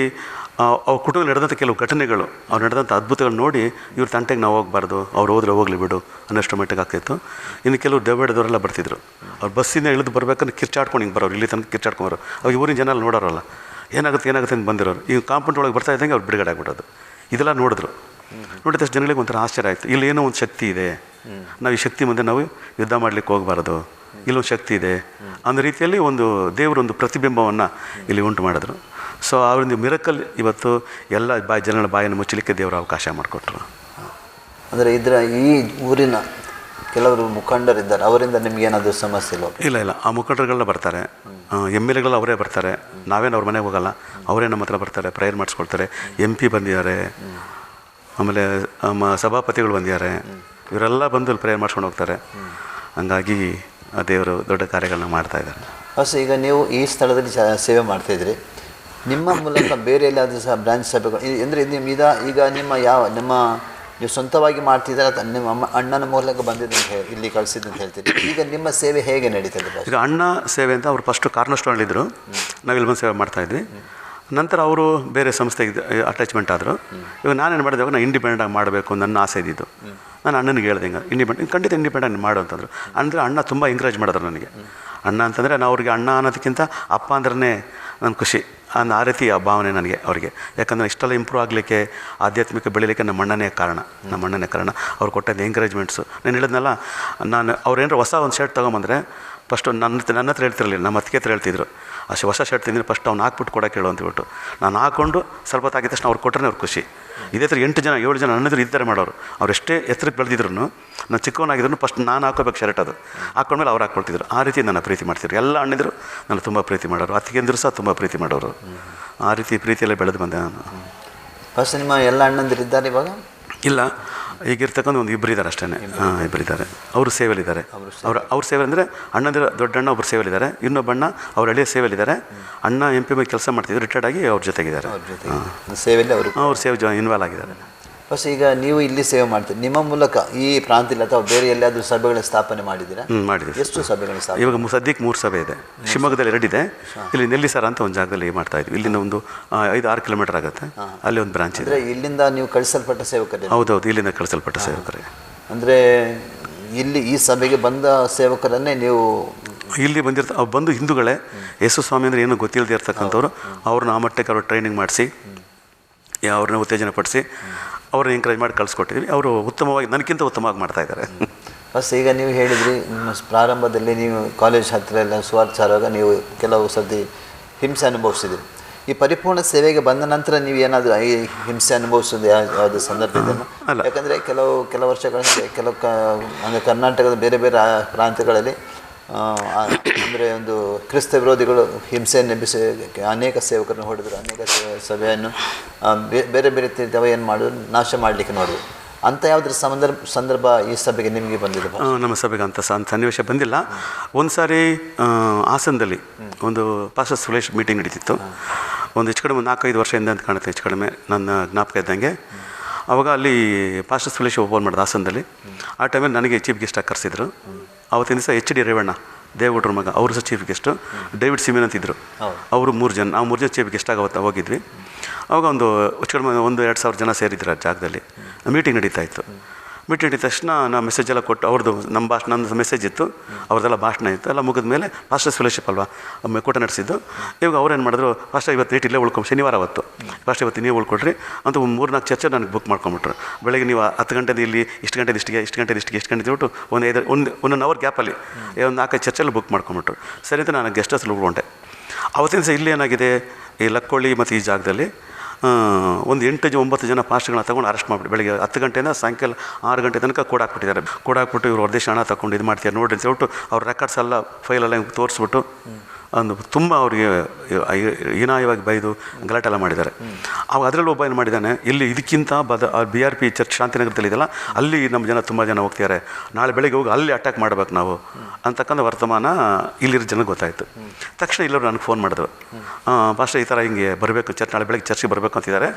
ಅವ್ರ ಕುಟುಂಬ ನಡೆದಂಥ ಕೆಲವು ಘಟನೆಗಳು, ಅವ್ರು ನಡೆದಂಥ ಅದ್ಭುತಗಳು ನೋಡಿ ಇವ್ರ ತಂಟೆಗೆ ನಾವು ಹೋಗಬಾರ್ದು, ಅವ್ರು ಹೋದ್ರೆ ಹೋಗಲಿ ಬಿಡು ಅನ್ನೋಷ್ಟು ಮಟ್ಟಿಗೆ ಆಗ್ತಿತ್ತು. ಇನ್ನು ಕೆಲವು ದೆವ್ವಡದವರೆಲ್ಲ ಬರ್ತಿದ್ರು. ಅವ್ರು ಬಸ್ಸಿಂದ ಇಳಿದು ಬರ್ಬೇಕಂದ್ರೆ ಕಿರ್ಚಾಡ್ಕೊಂಡು ಹಿಂಗೆ ಬರೋರು, ಇಲ್ಲಿ ತನಕ ಕಿರ್ಚಾಡ್ಕೊಂಬರೋರು. ಅವ್ರು ಊರಿನ ಜನ ನೋಡೋರಲ್ಲ, ಏನಾಗುತ್ತೆ ಅಂತ ಬಂದಿರೋರು. ಈಗ ಕಾಂಪೌಂಡ್ ಒಳಗೆ ಬರ್ತಾ ಇದ್ದಂಗೆ ಅವ್ರು ಬಿಡುಗಡೆ ಆಗ್ಬಿಡೋದು. ಇದೆಲ್ಲ ನೋಡಿದ್ರು. ನೋಡಿದಷ್ಟು ಜನಗಳಿಗೆ ಒಂಥರ ಆಶ್ಚರ್ಯ ಆಯಿತು. ಇಲ್ಲಿ ಏನೋ ಒಂದು ಶಕ್ತಿ ಇದೆ, ನಾವು ಈ ಶಕ್ತಿ ಮುಂದೆ ನಾವು ಯುದ್ಧ ಮಾಡಲಿಕ್ಕೆ ಹೋಗಬಾರ್ದು, ಇಲ್ಲೊಂದು ಶಕ್ತಿ ಇದೆ ಅನ್ನೋ ರೀತಿಯಲ್ಲಿ ಒಂದು ದೇವರೊಂದು ಪ್ರತಿಬಿಂಬವನ್ನು ಇಲ್ಲಿ ಉಂಟು ಮಾಡಿದ್ರು. ಸೊ ಅವರೊಂದು ಮಿರಕಲ್ ಇವತ್ತು ಎಲ್ಲ ಜನಗಳ ಬಾಯನ್ನು ಮುಚ್ಚಲಿಕ್ಕೆ ದೇವರು ಅವಕಾಶ ಮಾಡಿಕೊಟ್ರು. ಅಂದರೆ ಈ ಊರಿನ ಕೆಲವರು ಮುಖಂಡರಿದ್ದಾರೆ, ಅವರಿಂದ ನಿಮಗೇನಾದರೂ ಸಮಸ್ಯೆ ಇಲ್ಲ? ಇಲ್ಲ, ಆ ಮುಖಂಡರುಗಳೆಲ್ಲ ಬರ್ತಾರೆ, MLAಗಳು ಅವರೇ ಬರ್ತಾರೆ. ನಾವೇನು ಅವ್ರ ಮನೆಗೆ ಹೋಗಲ್ಲ, ಅವರೇ ನಮ್ಮ ಹತ್ರ ಬರ್ತಾರೆ, ಪ್ರೇಯರ್ ಮಾಡಿಸ್ಕೊಳ್ತಾರೆ. MP ಬಂದಿದ್ದಾರೆ, ಆಮೇಲೆ ಸಭಾಪತಿಗಳು ಬಂದಿದ್ದಾರೆ. ಇವರೆಲ್ಲ ಬಂದು ಪ್ರೇಯರ್ ಮಾಡಿಸ್ಕೊಂಡು ಹೋಗ್ತಾರೆ. ಹಂಗಾಗಿ ಆ ದೇವರು ದೊಡ್ಡ ಕಾರ್ಯಗಳನ್ನ ಮಾಡ್ತಾ ಇದ್ದಾರೆ. ಹೊಸ ಈಗ ನೀವು ಈ ಸ್ಥಳದಲ್ಲಿ ಸೇವೆ ಮಾಡ್ತಾಯಿದ್ರಿ, ನಿಮ್ಮ ಮೂಲಕ ಬೇರೆ ಎಲ್ಲಾದರೂ ಸಹ ಬ್ರಾಂಚ್ ಸಭೆಗಳು ಅಂದರೆ ಈಗ ನೀವು ಸ್ವಂತವಾಗಿ ಮಾಡ್ತಿದ್ದಾರೆ ಅಥವಾ ನಿಮ್ಮ ಅಣ್ಣನ ಮೂಲಕ ಬಂದಿದ್ದು ಅಂತ ಇಲ್ಲಿ ಕಳಿಸಿದ್ದು ಅಂತ ಹೇಳ್ತೀರಿ. ಈಗ ನಿಮ್ಮ ಸೇವೆ ಹೇಗೆ ನಡೀತದೆ? ಈಗ ಅಣ್ಣ ಸೇವೆ ಅಂತ ಅವ್ರು ಫಸ್ಟು ಕಾರ್ನರ್ಸ್ಟೋನಲ್ಲಿದ್ದರು, ನಾವಿಲ್ಲಿ ಬಂದು ಸೇವೆ ಮಾಡ್ತಾಯಿದ್ವಿ. ನಂತರ ಅವರು ಬೇರೆ ಸಂಸ್ಥೆಗೆ ಅಟ್ಯಾಚ್ಮೆಂಟ್ ಆದರು. ಇವಾಗ ನಾನೇನು ಮಾಡಿದೆ, ನಾನು ಇಂಡಿಪೆಂಡೆಂಟಾಗಿ ಮಾಡಬೇಕು ನನ್ನ ಆಸೆ ಇದ್ದಿದ್ದು. ನಾನು ಅಣ್ಣನಿಗೆ ಹೇಳ್ದೆ ಹಿಂಗೆ ಖಂಡಿತ ಇಂಡಿಪೆಂಡೆಂಟ್ ಮಾಡು ಅಂತಂದರು. ಅಂದರೆ ಅಣ್ಣ ತುಂಬ ಎಂಕರೇಜ್ ಮಾಡಿದ್ರು ನನಗೆ. ಅಣ್ಣ ಅಂತಂದರೆ ನಾವು ಅವ್ರಿಗೆ ಅಣ್ಣ ಅನ್ನೋದಕ್ಕಿಂತ ಅಪ್ಪ ಅಂದ್ರೆ ನನ್ನ ಖುಷಿ, ಆ ರೀತಿ ಆ ಭಾವನೆ ನನಗೆ ಅವರಿಗೆ. ಯಾಕಂದರೆ ಇಷ್ಟೆಲ್ಲ ಇಂಪ್ರೂವ್ ಆಗಲಿಕ್ಕೆ, ಆಧ್ಯಾತ್ಮಿಕ ಬೆಳೀಲಿಕ್ಕೆ ನಮ್ಮ ಅಣ್ಣನೇ ಕಾರಣ. ಅವ್ರು ಕೊಟ್ಟದ್ದು ಎಂಕರೇಜ್ಮೆಂಟ್ಸು. ನಾನು ಹೇಳಿದ್ನಲ್ಲ, ನಾನು ಅವ್ರೇನಾರು ಹೊಸ ಒಂದು ಶರ್ಟ್ ತೊಗೊಂಬಂದರೆ ಫಸ್ಟು ನನ್ನ ಹತ್ರ ಹೇಳ್ತಿರಲಿಲ್ಲ, ನಮ್ಮ ಅತ್ತಿಗೆ ಹತ್ರ ಹೇಳ್ತಿದ್ರು. ಅಷ್ಟು ಹೊಸ ಶರ್ಟ್ ತಿಂದರೆ ಫಸ್ಟ್ ಅವ್ನು ಹಾಕ್ಬಿಟ್ಟು ಕೊಡೋಕೆ ಹೇಳು ಅಂತೇಳ್ಬಿಟ್ಟು ನಾನು ಹಾಕ್ಕೊಂಡು ಸ್ವಲ್ಪ ತಾಗಿದ ತಕ್ಷಣ ಅವ್ರು ಕೊಟ್ಟರೆ ಅವ್ರು ಖುಷಿ. ಇದೇ ಥರ 8 ಜನ 7 ಜನ ನನ್ನದ್ರು ಇದ್ದಾರೆ ಮಾಡೋರು. ಅವ್ರು ಎಷ್ಟೇ ಎತ್ತರಕ್ಕೆ ಬೆಳೆದಿದ್ರು, ನಾನು ಚಿಕ್ಕವನಾಗಿದ್ರು ಫಸ್ಟ್ ನಾನು ಹಾಕೋಬೇಕು ಶರ್ಟ್, ಅದು ಹಾಕೊಂಡ್ಮೇಲೆ ಅವ್ರು ಹಾಕ್ಕೊಳ್ತಿದ್ರು. ಆ ರೀತಿ ನನ್ನ ಪ್ರೀತಿ ಮಾಡ್ತಿದ್ರು. ಎಲ್ಲ ಅಣ್ಣಿದ್ರು ನಾನು ತುಂಬ ಪ್ರೀತಿ ಮಾಡೋರು, ಅತ್ತಿಗೆಂದ್ರು ಸಹ ತುಂಬ ಪ್ರೀತಿ ಮಾಡೋರು. ಆ ರೀತಿ ಪ್ರೀತಿಯಲ್ಲೇ ಬೆಳೆದು ಬಂದೆ ನಾನು. ಫಸ್ಟ್ ನಿಮ್ಮ ಎಲ್ಲ ಅಣ್ಣಂದಿರಿದ್ದಾರೆ ಇವಾಗ? ಇಲ್ಲ, ಈಗಿರ್ತಕ್ಕಂಥ ಒಂದು 2 ಇದ್ದಾರೆ ಅಷ್ಟೇ. ಇಬ್ಬರಿದ್ದಾರೆ, ಅವರು ಸೇವೆಯಲ್ಲಿದ್ದಾರೆ. ಅವ್ರ ಸೇವೆ ಅಂದರೆ ಅಣ್ಣಂದಿರ ದೊಡ್ಡಣ್ಣ ಒಬ್ಬರು ಸೇವೆಯಲ್ಲಿದ್ದಾರೆ, ಇನ್ನೊಬ್ಬಣ್ಣ ಅವ್ರ ಹಳೆಯ ಸೇವೆಯಲ್ಲಿದ್ದಾರೆ. ಅಣ್ಣ MP ಕೆಲಸ ಮಾಡ್ತಿದ್ರು, ರಿಟೈರ್ಡ್ ಆಗಿ ಅವ್ರ ಜೊತೆಗಿದ್ದಾರೆ. ಸೇವೆಯಲ್ಲಿ ಅವ್ರ ಸೇವೆ ಇನ್ವಾಲ್ವ್ ಆಗಿದ್ದಾರೆ. ಫಸ್ಟ್ ಈಗ ನೀವು ಇಲ್ಲಿ ಸೇವೆ ಮಾಡ್ತೀರಿ, ನಿಮ್ಮ ಮೂಲಕ ಈ ಪ್ರಾಂತ್ಯದಲ್ಲಿ ಅಥವಾ ಬೇರೆ ಎಲ್ಲಾದರೂ ಸಭೆಗಳ ಸ್ಥಾಪನೆ ಮಾಡಿದ್ದೀರಾ? ಮಾಡಿದ್ದೀವಿ. ಎಷ್ಟು ಸಭೆಗಳ ಸ್ಥಾಪನೆ? ಇವಾಗ ಸದ್ಯಕ್ಕೆ 3 ಸಭೆ ಇದೆ. ಶಿವಮೊಗ್ಗದಲ್ಲಿ 2 ಇದೆ, ಇಲ್ಲಿ ನೆಲ್ಲಿಸರ ಅಂತ ಒಂದು ಜಾಗದಲ್ಲಿ ಮಾಡ್ತಾ ಇದ್ವಿ. ಇಲ್ಲಿಂದ ಒಂದು 5-6 ಕಿಲೋಮೀಟರ್ ಆಗುತ್ತೆ, ಅಲ್ಲಿ ಒಂದು ಬ್ರಾಂಚ್ ಇದೆ. ಇಲ್ಲಿಂದ ನೀವು ಕಳಿಸಲ್ಪಟ್ಟ ಸೇವಕರೇ? ಹೌದೌದು, ಇಲ್ಲಿಂದ ಕಳಿಸಲ್ಪಟ್ಟ ಸೇವಕರೇ. ಅಂದರೆ ಇಲ್ಲಿ ಈ ಸಭೆಗೆ ಬಂದ ಸೇವಕರನ್ನೇ ನೀವು ಇಲ್ಲಿ ಅವ್ರು ಬಂದು ಹಿಂದೂಗಳೇ ಯೇಸು ಸ್ವಾಮಿ ಅಂದರೆ ಏನೂ ಗೊತ್ತಿಲ್ಲದೆ ಇರ್ತಕ್ಕಂಥವ್ರು ಅವ್ರನ್ನ ಆ ಮಟ್ಟಕ್ಕೆ ಅವ್ರು ಟ್ರೈನಿಂಗ್ ಮಾಡಿಸಿ ಅವ್ರನ್ನ ಉತ್ತೇಜನ ಪಡಿಸಿ ಅವ್ರನ್ನ ಎಂಕರೇಜ್ ಮಾಡಿ ಕಳಿಸ್ಕೊಟ್ಟಿದ್ವಿ. ಅವರು ಉತ್ತಮವಾಗಿ ನನಗಿಂತ ಉತ್ತಮವಾಗಿ ಮಾಡ್ತಾಯಿದ್ದಾರೆ. ಬಸ್ ಈಗ ನೀವು ಹೇಳಿದ್ರಿ ನಿಮ್ಮ ಪ್ರಾರಂಭದಲ್ಲಿ ನೀವು ಕಾಲೇಜ್ ಹತ್ತಿರ ಎಲ್ಲ ಸುವಾರ್ಚಾರುವಾಗ ನೀವು ಕೆಲವು ಸರ್ತಿ ಹಿಂಸೆ ಅನುಭವಿಸಿದ್ರಿ. ಈ ಪರಿಪೂರ್ಣ ಸೇವೆಗೆ ಬಂದ ನಂತರ ನೀವು ಏನಾದರೂ ಈ ಹಿಂಸೆ ಅನುಭವಿಸೋದು ಯಾವುದೇ ಸಂದರ್ಭ ಇದೆಯಲ್ಲ? ಯಾಕಂದರೆ ಕೆಲವು ವರ್ಷಗಳ ಹಿಂದೆ ಅಂದರೆ ಕರ್ನಾಟಕದ ಬೇರೆ ಬೇರೆ ಪ್ರಾಂತ್ಯಗಳಲ್ಲಿ ಅಂದರೆ ಒಂದು ಕ್ರಿಸ್ತ ವಿರೋಧಿಗಳು ಹಿಂಸೆಯನ್ನು ಎಬ್ಬಿಸಿ ಅನೇಕ ಸೇವಕರನ್ನು ಹೊಡೆದರು, ಅನೇಕ ಸಭೆಯನ್ನು ಬೇರೆ ಬೇರೆ ರೀತಿಯವ ಏನು ಮಾಡಿದ್ರು, ನಾಶ ಮಾಡಲಿಕ್ಕೆ ನೋಡಿದ್ರು. ಅಂಥ ಯಾವುದ್ರ ಸಂದರ್ಭ ಈ ಸಭೆಗೆ ನಿಮಗೆ ಬಂದಿದೆ? ನಮ್ಮ ಸಭೆಗೆ ಅಂಥ ಸನ್ನಿವೇಶ ಬಂದಿಲ್ಲ. ಒಂದು ಸಾರಿ ಹಾಸನದಲ್ಲಿ ಒಂದು ಪಾಸ್ಟರ್ ಸುರೇಶ್ ಮೀಟಿಂಗ್ ನಡೀತಿತ್ತು. ಒಂದು ಹೆಚ್ಚು ಕಡಿಮೆ 4-5 ವರ್ಷದಿಂದ ಅಂತ ಕಾಣುತ್ತೆ, ಹೆಚ್ಚು ಕಡಿಮೆ ನನ್ನ ಜ್ಞಾಪಕ ಇದ್ದಂಗೆ. ಆವಾಗ ಅಲ್ಲಿ ಪಾಸ್ಟರ್ ಸುರೇಶ್ ಓಪನ್ ಮಾಡಿದ ಹಾಸನದಲ್ಲಿ. ಆ ಟೈಮಲ್ಲಿ ನನಗೆ ಚೀಫ್ ಗೆಸ್ಟಾಗಿ ಕರೆಸಿದ್ರು. ಆವತ್ತಿನ ದಿವಸ HD ರೇವಣ್ಣ ದೇವಗೌಡ್ರ ಮಗ, ಅವರು ಸಹ ಚೀಫ್ ಗೆಸ್ಟು. ಡೇವಿಡ್ ಸಿಮಿನ್ ಅಂತಿದ್ರು, ಅವರು 3 ಜನ, ನಾವು 3 ಜನ ಚೀಫ್ ಗೆಸ್ಟಾಗಿ ಅವತ್ತು ಹೋಗಿದ್ವಿ. ಆವಾಗ ಒಂದು ಹೆಚ್ಚು ಕಡಿಮೆ 1-2 ಸಾವಿರ ಜನ ಸೇರಿದ್ರು ಆ ಜಾಗದಲ್ಲಿ. ಮೀಟಿಂಗ್ ನಡೀತಾ ಇತ್ತು. ಮೀಟಿಂಗ್ ನಡೀದ ತಕ್ಷಣ ನಾವು ಮೆಸೇಜ್ ಎಲ್ಲ ಕೊಟ್ಟು ಅವ್ರದ್ದು ನನ್ನ ಮೆಸೇಜ್ ಇತ್ತು, ಅವ್ರದ್ದೆಲ್ಲ ಭಾಷಣ ಇತ್ತು. ಎಲ್ಲ ಮುಗಿದ ಮೇಲೆ ಪಾಸ್ಟರ್ಸ್ ಫೆಲೋಶಿಪ್ ಅಲ್ವಾ ಕೂಟ ನಡೆಸಿದ್ದು. ಇವಾಗ ಅವ್ರೇನು ಮಾಡಿದ್ರು, ಫಸ್ಟ್ ಇವತ್ತು ನೈಟ್ ಇಲ್ಲೇ ಉಳ್ಕೊಂಡು, ಶನಿವಾರ ಅವತ್ತು ಫಸ್ಟ್ ಇವತ್ತು ನೀವು ಉಳ್ಕೊಳ್ರಿ ಅಂತ 3-4 ಚರ್ಚೆ ನನಗೆ ಬುಕ್ ಮಾಡ್ಕೊಂಬಿಟ್ರು. ಬೆಳಗ್ಗೆ ನೀವು 10 ಗಂಟೆದು ಇಲ್ಲಿ, ಇಷ್ಟು ಗಂಟೆದು ಇಷ್ಟು ಗಂಟೆದು ಇಟ್ಟು ಒಂದು 1 ಅವರ್ ಗ್ಯಾಪಲ್ಲಿ ಒಂದು 4-5 ಚರ್ಚೆಲ್ಲಿ ಬುಕ್ ಮಾಡ್ಕೊಂಬಿಟ್ರು. ಸರಿ ಅಂತ ನಾನು ಗೆಸ್ಟ್ ಹೌಸಲ್ಲಿ ಉಳ್ಕೊಂಡೆ. ಅವತ್ತಿನ ದಿವಸ ಇಲ್ಲಿ ಏನಾಗಿದೆ, ಈ ಲಕ್ಕೊಳ್ಳಿ ಮತ್ತು ಈ ಜಾಗದಲ್ಲಿ ಒಂದು 8-9 ಜನ ಪಾಸ್ಟ್ಗಳನ್ನ ತೊಗೊಂಡು ಅರೆಸ್ಟ್ ಮಾಡಿಬಿಟ್ಟು ಬೆಳಗ್ಗೆ 10 ಗಂಟೆಯಿಂದ ಸಾಯಂಕಾಲ 6 ಗಂಟೆ ತನಕ ಕೂಡಾಕ್ಬಿಟ್ಟು ಇವ್ರು ಹೊರದೇಶ ಹಣ ತಗೊಂಡು ಇದು ಮಾಡ್ತಾರೆ ನೋಡ್ರಿ ಅಂತ ಹೇಳ್ಬಿಟ್ಟು ಅವ್ರ ರೆಕಾರ್ಡ್ಸ್ ಎಲ್ಲ ಫೈಲೆಲ್ಲ ತೋರಿಸ್ಬಿಟ್ಟು ಒಂದು ತುಂಬ ಅವರಿಗೆ ಹೀನಾಯವಾಗಿ ಬೈದು ಗಲಾಟೆ ಎಲ್ಲ ಮಾಡಿದ್ದಾರೆ. ಅವಾಗ ಅದರಲ್ಲಿ ಒಬ್ಬ ಏನು ಮಾಡಿದ್ದಾನೆ, ಇಲ್ಲಿ ಇದಕ್ಕಿಂತ BRP ಚರ್ಚ್ ಶಾಂತಿನಗರದಲ್ಲಿ ಇದೆಯಲ್ಲ, ಅಲ್ಲಿ ನಮ್ಮ ಜನ ತುಂಬ ಜನ ಹೋಗ್ತಿದ್ದಾರೆ, ನಾಳೆ ಬೆಳಗ್ಗೆ ಹೋಗಿ ಅಲ್ಲಿ ಅಟ್ಯಾಕ್ ಮಾಡ್ಬೇಕು ನಾವು ಅಂತಕ್ಕಂಥ ವರ್ತಮಾನ ಇಲ್ಲಿರೋ ಜನಕ್ಕೆ ಗೊತ್ತಾಯಿತು. ತಕ್ಷಣ ಇಲ್ಲವರು ನನಗೆ ಫೋನ್ ಮಾಡಿದ್ರು, ಪಾಸ್ಟರ್ ಈ ಥರ ಹಿಂಗೆ ಬರಬೇಕು, ನಾಳೆ ಬೆಳಗ್ಗೆ ಚರ್ಚಿಗೆ ಬರಬೇಕು ಅಂತಿದ್ದಾರೆ.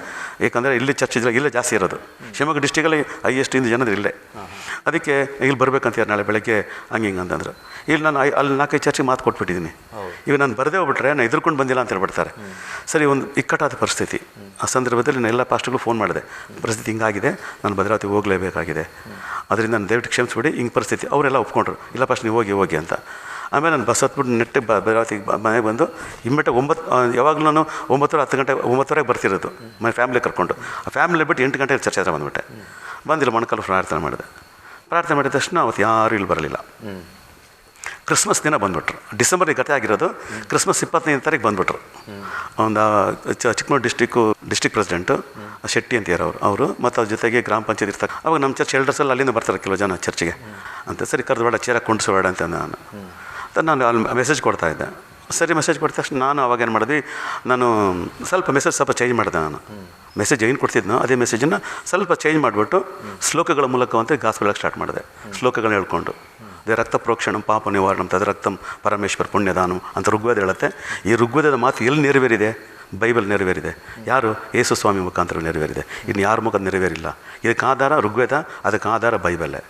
ಏಕೆಂದರೆ ಇಲ್ಲಿ ಚರ್ಚ್ ಇಲ್ಲೇ ಜಾಸ್ತಿ ಇರೋದು, ಶಿವಮೊಗ್ಗ ಡಿಸ್ಟಿಕಲ್ಲಿ ಹೈಯೆಸ್ಟ್ ಇಂದ ಜನರು ಇಲ್ಲೇ, ಅದಕ್ಕೆ ಇಲ್ಲಿ ಬರ್ಬೇಕಂತಿದ್ದಾರೆ ನಾಳೆ ಬೆಳಗ್ಗೆ ಹಂಗೆ ಹಿಂಗೆ ಅಂತಂದ್ರೆ. ಇಲ್ಲಿ ನಾನು ಅಲ್ಲಿ 4-5 ಚರ್ಚಿಗೆ ಮಾತು ಕೊಟ್ಬಿಟ್ಟಿದ್ದೀನಿ. ಈಗ ನಾನು ಬರದೇ ಹೋಗ್ಬಿಟ್ರೆ ನಾನು ಎದುರ್ಕೊಂಡು ಬಂದಿಲ್ಲ ಅಂತ ಹೇಳ್ಬಿಡ್ತಾರೆ. ಸರಿ, ಒಂದು ಇಕ್ಕಟ್ಟಾದ ಪರಿಸ್ಥಿತಿ. ಆ ಸಂದರ್ಭದಲ್ಲಿ ನಾನು ಎಲ್ಲ ಪಾಸ್ಟರ್ಗಳು ಫೋನ್ ಮಾಡಿದೆ, ಪರಿಸ್ಥಿತಿ ಹಿಂಗಾಗಿದೆ, ನಾನು ಭದ್ರಾವತಿಗೆ ಹೋಗಲೇಬೇಕಾಗಿದೆ, ಅದರಿಂದ ನಾನು ದಯವಿಟ್ಟು ಕ್ಷಮಿಸ್ಬಿಡಿ, ಹಿಂಗೆ ಪರಿಸ್ಥಿತಿ. ಅವರೆಲ್ಲ ಒಪ್ಕೊಂಡ್ರು, ಇಲ್ಲ ಫಸ್ಟ್ ನೀವು ಹೋಗಿ ಅಂತ. ಆಮೇಲೆ ನಾನು ಬಸ್ ಹತ್ಬಿಟ್ಟು ನೆಟ್ಟಿಗೆ ಭದ್ರಾವತಿಗೆ ಮನೆಗೆ ಬಂದು ಇಮ್ಮಿಡಿಯೇಟ್ 9 ಯಾವಾಗಲೂ ನಾನು 9-10 ಗಂಟೆ 9ವರೆಗೆ ಬರ್ತಿರೋದು ಮನೆ ಫ್ಯಾಮಿಲಿ ಕರ್ಕೊಂಡು. ಆ ಫ್ಯಾಮಿಲಿ ಬಿಟ್ಟು 8 ಗಂಟೆಗೆ ಚರ್ಚೆ ಹತ್ರ ಬಂದುಬಿಟ್ಟೆ. ಬಂದಿಲ್ಲ, ಮೊಣಕಾಲು ಪ್ರಾರ್ಥನೆ ಮಾಡಿದ ತಕ್ಷಣ ಅವತ್ತು ಯಾರೂ ಇಲ್ಲಿ ಬರಲಿಲ್ಲ. ಕ್ರಿಸ್ಮಸ್ ದಿನ ಬಂದುಬಿಟ್ರು. ಡಿಸೆಂಬರ್ಗೆ ಗತೆ ಆಗಿರೋದು, ಕ್ರಿಸ್ಮಸ್ 25ನೇ ತಾರೀಕು ಬಂದುಬಿಟ್ರು. ಒಂದು ಚಿಕ್ಕಮಗಳೂರು ಡಿಸ್ಟ್ರಿಕ್ಟ್ ಪ್ರೆಸಿಡೆಂಟು ಶೆಟ್ಟಿ ಅಂತೀರ ಅವರು ಮತ್ತು ಅವ್ರ ಜೊತೆಗೆ ಗ್ರಾಮ ಪಂಚಾಯತ್ ಇರ್ತಾರೆ. ಅವಾಗ ನಮ್ಮ ಚರ್ಚ್ ಎಲ್ಡರ್ಸ್ ಎಲ್ಲ ಅಲ್ಲಿಂದ ಬರ್ತಾರೆ ಕೆಲವು ಜನ ಚರ್ಚಿಗೆ ಅಂತ. ಸರಿ, ಕರೆದು ಬೇಡ, ಚೇರಾಗಿ ಕುಂಡಿಸಬೇಡ ಅಂತ ನಾನು ಅಲ್ಲಿ ಮೆಸೇಜ್ ಕೊಡ್ತಾಯಿದ್ದೆ. ಸರಿ, ಮೆಸೇಜ್ ಕೊಟ್ಟ ತಕ್ಷಣ ನಾನು ಅವಾಗ ಏನು ಮಾಡಿದ್ವಿ, ನಾನು ಸ್ವಲ್ಪ ಚೇಂಜ್ ಮಾಡಿದೆ. ನಾನು ಮೆಸೇಜ್ ಏನು ಕೊಡ್ತಿದ್ನೋ ಅದೇ ಮೆಸೇಜನ್ನು ಸ್ವಲ್ಪ ಚೇಂಜ್ ಮಾಡಿಬಿಟ್ಟು ಶ್ಲೋಕಗಳ ಮೂಲಕವಂತೆ ಗಾಸ್ಪೆಳಕ್ಕೆ ಸ್ಟಾರ್ಟ್ ಮಾಡಿದೆ. ಶ್ಲೋಕಗಳನ್ನ ಹೇಳ್ಕೊಂಡು, ಅದೇ ರಕ್ತ ಪ್ರೋಕ್ಷಣಂ ಪಾಪ ನಿವಾರಣಂ ತದ ರಕ್ತಂ ಪರಮೇಶ್ವರ ಪುಣ್ಯದಾನಂ ಅಂತ ಋಗ್ವೇದ ಹೇಳುತ್ತೆ. ಈ ಋಗ್ವೇದದ ಮಾತು ಎಲ್ಲಿ ನೆರವೇರಿದೆ? ಬೈಬಲ್ ನೆರವೇರಿದೆ. ಯಾರು? ಯೇಸು ಸ್ವಾಮಿ ಮುಖಾಂತರ ನೆರವೇರಿದೆ. ಇನ್ನು ಯಾರ ಮುಖದ ನೆರವೇರಿಲ್ಲ. ಇದಕ್ಕೆ ಆಧಾರ ಋಗ್ವೇದ, ಅದಕ್ಕೆ ಆಧಾರ ಬೈಬಲ್ಲೇ.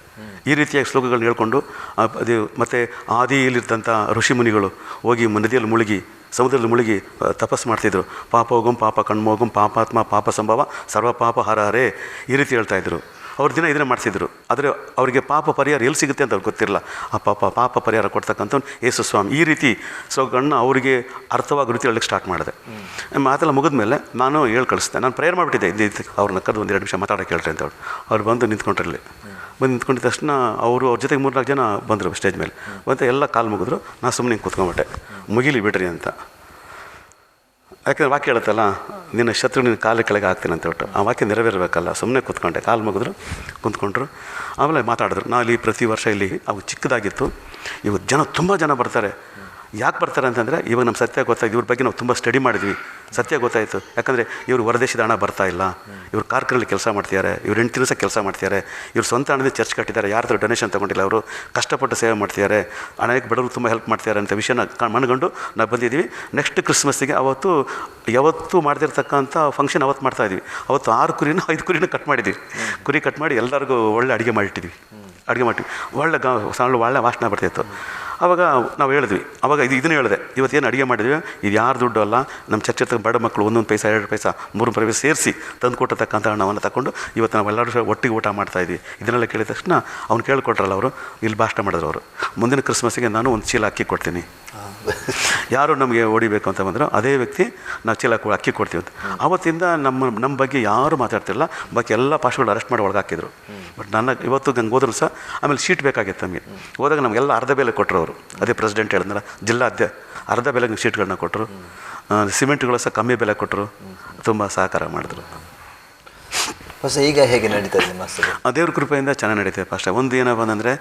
ಈ ರೀತಿಯಾಗಿ ಶ್ಲೋಕಗಳನ್ನ ಹೇಳ್ಕೊಂಡು ಅದು ಮತ್ತು ಆದಿಯಲ್ಲಿದ್ದಂಥ ಋಷಿಮುನಿಗಳು ಹೋಗಿ ನದಿಯಲ್ಲಿ ಮುಳುಗಿ, ಸಮುದ್ರದಲ್ಲಿ ಮುಳುಗಿ ತಪಸ್ಸು ಮಾಡ್ತಿದ್ರು. ಪಾಪೋಗಂ ಪಾಪ ಕಣ್ಮೋಗಂ ಪಾಪಾತ್ಮ ಪಾಪ ಸಂಭವ ಸರ್ವ ಪಾಪ ಹರಹರೇ, ಈ ರೀತಿ ಹೇಳ್ತಾಯಿದ್ರು. ಅವ್ರ ದಿನ ಇದನ್ನೇ ಮಾಡ್ತಿದ್ರು. ಆದರೆ ಅವರಿಗೆ ಪಾಪ ಪರಿಹಾರ ಎಲ್ಲಿ ಸಿಗುತ್ತೆ ಅಂತ ಅವ್ರಿಗೆ ಗೊತ್ತಿರಲ್ಲ. ಆ ಪಾಪ ಪರಿಹಾರ ಕೊಡ್ತಕ್ಕಂಥ ಯೇಸು ಸ್ವಾಮಿ. ಈ ರೀತಿ ಶ್ಲೋಕಗಳನ್ನ ಅವರಿಗೆ ಅರ್ಥವಾಗೋ ರೀತಿ ಹೇಳಕ್ಕೆ ಸ್ಟಾರ್ಟ್ ಮಾಡಿದೆ. ಮಾತೆಲ್ಲ ಮುಗಿದ ಮೇಲೆ ನಾನು ಕಳಿಸ್ದೆ. ನಾನು ಪ್ರೇಯರ್ ಮಾಡಿಬಿಟ್ಟಿದ್ದೆ, ಅವ್ರನ್ನ ಕರೆದು 1-2 ನಿಮಿಷ ಮಾತಾಡೋಕೆ ಹೇಳ್ರಿ ಅಂತ ಅವ್ರು ಬಂದು ನಿಂತ್ಕೊಂಡಿರಲಿ. ಬಂದು ನಿಂತ್ಕೊಂಡಿದ್ದ ತಕ್ಷಣ ಅವ್ರ ಜೊತೆಗೆ 3-4 ಜನ ಬಂದರು ಸ್ಟೇಜ್ ಮೇಲೆ. ಮತ್ತು ಎಲ್ಲ ಕಾಲು ಮುಗಿದ್ರು. ನಾನು ಸುಮ್ಮನೆ ಕೂತ್ಕೊಂಡ್ಬಿಟ್ಟೆ, ಮುಗಿಲಿ ಬಿಡ್ರಿ ಅಂತ. ಯಾಕೆಂದರೆ ವಾಕ್ಯ ಹೇಳುತ್ತಲ್ಲ, ನಿನ್ನ ಶತ್ರು ನಿನ್ನ ಕಾಲ ಕೆಳಗೆ ಹಾಕ್ತೀನಿ ಅಂತ ಹೇಳ್ಬಿಟ್ಟು. ಆ ವಾಕ್ಯ ನೆರವೇರಬೇಕಲ್ಲ. ಸುಮ್ಮನೆ ಕೂತ್ಕೊಂಡೆ, ಕಾಲು ಮುಗಿದ್ರು, ಕುಂತ್ಕೊಂಡ್ರು. ಆಮೇಲೆ ಮಾತಾಡಿದ್ರು. ನಾವು ಇಲ್ಲಿ ಪ್ರತಿ ವರ್ಷ ಇಲ್ಲಿ ಅವು ಚಿಕ್ಕದಾಗಿತ್ತು, ಇವತ್ತು ಜನ ತುಂಬ ಜನ ಬರ್ತಾರೆ. ಯಾಕೆ ಬರ್ತಾರೆ ಅಂತಂದರೆ, ಇವಾಗ ನಮ್ಮ ಸತ್ಯ ಗೊತ್ತಾಯ್ತು, ಇವ್ರ ಬಗ್ಗೆ ನಾವು ತುಂಬ ಸ್ಟಡಿ ಮಾಡಿದ್ವಿ, ಸತ್ಯ ಗೊತ್ತಾಯಿತು. ಯಾಕಂದರೆ ಇವರು ಹೊರದೇಶದ ಹಣ ಬರ್ತಾ ಇಲ್ಲ, ಇವ್ರು ಕಾರ್ಖಾನೆಯಲ್ಲಿ ಕೆಲಸ ಮಾಡ್ತಿದ್ದಾರೆ, ಇವ್ರು 8 ದಿವಸ ಕೆಲಸ ಮಾಡ್ತಿದ್ದಾರೆ, ಇವ್ರು ಸ್ವಂತ ಹಣದಿಂದ ಚರ್ಚ್ ಕಟ್ಟಿದ್ದಾರೆ, ಯಾರ ಹತ್ರ ಡೊನೇಷನ್ ತೊಗೊಂಡಿಲ್ಲ, ಅವರು ಕಷ್ಟಪಟ್ಟು ಸೇವೆ ಮಾಡ್ತಿದ್ದಾರೆ, ಅನೇಕ ಬಡವರು ತುಂಬ ಹೆಲ್ಪ್ ಮಾಡ್ತಿದ್ದಾರೆ ಅಂತ ವಿಷಯನ ಮನಗಂಡು ನಾವು ಬಂದಿದ್ದೀವಿ. ನೆಕ್ಸ್ಟ್ ಕ್ರಿಸ್ಮಸ್ಸಿಗೆ ಯಾವತ್ತೂ ಮಾಡ್ತಿರ್ತಕ್ಕಂಥ ಫಂಕ್ಷನ್ ಅವತ್ತು ಮಾಡ್ತಾಯಿದ್ವಿ. ಅವತ್ತು 6 ಕುರಿನ 5 ಕುರಿನ ಕಟ್ ಮಾಡಿದ್ವಿ. ಕುರಿ ಕಟ್ ಮಾಡಿ ಎಲ್ಲರಿಗೂ ಒಳ್ಳೆ ಅಡುಗೆ ಮಾಡಿಟ್ಟಿದ್ವಿ. ಒಳ್ಳೆ ಒಳ್ಳೆ ವಾಸನೆ ಬರ್ತಾಯಿತ್ತು. ಆವಾಗ ನಾವು ಹೇಳಿದ್ವಿ, ಆವಾಗ ಇದನ್ನು ಹೇಳಿದೆ, ಇವತ್ತೇನು ಅಡುಗೆ ಮಾಡಿದ್ವಿ ಇದು ಯಾರು ದುಡ್ಡು ಅಲ್ಲ, ನಮ್ಮ ಚರ್ಚೆ ಬಡ ಮಕ್ಕಳು 1 ಪೈಸಾ 2 ಪೈಸಾ 3 ರೂಪಾಯಿ ಸೇರಿಸಿ ತಂದು ಕೊಟ್ಟತಕ್ಕಂಥ ಹಣವನ್ನು ತಗೊಂಡು ಇವತ್ತು ನಾವೆಲ್ಲರೂ ಒಟ್ಟಿಗೆ ಊಟ ಮಾಡ್ತಾಯಿದ್ವಿ. ಇದನ್ನೆಲ್ಲ ಕೇಳಿದ ತಕ್ಷಣ ಅವ್ನು ಕೇಳಿಕೊಟ್ರಲ್ಲ ಅವರು, ಇಲ್ಲಿ ಭಾಷಣ ಮಾಡಿದ್ರು ಅವರು, ಮುಂದಿನ ಕ್ರಿಸ್ಮಸ್ಸಿಗೆ ನಾನು 1 ಚೀಲ ಅಕ್ಕಿ ಕೊಡ್ತೀನಿ, ಯಾರು ನಮಗೆ ಹೊಡಿಬೇಕು ಅಂತ ಬಂದರು ಅದೇ ವ್ಯಕ್ತಿ ನಾವು ಚೀಲ ಅಕ್ಕಿ ಕೊಡ್ತೀವಿ ಅಂತ. ಆವತ್ತಿಂದ ನಮ್ಮ ಬಗ್ಗೆ ಯಾರು ಮಾತಾಡ್ತಿರಲಿಲ್ಲ, ಬಾಕಿ ಎಲ್ಲ ಪಾಸ್ಗಳು ಅರೆಸ್ಟ್ ಮಾಡಿ ಒಳಗಾಕಿದ್ರು. ಬಟ್ ನನ್ನ ಇವತ್ತು ಹಂಗೆ ಹೋದ್ರು ಸಹ ಆಮೇಲೆ ಶೀಟ್ ಬೇಕಾಗಿತ್ತು ನಮಗೆ. ಹೋದಾಗ ನಮಗೆಲ್ಲ ಅರ್ಧ ಬೆಲೆ ಕೊಟ್ಟರು ಅವರು, ಅದೇ ಪ್ರೆಸಿಡೆಂಟ್ ಹೇಳಿದ್ನಲ್ಲ ಜಿಲ್ಲಾ ಅರ್ಧ ಬೆಲೆಗೆ ಶೀಟ್ಗಳನ್ನ ಕೊಟ್ಟರು, ಸಿಮೆಂಟ್ಗಳು ಸಹ ಕಮ್ಮಿ ಬೆಲೆ ಕೊಟ್ಟರು, ತುಂಬ ಸಹಕಾರ ಮಾಡಿದ್ರು. ಹೊಸ ಈಗ ಹೇಗೆ ನಡೀತದೆ ನಿಮ್ಮ ಸಭೆ? ದೇವ್ರ ಕೃಪೆಯಿಂದ ಚೆನ್ನಾಗಿ ನಡೀತದೆ. ಫಸ್ಟ್ ಒಂದು ಏನಪ್ಪ ಅಂತಂದರೆ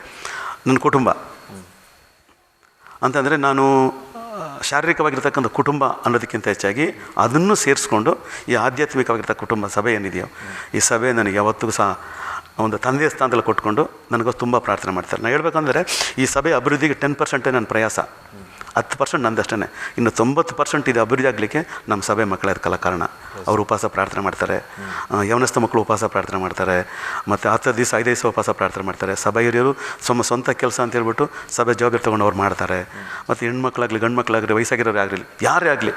ನನ್ನ ಕುಟುಂಬ ಅಂತಂದರೆ ನಾನು ಶಾರೀರಿಕವಾಗಿರ್ತಕ್ಕಂಥ ಕುಟುಂಬ ಅನ್ನೋದಕ್ಕಿಂತ ಹೆಚ್ಚಾಗಿ ಅದನ್ನು ಸೇರಿಸ್ಕೊಂಡು ಈ ಆಧ್ಯಾತ್ಮಿಕವಾಗಿರ್ತಕ್ಕ ಕುಟುಂಬ ಸಭೆ ಏನಿದೆಯೋ ಈ ಸಭೆ ನನಗೆ ಯಾವತ್ತಿಗೂ ಸಹ ಒಂದು ತಂದೆಯ ಸ್ಥಾನದಲ್ಲಿ ಕೊಟ್ಕೊಂಡು ನನಗೂ ತುಂಬ ಪ್ರಾರ್ಥನೆ ಮಾಡ್ತಾರೆ. ನಾನು ಹೇಳ್ಬೇಕಂದ್ರೆ ಈ ಸಭೆ ಅಭಿವೃದ್ಧಿಗೆ 10% ನನ್ನ ಪ್ರಯಾಸ, 10% ನಂದಷ್ಟೇ, ಇನ್ನು 90% ಇದು ಅಭಿವೃದ್ಧಿ ಆಗಲಿಕ್ಕೆ ನಮ್ಮ ಸಭೆ ಮಕ್ಕಳೇ ಅದಕ್ಕೆಲ್ಲ ಕಾರಣ. ಅವರು ಉಪವಾಸ ಪ್ರಾರ್ಥನೆ ಮಾಡ್ತಾರೆ, ಯವನಸ್ಥ ಮಕ್ಕಳು ಉಪವಾಸ ಪ್ರಾರ್ಥನೆ ಮಾಡ್ತಾರೆ, ಮತ್ತು 10 ದಿವಸ 5 ದಿವಸ ಉಪವಾಸ ಪ್ರಾರ್ಥನೆ ಮಾಡ್ತಾರೆ. ಸಭೆ ಹಿರಿಯರು ಸ್ವಂತ ಕೆಲಸ ಅಂತ ಹೇಳ್ಬಿಟ್ಟು ಸಭೆ ಜವಾಬ್ದಾರಿ ತೊಗೊಂಡು ಅವ್ರು ಮಾಡ್ತಾರೆ. ಮತ್ತು ಹೆಣ್ಮಕ್ಳಾಗಲಿ ಗಂಡು ಮಕ್ಕಳಾಗಲಿ ವಯಸ್ಸಾಗಿರೋರು ಆಗಲಿ ಯಾರೇ ಆಗಲಿ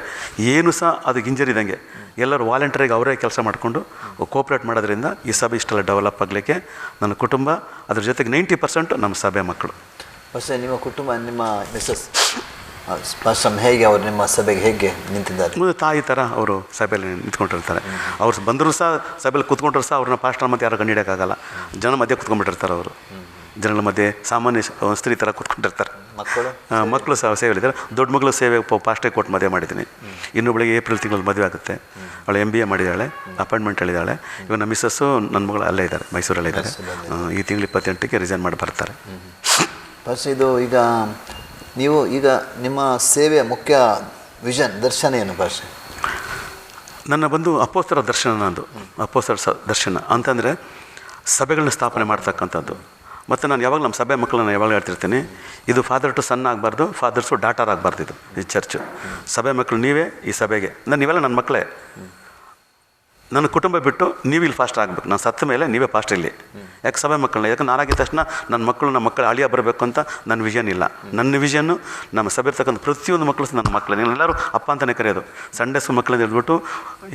ಏನು ಸಹ ಅದಕ್ಕೆ ಹಿಂಜರಿದಂಗೆ ಎಲ್ಲರೂ ವಾಲಂಟಿಯರಾಗಿ ಅವರೇ ಕೆಲಸ ಮಾಡಿಕೊಂಡು ಕೋಪ್ರೇಟ್ ಮಾಡೋದ್ರಿಂದ ಈ ಸಭೆ ಇಷ್ಟೆಲ್ಲ ಡೆವಲಪ್ ಆಗಲಿಕ್ಕೆ ನನ್ನ ಕುಟುಂಬ, ಅದ್ರ ಜೊತೆಗೆ 90% ನಮ್ಮ ಸಭೆ ಮಕ್ಕಳು. ಹೊಸ ನಿಮ್ಮ ಕುಟುಂಬ, ನಿಮ್ಮ ಮಿಸಸ್ ಪಾಸ್ಟರ್ ಹೇಗೆ ಅವರು ನಿಮ್ಮ ಸಭೆಗೆ ಹೇಗೆ ನಿಂತಿದ್ದಾರೆ? ಮುಂದೆ ತಾಯಿ ಥರ ಅವರು ಸಭೆಯಲ್ಲಿ ನಿಂತ್ಕೊಂಡಿರ್ತಾರೆ. ಅವ್ರು ಬಂದರೂ ಸಹ ಸಭೆಯಲ್ಲಿ ಕೂತ್ಕೊಂಡ್ರು ಸಹ ಅವ್ರನ್ನ ಪಾಸ್ಟರ್ ಮತ್ತು ಯಾರು ಕಂಡಿಡಿಯೋಕ್ಕಾಗಲ್ಲ, ಜನ ಮಧ್ಯೆ ಕೂತ್ಕೊಂಡ್ಬಿಟ್ಟಿರ್ತಾರೆ. ಅವರು ಜನಗಳ ಮಧ್ಯೆ ಸಾಮಾನ್ಯ ಸ್ತ್ರೀ ಥರ ಕೂತ್ಕೊಂಡಿರ್ತಾರೆ. ಮಕ್ಕಳು ಸಹ ಸೇವೆಯಲ್ಲಿದ್ದಾರೆ. ದೊಡ್ಡ ಮಗಳು ಸೇವೆ ಪಾಸ್ಟೇ ಕೊಟ್ಟು ಮದುವೆ ಮಾಡಿದ್ದೀನಿ. ಇನ್ನೊಬ್ಬಳಿಗೆ ಏಪ್ರಿಲ್ ತಿಂಗಳಲ್ಲಿ ಮದುವೆ ಆಗುತ್ತೆ. ಅವಳು MBA ಮಾಡಿದ್ದಾಳೆ, ಅಪಾಯಿಂಟ್ಮೆಂಟ್ ಹೇಳಿದ್ದಾಳೆ. ಇವಾಗ ನಮ್ಮ ಮಿಸ್ಸಸ್ಸು ನನ್ನ ಮಗಳು ಅಲ್ಲೇ ಇದ್ದಾರೆ, ಮೈಸೂರಲ್ಲೇ ಇದ್ದಾರೆ. ಈ ತಿಂಗಳು 28ಕ್ಕೆ ರಿಸೈನ್ ಮಾಡಿ ಬರ್ತಾರೆ. ಫಸ್ಟ್ ಇದು ಈಗ ನೀವು ಈಗ ನಿಮ್ಮ ಸೇವೆಯ ಮುಖ್ಯ ವಿಷನ್ ದರ್ಶನ ಏನು ಭಾಷೆ? ನನ್ನ ಬಂದು ಅಪೋಸ್ತರ ದರ್ಶನ, ನಂದು ಅಪೋಸ್ತರ ದರ್ಶನ ಅಂತಂದರೆ ಸಭೆಗಳನ್ನ ಸ್ಥಾಪನೆ ಮಾಡ್ತಕ್ಕಂಥದ್ದು. ಮತ್ತು ನಾನು ಯಾವಾಗ ನಮ್ಮ ಸಭೆ ಮಕ್ಕಳನ್ನ ಯಾವಾಗ ಹೇಳ್ತಿರ್ತೀನಿ, ಇದು ಫಾದರ್ ಟು ಸನ್ ಆಗಬಾರ್ದು, ಫಾದರ್ಸು ಡಾಟರ್ ಆಗಬಾರ್ದು. ಇದು ಈ ಚರ್ಚು ಸಭೆ ಮಕ್ಕಳು ನೀವೇ ಈ ಸಭೆಗೆ, ನೀವೆಲ್ಲ ನನ್ನ ಮಕ್ಕಳೇ. ನನ್ನ ಕುಟುಂಬ ಬಿಟ್ಟು ನೀವು ಇಲ್ಲಿ ಫಾಸ್ಟ್ ಆಗಬೇಕು, ನಾನು ಸತ್ತ ಮೇಲೆ ನೀವೇ ಫಾಸ್ಟ್ ಇಲ್ಲಿ. ಯಾಕೆ ಸಭೆ ಮಕ್ಕಳನ್ನ, ಯಾಕೆ ನಾನಾಗಿದ್ದ ತಕ್ಷಣ ನನ್ನ ಮಕ್ಕಳು ಅಳಿಯ ಬರಬೇಕು ಅಂತ ನನ್ನ ವಿಷನ್ ಇಲ್ಲ. ನನ್ನ ವಿಷನ್ನು ನಮ್ಮ ಸಭೆ ಇರ್ತಕ್ಕಂಥ ಪ್ರತಿಯೊಂದು ಮಕ್ಕಳು ನನ್ನ ಮಕ್ಕಳು, ನೀವೆಲ್ಲರೂ ಅಪ್ಪ ಅಂತಲೇ ಕರೆಯೋದು. ಸಂಡೇ ಸ್ಕೂಲ್ ಮಕ್ಕಳನ್ನ ಹೇಳ್ಬಿಟ್ಟು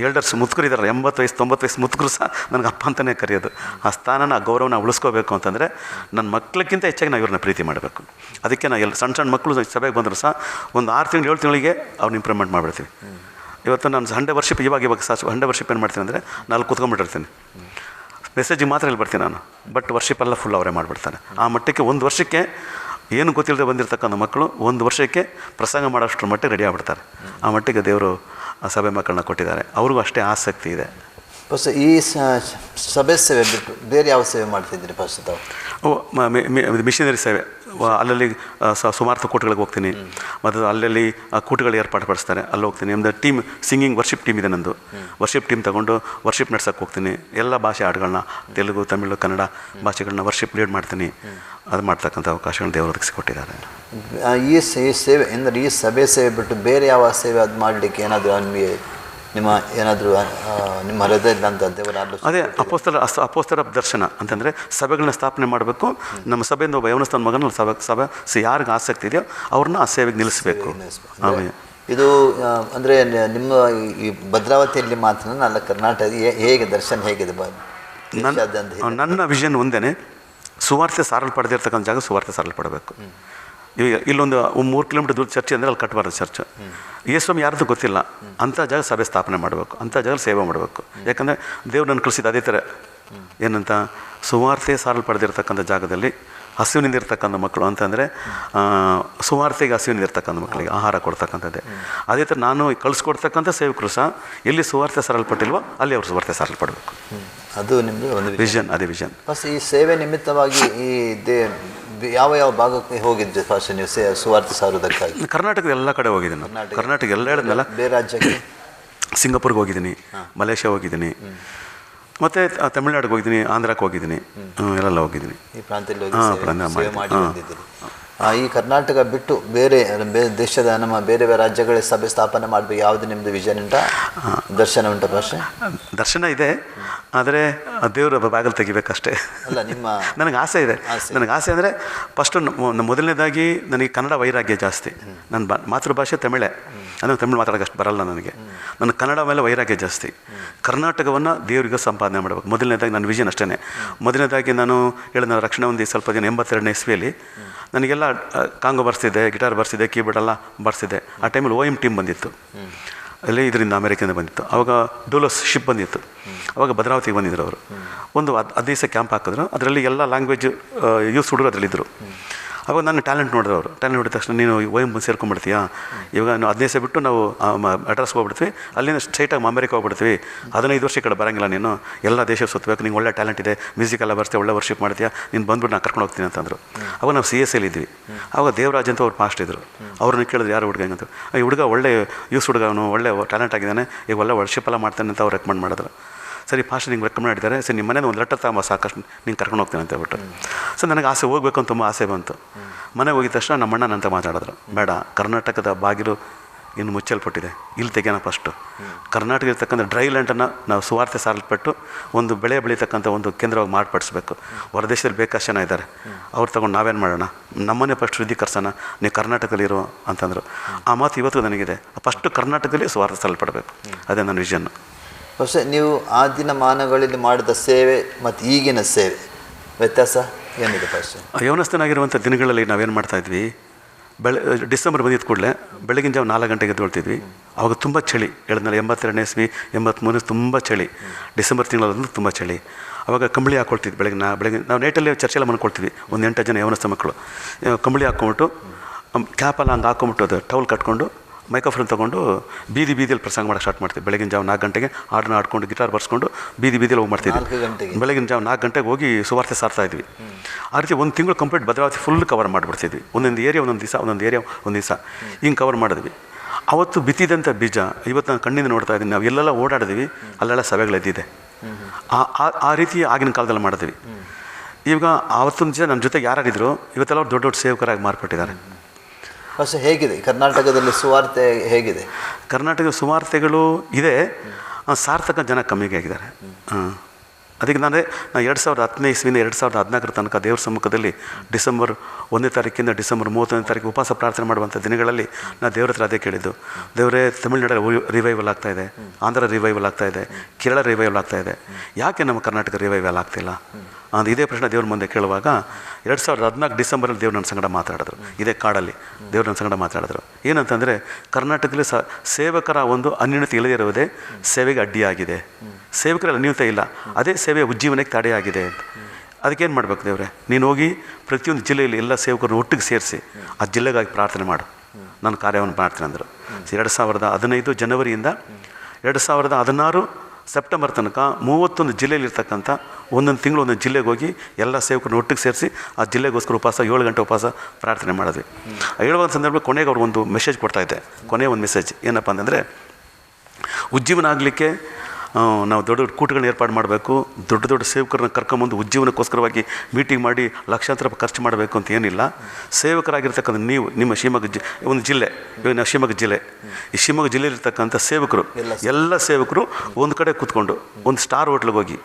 ಎಲ್ಡರ್ಸ್ ಮುತ್ಕರು ಇದ್ದಾರೆ, 80 ವಯಸ್ಸು 90 ವಯಸ್ಸು ಮುತ್ಕರು ಸಹ ನನಗೆ ಅಪ್ಪ ಅಂತಲೇ ಕರೆಯೋದು. ಆ ಸ್ಥಾನನ ಆ ಗೌರವನ ಉಳಿಸ್ಕೋಬೇಕು ಅಂತಂದರೆ ನನ್ನ ಮಕ್ಕಳಿಗಿಂತ ಹೆಚ್ಚಾಗಿ ನಾವು ಇವ್ರನ್ನ ಪ್ರೀತಿ ಮಾಡಬೇಕು. ಅದಕ್ಕೆ ನಾವು ಎಲ್ಲ ಸಣ್ಣ ಮಕ್ಕಳು ಸಭೆಗೆ ಬಂದರೂ ಸಹ ಒಂದು 6 ತಿಂಗಳು 7 ತಿಂಗಳಿಗೆ ಅವ್ರನ್ನ ಇಂಪ್ರೂವ್ಮೆಂಟ್ ಮಾಡಿಬಿಡ್ತೀವಿ. ಇವತ್ತು ನಾನು ಸಂಡೇ ವರ್ಷಿಪ್ ಇವಾಗ ಸಂಡೇ ವರ್ಷಿಪ್ ಏನು ಮಾಡ್ತೀನಿ ಅಂದರೆ ನಾನು ಕೂತ್ಕೊಂಡ್ಬಿಟ್ಟಿರ್ತೀನಿ, ಮೆಸೇಜಿಗೆ ಮಾತ್ರ ಇಲ್ಲಿ ಬರ್ತೀನಿ ನಾನು, ಬಟ್ ವರ್ಷಿಪ್ಪೆಲ್ಲ ಫುಲ್ ಅವರೇ ಮಾಡಿಬಿಡ್ತಾರೆ. ಆ ಮಟ್ಟಕ್ಕೆ 1 ವರ್ಷಕ್ಕೆ ಏನು ಗೊತ್ತಿಲ್ಲದೆ ಬಂದಿರತಕ್ಕಂಥ ಮಕ್ಕಳು 1 ವರ್ಷಕ್ಕೆ ಪ್ರಸಂಗ ಮಾಡೋಷ್ಟರ ಮಟ್ಟಿಗೆ ರೆಡಿ ಆಗ್ಬಿಡ್ತಾರೆ. ಆ ಮಟ್ಟಿಗೆ ದೇವರು ಆ ಸಭೆ ಮಕ್ಕಳನ್ನ ಕೊಟ್ಟಿದ್ದಾರೆ. ಅವ್ರಿಗೂ ಅಷ್ಟೇ ಆಸಕ್ತಿ ಇದೆ. ಫಸ್ಟ್ ಈ ಸಭೆ ಸೇವೆ ಬಿಟ್ಟು ಬೇರೆ ಯಾವ ಸೇವೆ ಮಾಡ್ತಿದ್ದೀರಿ ಫಸ್ಟ್ ತಾವು? ಮಿಷನರಿ ಸೇವೆ, ಅಲ್ಲಲ್ಲಿ ಸುಮಾರು ಕೂಟಗಳಿಗೆ ಹೋಗ್ತೀನಿ. ಮತ್ತು ಅಲ್ಲಲ್ಲಿ ಕೂಟಗಳು ಏರ್ಪಾಡು ಪಡಿಸ್ತಾರೆ, ಅಲ್ಲಿ ಹೋಗ್ತೀನಿ. ನಮ್ಮದು ಟೀಮ್ ಸಿಂಗಿಂಗ್ ವರ್ಷಿಪ್ ಟೀಮ್ ಇದೆ, ನಂದು ವರ್ಷಿಪ್ ಟೀಮ್ ತೊಗೊಂಡು ವರ್ಷಿಪ್ ನಡ್ಸೋಕ್ಕೆ ಹೋಗ್ತೀನಿ. ಎಲ್ಲ ಭಾಷೆ ಹಾಡುಗಳನ್ನ, ತೆಲುಗು, ತಮಿಳು, ಕನ್ನಡ ಭಾಷೆಗಳನ್ನ ವರ್ಷಿಪ್ ಲೀಡ್ ಮಾಡ್ತೀನಿ. ಅದು ಮಾಡ್ತಕ್ಕಂಥ ಅವಕಾಶಗಳನ್ನ ದೇವರು ಒದಗಿಸಿಕೊಟ್ಟಿದ್ದಾರೆ. ಈ ಸೇವೆ ಅಂದರೆ ಈ ಸಭೆ ಸೇವೆ ಬಿಟ್ಟು ಬೇರೆ ಯಾವ ಸೇವೆ ಅದು ಮಾಡಲಿಕ್ಕೆ ಏನಾದರೂ ನಿಮ್ಮ ಹೃದಯದಲ್ಲಿ ಅಂತ ದೇವರ ಅದೇ ಅಪೋಸ್ತರ ದರ್ಶನ ಅಂತಂದರೆ ಸಭೆಗಳನ್ನ ಸ್ಥಾಪನೆ ಮಾಡಬೇಕು. ನಮ್ಮ ಸಭೆಯಿಂದ ಒಬ್ಬ ಯವನಸ್ಥಾನ ಮಗನ ಸಭೆ ಯಾರಿಗೆ ಆಸಕ್ತಿ ಇದೆಯೋ ಅವ್ರನ್ನ ಆ ಸೇವೆಗೆ ನಿಲ್ಲಿಸಬೇಕು. ಇದು ಅಂದರೆ ನಿಮ್ಮ ಈ ಭದ್ರಾವತಿಯಲ್ಲಿ ಮಾತ್ರ ಅಲ್ಲ, ಕರ್ನಾಟಕ ಹೇಗೆ ದರ್ಶನ ಹೇಗಿದೆ? ನನ್ನ ವಿಷನ್ ಒಂದೇ, ಸುವಾರ್ತೆ ಸಾರಲ್ಪಡದಿರ್ತಕ್ಕಂಥ ಜಾಗ ಸುವಾರ್ತೆ ಸಾರಲ್ಪಡಬೇಕು. ಈಗ ಇಲ್ಲೊಂದು 3 ಕಿಲೋಮೀಟರ್ ದೂರ ಚರ್ಚ್ ಅಂದರೆ ಅಲ್ಲಿ ಕಟ್ಟಬಾರ್ದು ಚರ್ಚ್. ಯೇಸುಸ್ವಾಮಿ ಯಾರ್ದು ಗೊತ್ತಿಲ್ಲ ಅಂಥ ಜಾಗ ಸಭೆ ಸ್ಥಾಪನೆ ಮಾಡಬೇಕು, ಅಂಥ ಜಾಗ ಸೇವೆ ಮಾಡಬೇಕು. ಯಾಕಂದರೆ ದೇವ್ರು ನನ್ನ ಕಳಿಸಿದ ಅದೇ ಥರ ಏನಂತ, ಸುವಾರ್ತೆ ಸಾರಲ್ಪಡದಿರ್ತಕ್ಕಂಥ ಜಾಗದಲ್ಲಿ ಹಸಿವಿನಿಂದಿರ್ತಕ್ಕಂಥ ಮಕ್ಕಳು ಅಂತಂದರೆ ಸುವಾರ್ತೆಗೆ ಹಸಿವಿನಿಂದಿರ್ತಕ್ಕಂಥ ಮಕ್ಕಳಿಗೆ ಆಹಾರ ಕೊಡ್ತಕ್ಕಂಥದ್ದೇ. ಅದೇ ಥರ ನಾನು ಕಳಿಸ್ಕೊಡ್ತಕ್ಕಂಥ ಸೇವಕರು ಸಹ ಎಲ್ಲಿ ಸುವಾರ್ತೆ ಸಾರಲ್ಪಟ್ಟಿಲ್ವೋ ಅಲ್ಲಿ ಅವ್ರು ಸುವಾರ್ತೆ ಸಾರಲ್ಪಡಬೇಕು. ಅದು ನಿಮ್ಮದು ಒಂದು ವಿಷನ್, ಅದೇ ವಿಷನ್. ಫಸ್ಟ್ ಈ ಸೇವೆ ನಿಮಿತ್ತವಾಗಿ ಈ ಯಾವ ಭಾಗಕ್ಕೆ ಹೋಗಿದ್ದೆ ಫಸ್ಟ್ ನೀವು ಸುವಾರ್ತೆ ಸಾರೋದಕ್ಕಾಗಿ? ಕರ್ನಾಟಕದ ಎಲ್ಲ ಕಡೆ ಹೋಗಿದ್ದೀನಿ. ಕರ್ನಾಟಕ ಎಲ್ಲ ಹೇಳಿದ್ನಲ್ಲ. ಬೇರೆ ರಾಜ್ಯಕ್ಕೆ ಸಿಂಗಾಪುರ್ಗೆ ಹೋಗಿದ್ದೀನಿ, ಮಲೇಷ್ಯಾ ಹೋಗಿದ್ದೀನಿ, ಮತ್ತು ತಮಿಳ್ನಾಡಿಗೆ ಹೋಗಿದ್ದೀನಿ, ಆಂಧ್ರಕ್ಕೆ ಹೋಗಿದ್ದೀನಿ, ಎಲ್ಲೆಲ್ಲ ಹೋಗಿದ್ದೀನಿ. ಈ ಪ್ರಾಂತ್ಯದಲ್ಲಿ ಈ ಕರ್ನಾಟಕ ಬಿಟ್ಟು ಬೇರೆ ದೇಶದ ನಮ್ಮ ಬೇರೆ ಬೇರೆ ರಾಜ್ಯಗಳ ಸಭೆ ಸ್ಥಾಪನೆ ಮಾಡಬೇಕು, ಯಾವುದು ನಿಮ್ಮದು ವಿಷನ್ ಉಂಟಾ, ದರ್ಶನ ಉಂಟಾ ಭಾಷೆ? ದರ್ಶನ ಇದೆ, ಆದರೆ ದೇವರ ಬಾಗಿಲು ತೆಗಿಬೇಕಷ್ಟೇ. ಅಲ್ಲ, ನಿಮ್ಮ ನನಗೆ ಆಸೆ ಇದೆ. ನನಗೆ ಆಸೆ ಅಂದರೆ ಫಸ್ಟು ಮೊದಲನೇದಾಗಿ ನನಗೆ ಕನ್ನಡ ವೈರಾಗ್ಯ ಜಾಸ್ತಿ. ನನ್ನ ಮಾತೃಭಾಷೆ ತಮಿಳೇ, ಅಂದರೆ ತಮಿಳು ಮಾತಾಡೋಕ್ಕಷ್ಟು ಬರಲ್ಲ ನನಗೆ. ನನ್ನ ಕನ್ನಡ ಮೇಲೆ ವೈರಾಗ್ಯ ಜಾಸ್ತಿ. ಕರ್ನಾಟಕವನ್ನು ದೇವರಿಗೆ ಸಂಪಾದನೆ ಮಾಡಬೇಕು ಮೊದಲನೇದಾಗಿ ನನ್ನ ವಿಷನ್ ಅಷ್ಟೇ. ಮೊದಲನೇದಾಗಿ ನಾನು ಹೇಳಿದ ರಕ್ಷಣಾ ಒಂದು ಸ್ವಲ್ಪ ದಿನ 82ನೇ ಇಸ್ವಿಯಲ್ಲಿ ನನಗೆಲ್ಲ ಕಾಂಗೋ ಬರ್ಸಿದೆ, ಗಿಟಾರ್ ಬರ್ಸಿದೆ, ಕೀಬೋರ್ಡ್ ಎಲ್ಲ ಬರ್ಸಿದೆ. ಆ ಟೈಮಲ್ಲಿ OM ಟೀಮ್ ಬಂದಿತ್ತು, ಅಲ್ಲಿ ಇದರಿಂದ ಅಮೇರಿಕೆಯಿಂದ ಬಂದಿತ್ತು. ಆವಾಗ ಡೋಲೋಸ್ ಶಿಪ್ ಬಂದಿತ್ತು. ಆವಾಗ ಭದ್ರಾವತಿಗೆ ಬಂದಿದ್ದರು ಅವರು. ಒಂದು 10 ದಿವಸ ಕ್ಯಾಂಪ್ ಹಾಕಿದ್ರು. ಅದರಲ್ಲಿ ಎಲ್ಲ ಲ್ಯಾಂಗ್ವೇಜ್ ಯೂಸ್ ಹುಡುಗರು ಅದರಲ್ಲಿದ್ದರು. ಆವಾಗ ನಾನು ಟ್ಯಾಲೆಂಟ್ ನೋಡಿದ್ರು ಅವರು. ಟ್ಯಾಲೆಂಟ್ ನೋಡಿದ ತಕ್ಷಣ ನೀನು OM ಸೇರ್ಕೊಂಡ್ಬಿಡ್ತೀಯಾ, ಇವಾಗ ನಾವು 15 ದಿವಸ ಬಿಟ್ಟು ನಾವು ಅಡ್ರೆಸ್ಗೆ ಹೋಗ್ಬಿಡ್ತೀವಿ, ಅಲ್ಲಿಂದ ಸ್ಟ್ರೈಟಾಗಿ ಅಮೇರಿಕ ಹೋಗ್ಬಿಡ್ತೀವಿ, 15 ವರ್ಷ ಈ ಕಡೆ ಬರೋಂಗಿಲ್ಲ, ನೀನು ಎಲ್ಲ ದೇಶ ಸುತ್ತಬೇಕು, ನಿಂಗೆ ಒಳ್ಳೆ ಟ್ಯಾಲೆಂಟ್ ಇದೆ, ಮ್ಯೂಸಿಕ್ ಎಲ್ಲ ಬರ್ತೀಯ, ಒಳ್ಳೆ ವರ್ಷಿಪ್ ಮಾಡ್ತೀಯಾ, ನೀನು ಬಂದ್ಬಿಟ್ಟು ನಾನು ಕರ್ಕೊಂಡು ಹೋಗ್ತೀನಿ ಅಂತಂದರು. ಅವಾಗ ನಾವು CSL ಇದ್ವಿ. ಆವಾಗ ದೇವರಾಜ್ ಅಂತ ಅವ್ರು ಪಾಸ್ಟ್ ಇದ್ದರು. ಅವ್ರನ್ನ ಕೇಳಿದ್ರು ಯಾರು ಹುಡುಗ ಅಂತ. ಈ ಹುಡುಗ ಒಳ್ಳೆ ಯೂಸ್ ಹುಡುಗ, ಅವನು ಒಳ್ಳೆ ಟ್ಯಾಲೆಂಟ್ ಆಗಿದ್ದಾನೆ, ಈಗ ಒಳ್ಳೆ ವರ್ಷಿಪ್ ಎಲ್ಲ ಮಾಡ್ತಾನೆ ಅಂತ ಅವ್ರು ರೆಕಮೆಂಡ್ ಮಾಡಿದ್ರು. ಸರಿ ಪಾಸ್ಟ್ ನಿಂಗೆ ರೆಕಮೆಂಡ್ ಮಾಡಿದ್ದಾರೆ, ಸರಿ ನಿಮ್ಮ ಮನೇಲಿ ಒಂದು ಲೆಟರ್ ತಗೊಂಬ ಸಾಕಷ್ಟು, ನೀನು ಕರ್ಕೊಂಡು ಹೋಗ್ತೀನಿ ಅಂತ ಹೇಳ್ಬಿಟ್ಟು. ಸೊ ನನಗೆ ಆಸೆ ಹೋಗ್ಬೇಕು ಅಂತ ತುಂಬ ಆಸೆ ಬಂತು. ಮನೆಗೆ ಹೋಗಿದ ತಕ್ಷಣ ನಮ್ಮ ಅಣ್ಣ ನಂತ ಮಾತಾಡಿದ್ರು, ಬೇಡ, ಕರ್ನಾಟಕದ ಬಾಗಿಲು ಇನ್ನು ಮುಚ್ಚಲ್ಪಟ್ಟಿದೆ, ಇಲ್ಲಿ ತೆಗೆಯೋಣ ಫಸ್ಟು. ಕರ್ನಾಟಕ ಇರ್ತಕ್ಕಂಥ ಡ್ರೈ ಲ್ಯಾಂಡನ್ನು ನಾವು ಸುವಾರ್ತೆ ಸಾಲ್ಪಟ್ಟು ಒಂದು ಬೆಳೆ ಬೆಳೀತಕ್ಕಂಥ ಒಂದು ಕೇಂದ್ರವಾಗಿ ಮಾರ್ಪಡಿಸ್ಬೇಕು. ಹೊರದೇಶದಲ್ಲಿ ಬೇಕಷ್ಟು ಜನ ಇದ್ದಾರೆ, ಅವ್ರು ತೊಗೊಂಡು ನಾವೇನು ಮಾಡೋಣ, ನಮ್ಮನ್ನೇ ಫಸ್ಟ್ ಶುದ್ಧೀಕರಿಸೋಣ, ನೀವು ಕರ್ನಾಟಕದಲ್ಲಿರೋ ಅಂತಂದರು. ಆ ಮಾತು ಇವತ್ತು ನನಗಿದೆ. ಫಸ್ಟು ಕರ್ನಾಟಕದಲ್ಲಿ ಸುವಾರ್ತೆ ಸಾಲ್ಪಡಬೇಕು, ಅದೇ ನನ್ನ ವಿಷನ್ನು. പക്ഷേ ನೀವು ಆ ದಿನಮಾನಗಳಲ್ಲಿ ಮಾಡಿದ ಸೇವೆ ಮತ್ತು ಈಗಿನ ಸೇವೆ ವ್ಯತ್ಯಾಸ ಏನಿದೆ ಫಸ್ಟ್? ಯೌವನಸ್ಥನಾಗಿರುವಂಥ ದಿನಗಳಲ್ಲಿ ನಾವೇನು ಮಾಡ್ತಾಯಿದ್ವಿ, ಡಿಸೆಂಬರ್ ಬಂದಿದ್ದ ಕೂಡಲೇ ಬೆಳಗಿನ ಜಾವ 4 ಗಂಟೆಗೆ ಎದ್ದೇಳ್ತಿದ್ವಿ. ಆವಾಗ ತುಂಬ ಚಳಿ, ಹೇಳಿದ್ನಲ್ಲ 82ನೇ ಇಸ್ವಿ 83 ತುಂಬ ಚಳಿ, ಡಿಸೆಂಬರ್ ತಿಂಗಳಲ್ಲೂ ತುಂಬ ಚಳಿ. ಆವಾಗ ಕಂಬಳಿ ಹಾಕ್ಕೊಳ್ತಿದ್ವಿ. ಬೆಳಗ್ಗೆ ನಾವು ನೈಟಲ್ಲಿ ಚರ್ಚೆಲ್ಲ ಮಾಡ್ಕೊಳ್ತೀವಿ, ಒಂದು 8 ಜನ ಯೌವನಸ್ಥ ಮಕ್ಕಳು ಕಂಬಳಿ ಹಾಕ್ಕೊಂಬಿಟ್ಟು ಕ್ಯಾಪೆಲ್ಲ ಹಂಗೆ ಹಾಕ್ಕೊಂಬಿಟ್ಟು ಅದು ಟವಲ್ ಕಟ್ಕೊಂಡು ಮೈಕ್ರೋಫೋನ್ ತೊಗೊಂಡು ಬೀದಿಯಲ್ಲಿ ಪ್ರಸಂಗ ಮಾಡೋಕ್ಕೆ ಸ್ಟಾರ್ಟ್ ಮಾಡ್ತೀವಿ. ಬೆಳಗಿನ ಜಾವ 4 ಗಂಟೆಗೆ ಹಾಡನ್ನ ಆಡ್ಕೊಂಡು ಗಿಟಾರ್ ಬರ್ಸ್ಕೊಂಡು ಬೀದಿಯಲ್ಲಿ ಹೋಗಿ ಮಾಡ್ತಿದ್ವಿ. ಬೆಳಗಿನ ಜಾವ 4 ಗಂಟೆಗೆ ಹೋಗಿ ಸುವಾರ್ತೆ ಸಾರ್ತಾಯಿದ್ವಿ. ಆ ರೀತಿ ಒಂದು ತಿಂಗಳು ಕಂಪ್ಲೀಟ್ ಭದ್ರಾವತಿ ಫುಲ್ ಕವರ್ ಮಾಡಿಬಿಡ್ತಿದ್ವಿ. ಒಂದೊಂದು ಏರಿಯಾ ಒಂದೊಂದು ಏರಿಯಾ ಒಂದು ದಿವಸ ಹಿಂಗೆ ಕವರ್ ಮಾಡಿದ್ವಿ. ಅವತ್ತು ಬಿತ್ತಿದಂಥ ಬೀಜ ಇವತ್ತು ನಾನು ಕಣ್ಣಿಂದ ನೋಡ್ತಾ ಇದ್ದೀನಿ. ನಾವು ಎಲ್ಲೆಲ್ಲ ಓಡಾಡಿದ್ವಿ, ಅಲ್ಲೆಲ್ಲ ಸಭೆಗಳೆದ್ದಿದೆ. ಆ ರೀತಿ ಆಗಿನ ಕಾಲದಲ್ಲಿ ಮಾಡಿದ್ವಿ. ಈಗ ಆವತ್ತೊಂದು ದಿವಸ ನನ್ನ ಜೊತೆಗೆ ಯಾರಿದ್ರು ಇವತ್ತೆಲ್ಲ ದೊಡ್ಡ ದೊಡ್ಡ ಸೇವಕರಾಗಿ ಮಾರ್ಪಟ್ಟಿದ್ದಾರೆ. പക്ഷേ ಹೇಗಿದೆ ಕರ್ನಾಟಕದಲ್ಲಿ ಸುವಾರ್ತೆ ಹೇಗಿದೆ? ಕರ್ನಾಟಕದ ಸುವಾರ್ತೆಗಳು ಇದೆ, ಸಾರ್ಥಕ ಜನ ಕಮ್ಮಿಗೆ ಆಗಿದ್ದಾರೆ. ಅದಕ್ಕೆ ನಾನು 2010ನೇ ಇಸ್ವಿಯಿಂದ 2014 ತನಕ ದೇವ್ರ ಸಮ್ಮುಖದಲ್ಲಿ ಡಿಸೆಂಬರ್ 1ನೇ ತಾರೀಕಿಂದ ಡಿಸೆಂಬರ್ 31ನೇ ತಾರೀಕು ಉಪವಾಸ ಪ್ರಾರ್ಥನೆ ಮಾಡುವಂಥ ದಿನಗಳಲ್ಲಿ ನಾನು ದೇವ್ರ ಹತ್ರ ಅದೇ ಕೇಳಿದ್ದು, ದೇವರೇ ತಮಿಳುನಾಡಲ್ಲಿ ರಿವೈವಲ್ ಆಗ್ತಾಯಿದೆ, ಆಂಧ್ರ ರಿವೈವಲ್ ಆಗ್ತಾಯಿದೆ, ಕೇರಳ ರಿವೈವಲ್ ಆಗ್ತಾಯಿದೆ, ಯಾಕೆ ನಮ್ಮ ಕರ್ನಾಟಕ ರಿವೈವಲ್ ಆಗ್ತಿಲ್ಲ ಅಂತ ಇದೇ ಪ್ರಶ್ನೆ ದೇವ್ರ ಮುಂದೆ ಕೇಳುವಾಗ 2014 ಡಿಸೆಂಬರಲ್ಲಿ ದೇವ್ರು ನನ್ನ ಸಂಗಡ ಮಾತಾಡಿದ್ರು. ಇದೇ ಕಾಡಲ್ಲಿ ದೇವ್ರು ನನ್ನ ಸಂಗಡ ಮಾತಾಡಿದ್ರು. ಏನಂತಂದರೆ ಕರ್ನಾಟಕದಲ್ಲಿ ಸೇವಕರ ಒಂದು ಅನ್ಯೂನತೆ ಇಲ್ಲದೇ ಇರುವುದೇ ಸೇವೆಗೆ ಅಡ್ಡಿಯಾಗಿದೆ. ಸೇವಕರಲ್ಲಿ ಅನ್ಯೂನತೆ ಇಲ್ಲ, ಅದೇ ಸೇವೆಯ ಉಜ್ಜೀವನಕ್ಕೆ ತಡೆಯಾಗಿದೆ ಅಂತ. ಅದಕ್ಕೇನು ಮಾಡಬೇಕು ದೇವ್ರೆ, ನೀನು ಹೋಗಿ ಪ್ರತಿಯೊಂದು ಜಿಲ್ಲೆಯಲ್ಲಿ ಎಲ್ಲ ಸೇವಕರನ್ನು ಒಟ್ಟಿಗೆ ಸೇರಿಸಿ ಆ ಜಿಲ್ಲೆಗಾಗಿ ಪ್ರಾರ್ಥನೆ ಮಾಡು, ನಾನು ಕಾರ್ಯವನ್ನು ಮಾಡ್ತೀನಿ ಅಂದರು. 2015 ಜನವರಿಯಿಂದ 2016 ಸೆಪ್ಟೆಂಬರ್ ತನಕ 31 ಜಿಲ್ಲೆಯಲ್ಲಿರ್ತಕ್ಕಂಥ ಒಂದೊಂದು ತಿಂಗಳು ಒಂದೊಂದು ಜಿಲ್ಲೆಗೆ ಹೋಗಿ ಎಲ್ಲ ಸೇವಕರನ್ನ ಒಟ್ಟಿಗೆ ಸೇರಿಸಿ ಆ ಜಿಲ್ಲೆಗೋಸ್ಕರ ಉಪವಾಸ 7 ಗಂಟೆ ಉಪವಾಸ ಪ್ರಾರ್ಥನೆ ಮಾಡಿದ್ವಿ. ಹೇಳುವಂಥ ಸಂದರ್ಭ ಕೊನೆಗೆ ಅವ್ರು ಒಂದು ಮೆಸೇಜ್ ಕೊಡ್ತಾಯಿದ್ದೆ. ಕೊನೆಯ ಒಂದು ಮೆಸೇಜ್ ಏನಪ್ಪ ಅಂತಂದರೆ, ಉಜ್ಜೀವನ ಆಗಲಿಕ್ಕೆ ನಾವು ದೊಡ್ಡ ದೊಡ್ಡ ಕೂಟಗಳನ್ನ ಏರ್ಪಾಡು ಮಾಡಬೇಕು, ದೊಡ್ಡ ದೊಡ್ಡ ಸೇವಕರನ್ನ ಕರ್ಕೊಂಬಂದು ಉಜ್ಜೀವನಕ್ಕೋಸ್ಕರವಾಗಿ ಮೀಟಿಂಗ್ ಮಾಡಿ ಲಕ್ಷಾಂತರ ರೂಪಾಯಿ ಖರ್ಚು ಮಾಡಬೇಕು ಅಂತ ಏನಿಲ್ಲ. ಸೇವಕರಾಗಿರ್ತಕ್ಕಂಥ ನೀವು ನಿಮ್ಮ ಶಿವಮೊಗ್ಗ ಒಂದು ಜಿಲ್ಲೆ, ಇವಾಗ ಶಿವಮೊಗ್ಗ ಜಿಲ್ಲೆ, ಈ ಶಿವಮೊಗ್ಗ ಜಿಲ್ಲೆಯಲ್ಲಿರ್ತಕ್ಕಂಥ ಸೇವಕರು ಎಲ್ಲ ಸೇವಕರು ಒಂದು ಕಡೆ ಕೂತ್ಕೊಂಡು ಒಂದು ಸ್ಟಾರ್ ಹೋಟ್ಲಿಗೆ ಹೋಗಿ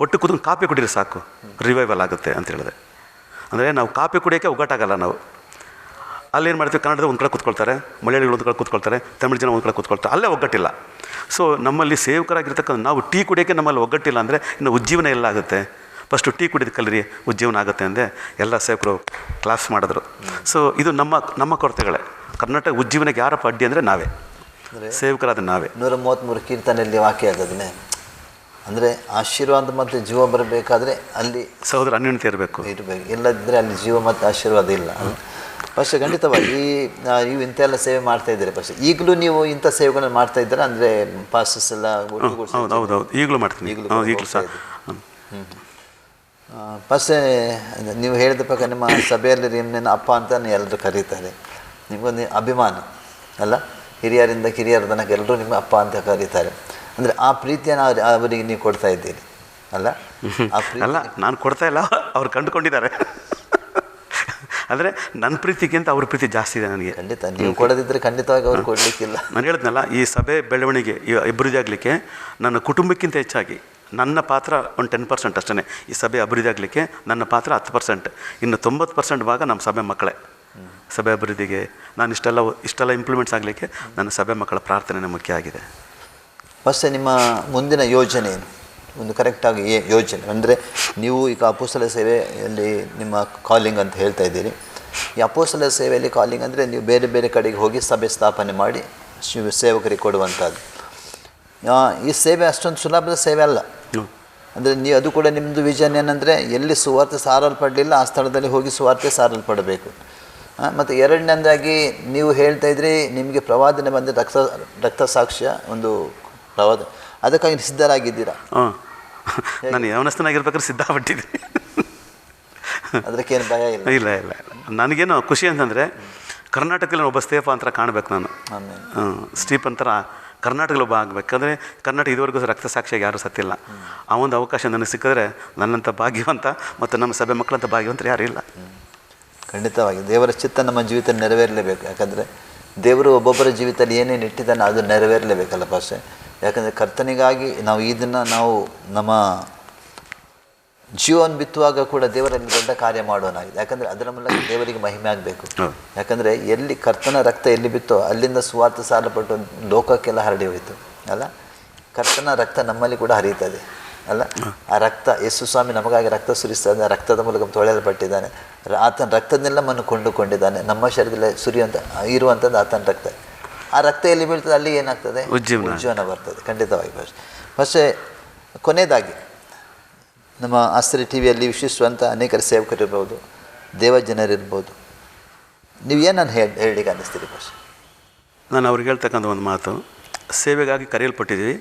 ಒಟ್ಟು ಕೂತ್ಕೊಂಡು ಕಾಫಿ ಕುಡೀರಿ ಸಾಕು, ರಿವೈವಲ್ ಆಗುತ್ತೆ ಅಂತ ಹೇಳಿದೆ. ಅಂದರೆ ನಾವು ಕಾಫಿ ಕುಡಿಯೋಕ್ಕೆ ಒಗ್ಗಟ್ಟಾಗಲ್ಲ. ನಾವು ಅಲ್ಲೇನು ಮಾಡ್ತೀವಿ, ಕನ್ನಡದ ಒಂದು ಕಡೆ ಕೂತ್ಕೊಳ್ತಾರೆ, ಮಲಯಾಳಿಗಳು ಒಂದು ಕಡೆ ಕೂತ್ಕೊಳ್ತಾರೆ, ತಮಿಳು ಜನ ಒಂದು ಕಡೆ ಕೂತ್ಕೊಳ್ತಾರೆ, ಅಲ್ಲೇ ಒಗ್ಗಟ್ಟಿಲ್ಲ. ಸೊ ನಮ್ಮಲ್ಲಿ ಸೇವಕರಾಗಿರ್ತಕ್ಕಂಥ ನಾವು ಟೀ ಕುಡಿಯೋಕ್ಕೆ ನಮ್ಮಲ್ಲಿ ಒಗ್ಗಟ್ಟಿಲ್ಲ ಅಂದರೆ ಇನ್ನು ಉಜ್ಜೀವನ ಎಲ್ಲ ಆಗುತ್ತೆ. ಫಸ್ಟು ಟೀ ಕುಡಿದು ಕಲರಿ ಉಜ್ಜೀವನ ಆಗುತ್ತೆ ಅಂದೆ ಎಲ್ಲ ಸೇವಕರು ಕ್ಲಾಸ್ ಮಾಡಿದ್ರು. ಸೊ ಇದು ನಮ್ಮ ಕೊರತೆಗಳೇ. ಕರ್ನಾಟಕ ಉಜ್ಜೀವನಕ್ಕೆ ಯಾರಪ್ಪ ಅಡ್ಡಿ ಅಂದರೆ ನಾವೇ, ಸೇವಕರಾದ ನಾವೇ. 133 ಕೀರ್ತನೆಯಲ್ಲಿ ವಾಕ್ಯ ಆಗೋದನ್ನೇ ಅಂದರೆ ಆಶೀರ್ವಾದ ಮತ್ತು ಜೀವ ಬರಬೇಕಾದ್ರೆ ಅಲ್ಲಿ ಸಹೋದರ ಅನ್ಯೂನ್ಯತೆ ಇರಬೇಕು, ಇಲ್ಲದಿದ್ದರೆ ಅಲ್ಲಿ ಜೀವ ಮತ್ತು ಆಶೀರ್ವಾದ ಇಲ್ಲ. പക്ഷേ ಖಂಡಿತವಾಗಿ ನೀವು ಇಂಥೆಲ್ಲ ಸೇವೆ ಮಾಡ್ತಾ ಇದ್ದೀರಿ. പക്ഷേ ಈಗಲೂ ನೀವು ಇಂಥ ಸೇವೆಗಳನ್ನು ಮಾಡ್ತಾ ಇದ್ದೀರಾ? ಅಂದರೆ ಪಾಸ್ಟರ್ಸ್ ಎಲ್ಲ ಹೌದು ಈಗಲೂ ಮಾಡ್ತೀನಿ, ಈಗಲೂ ಸಹ. പക്ഷേ ನೀವು ಹೇಳಿದ ಪ್ರಕಾರ ನಿಮ್ಮ ಸಭೆಯಲ್ಲಿ ನಿಮ್ಮನ್ನ ಅಪ್ಪ ಅಂತ ಎಲ್ಲರೂ ಕರೀತಾರೆ, ನಿಮಗೊಂದು ಅಭಿಮಾನ ಅಲ್ಲ, ಹಿರಿಯರಿಂದ ಕಿರಿಯರ ತನಕ ಎಲ್ಲರೂ ನಿಮ್ಮ ಅಪ್ಪ ಅಂತ ಕರೀತಾರೆ. ಅಂದರೆ ಆ ಪ್ರೀತಿಯನ್ನು ಅವರಿಗೆ ನೀವು ಕೊಡ್ತಾ ಇದ್ದೀರಿ ಅಲ್ಲ? ಅಲ್ಲ, ನಾನು ಕೊಡ್ತಾ ಇಲ್ಲ, ಅವ್ರು ಕಂಡುಕೊಂಡಿದ್ದಾರೆ. ಅಂದರೆ ನನ್ನ ಪ್ರೀತಿಗಿಂತ ಅವ್ರ ಪ್ರೀತಿ ಜಾಸ್ತಿ ಇದೆ ನನಗೆ. ಖಂಡಿತ ನೀವು ಕೊಡದಿದ್ದರೆ ಖಂಡಿತವಾಗಿ ಅವ್ರು ಕೊಡಲಿಕ್ಕಿಲ್ಲ. ನಾನು ಹೇಳಿದ್ನಲ್ಲ, ಈ ಸಭೆ ಬೆಳವಣಿಗೆ ಈ ಅಭಿವೃದ್ಧಿ ಆಗಲಿಕ್ಕೆ ನನ್ನ ಕುಟುಂಬಕ್ಕಿಂತ ಹೆಚ್ಚಾಗಿ ನನ್ನ ಪಾತ್ರ ಒಂದು 10% ಅಷ್ಟೇ. ಈ ಸಭೆ ಅಭಿವೃದ್ಧಿ ಆಗಲಿಕ್ಕೆ ನನ್ನ ಪಾತ್ರ 10%. ಇನ್ನು 90% ಭಾಗ ನಮ್ಮ ಸಭೆ ಮಕ್ಕಳೇ. ಸಭೆ ಅಭಿವೃದ್ಧಿಗೆ ನಾನು ಇಷ್ಟೆಲ್ಲ ಇಂಪ್ಲಿಮೆಂಟ್ಸ್ ಆಗಲಿಕ್ಕೆ ನನ್ನ ಸಭೆ ಮಕ್ಕಳ ಪ್ರಾರ್ಥನೆ ಮುಖ್ಯ ಆಗಿದೆ. ಫಸ್ಟ್ ನಿಮ್ಮ ಮುಂದಿನ ಯೋಜನೆ ಏನು? ಒಂದು ಕರೆಕ್ಟಾಗಿ ಯೋಜನೆ ಅಂದರೆ ನೀವು ಈಗ ಅಪೊಸ್ತಲ ಸೇವೆಯಲ್ಲಿ ನಿಮ್ಮ ಕಾಲಿಂಗ್ ಅಂತ ಹೇಳ್ತಾ ಇದ್ದೀರಿ. ಈ ಅಪೊಸ್ತಲ ಸೇವೆಯಲ್ಲಿ ಕಾಲಿಂಗ್ ಅಂದರೆ ನೀವು ಬೇರೆ ಬೇರೆ ಕಡೆಗೆ ಹೋಗಿ ಸಭೆ ಸ್ಥಾಪನೆ ಮಾಡಿ ಸೇವಕರಿಗೆ ಕೊಡುವಂಥದ್ದು. ಈ ಸೇವೆ ಅಷ್ಟೊಂದು ಸುಲಭದ ಸೇವೆ ಅಲ್ಲ. ಅಂದರೆ ನೀವು ಅದು ಕೂಡ ನಿಮ್ಮದು ವಿಷನ್ ಏನಂದರೆ ಎಲ್ಲಿ ಸುವಾರ್ತೆ ಸಾರಲ್ಪಡಲಿಲ್ಲ ಆ ಸ್ಥಳದಲ್ಲಿ ಹೋಗಿ ಸುವಾರ್ತೆ ಸಾರಲ್ಪಡಬೇಕು. ಮತ್ತು ಎರಡನೇದಾಗಿ ನೀವು ಹೇಳ್ತಾ ಇದ್ರಿ ನಿಮಗೆ ಪ್ರವಾದನೆ ಬಂದರೆ ರಕ್ತ ಸಾಕ್ಷ್ಯ ಒಂದು ಪ್ರವಾದ, ಅದಕ್ಕಾಗಿ ಸಿದ್ಧರಾಗಿದ್ದೀರಾ? ನಾನು ಯವನಸ್ಥನಾಗಿರ್ಬೇಕಾದ್ರೆ ಸಿದ್ಧಪಟ್ಟಿದ್ದೀನಿ. ಅದಕ್ಕೇನು ಭಯ ಇಲ್ಲ? ಇಲ್ಲ ಇಲ್ಲ. ನನಗೇನು ಖುಷಿ ಅಂತಂದರೆ ಕರ್ನಾಟಕದಲ್ಲಿ ಒಬ್ಬ ಸ್ಟೇಫ ಅಂತ ಕಾಣಬೇಕು ನಾನು. ಸ್ಟೀಫನ್ ಥರ ಕರ್ನಾಟಕದಲ್ಲಿ ಒಬ್ಬ ಆಗಬೇಕಂದ್ರೆ ಕರ್ನಾಟಕ ಇದುವರೆಗೂ ರಕ್ತ ಸಾಕ್ಷಿಯಾಗಿ ಯಾರೂ ಸತ್ತಿಲ್ಲ. ಆ ಒಂದು ಅವಕಾಶ ನನಗೆ ಸಿಕ್ಕಿದ್ರೆ ನನ್ನಂಥ ಭಾಗ್ಯವಂತ ಮತ್ತು ನಮ್ಮ ಸಭೆ ಮಕ್ಕಳಂಥ ಭಾಗ್ಯವಂತರು ಯಾರೂ ಇಲ್ಲ. ಖಂಡಿತವಾಗಿ ದೇವರ ಚಿತ್ತ ನಮ್ಮ ಜೀವಿತ ನೆರವೇರಲೇಬೇಕು. ಯಾಕಂದರೆ ದೇವರು ಒಬ್ಬೊಬ್ಬರ ಜೀವಿತದಲ್ಲಿ ಏನೇನು ಇಟ್ಟಿದ್ದಾನೆ ಅದು ನೆರವೇರಲೇಬೇಕಲ್ಲ ಭಾಷೆ. ಯಾಕಂದರೆ ಕರ್ತನಿಗಾಗಿ ನಾವು ಇದನ್ನು ನಾವು ನಮ್ಮ ಜೀವನ ಬಿತ್ತುವಾಗ ಕೂಡ ದೇವರಲ್ಲಿ ದೊಡ್ಡ ಕಾರ್ಯ ಮಾಡೋನಾಗಿದೆ. ಯಾಕಂದರೆ ಅದರ ಮೂಲಕ ದೇವರಿಗೆ ಮಹಿಮೆ ಆಗಬೇಕು. ಯಾಕಂದರೆ ಎಲ್ಲಿ ಕರ್ತನ ರಕ್ತ ಎಲ್ಲಿ ಬಿತ್ತೋ ಅಲ್ಲಿಂದ ಸುವಾರ್ಥ ಸಾಲಪಟ್ಟು ಲೋಕಕ್ಕೆಲ್ಲ ಹರಡಿ ಹೋಯಿತು ಅಲ್ಲ. ಕರ್ತನ ರಕ್ತ ನಮ್ಮಲ್ಲಿ ಕೂಡ ಹರಿಯುತ್ತದೆ ಅಲ್ಲ. ಆ ರಕ್ತ ಯೇಸು ಸ್ವಾಮಿ ನಮಗಾಗಿ ರಕ್ತ ಸುರಿಸ್ತಾನೆ, ರಕ್ತದ ಮೂಲಕ ತೊಳೆಯಲ್ಪಟ್ಟಿದ್ದಾನೆ. ಆತನ ರಕ್ತದನ್ನೆಲ್ಲ ಮಣ್ಣು ಕೊಂಡುಕೊಂಡಿದ್ದಾನೆ. ನಮ್ಮ ಶರೀರದಲ್ಲಿ ಸುರಿಯುವಂಥ ಇರುವಂಥದ್ದು ಆತನ ರಕ್ತ. ಆ ರಕ್ತ ಎಲ್ಲಿ ಬೀಳ್ತದೆ ಅಲ್ಲಿ ಏನಾಗ್ತದೆ? ಉಜ್ಜೀವನ ಬರ್ತದೆ. ಖಂಡಿತವಾಗಿ പക്ഷേ ಕೊನೆಯದಾಗಿ ನಮ್ಮ ಆಸ್ತ್ರಿ ಟಿ ವಿಯಲ್ಲಿ ವಿಶಿಷ್ಟವಂಥ ಅನೇಕ ಸೇವಕರಿರ್ಬೋದು, ದೇವಜನರಿರ್ಬೋದು, ನೀವು ಏನನ್ನು ಹೇಳಿಗೆ ಅನ್ನಿಸ್ತೀರಿ ಭಾಷೆ? ನಾನು ಅವ್ರಿಗೆ ಹೇಳ್ತಕ್ಕಂಥ ಒಂದು ಮಾತು, ಸೇವೆಗಾಗಿ ಕರೆಯಲ್ಪಟ್ಟಿದ್ದೀವಿ.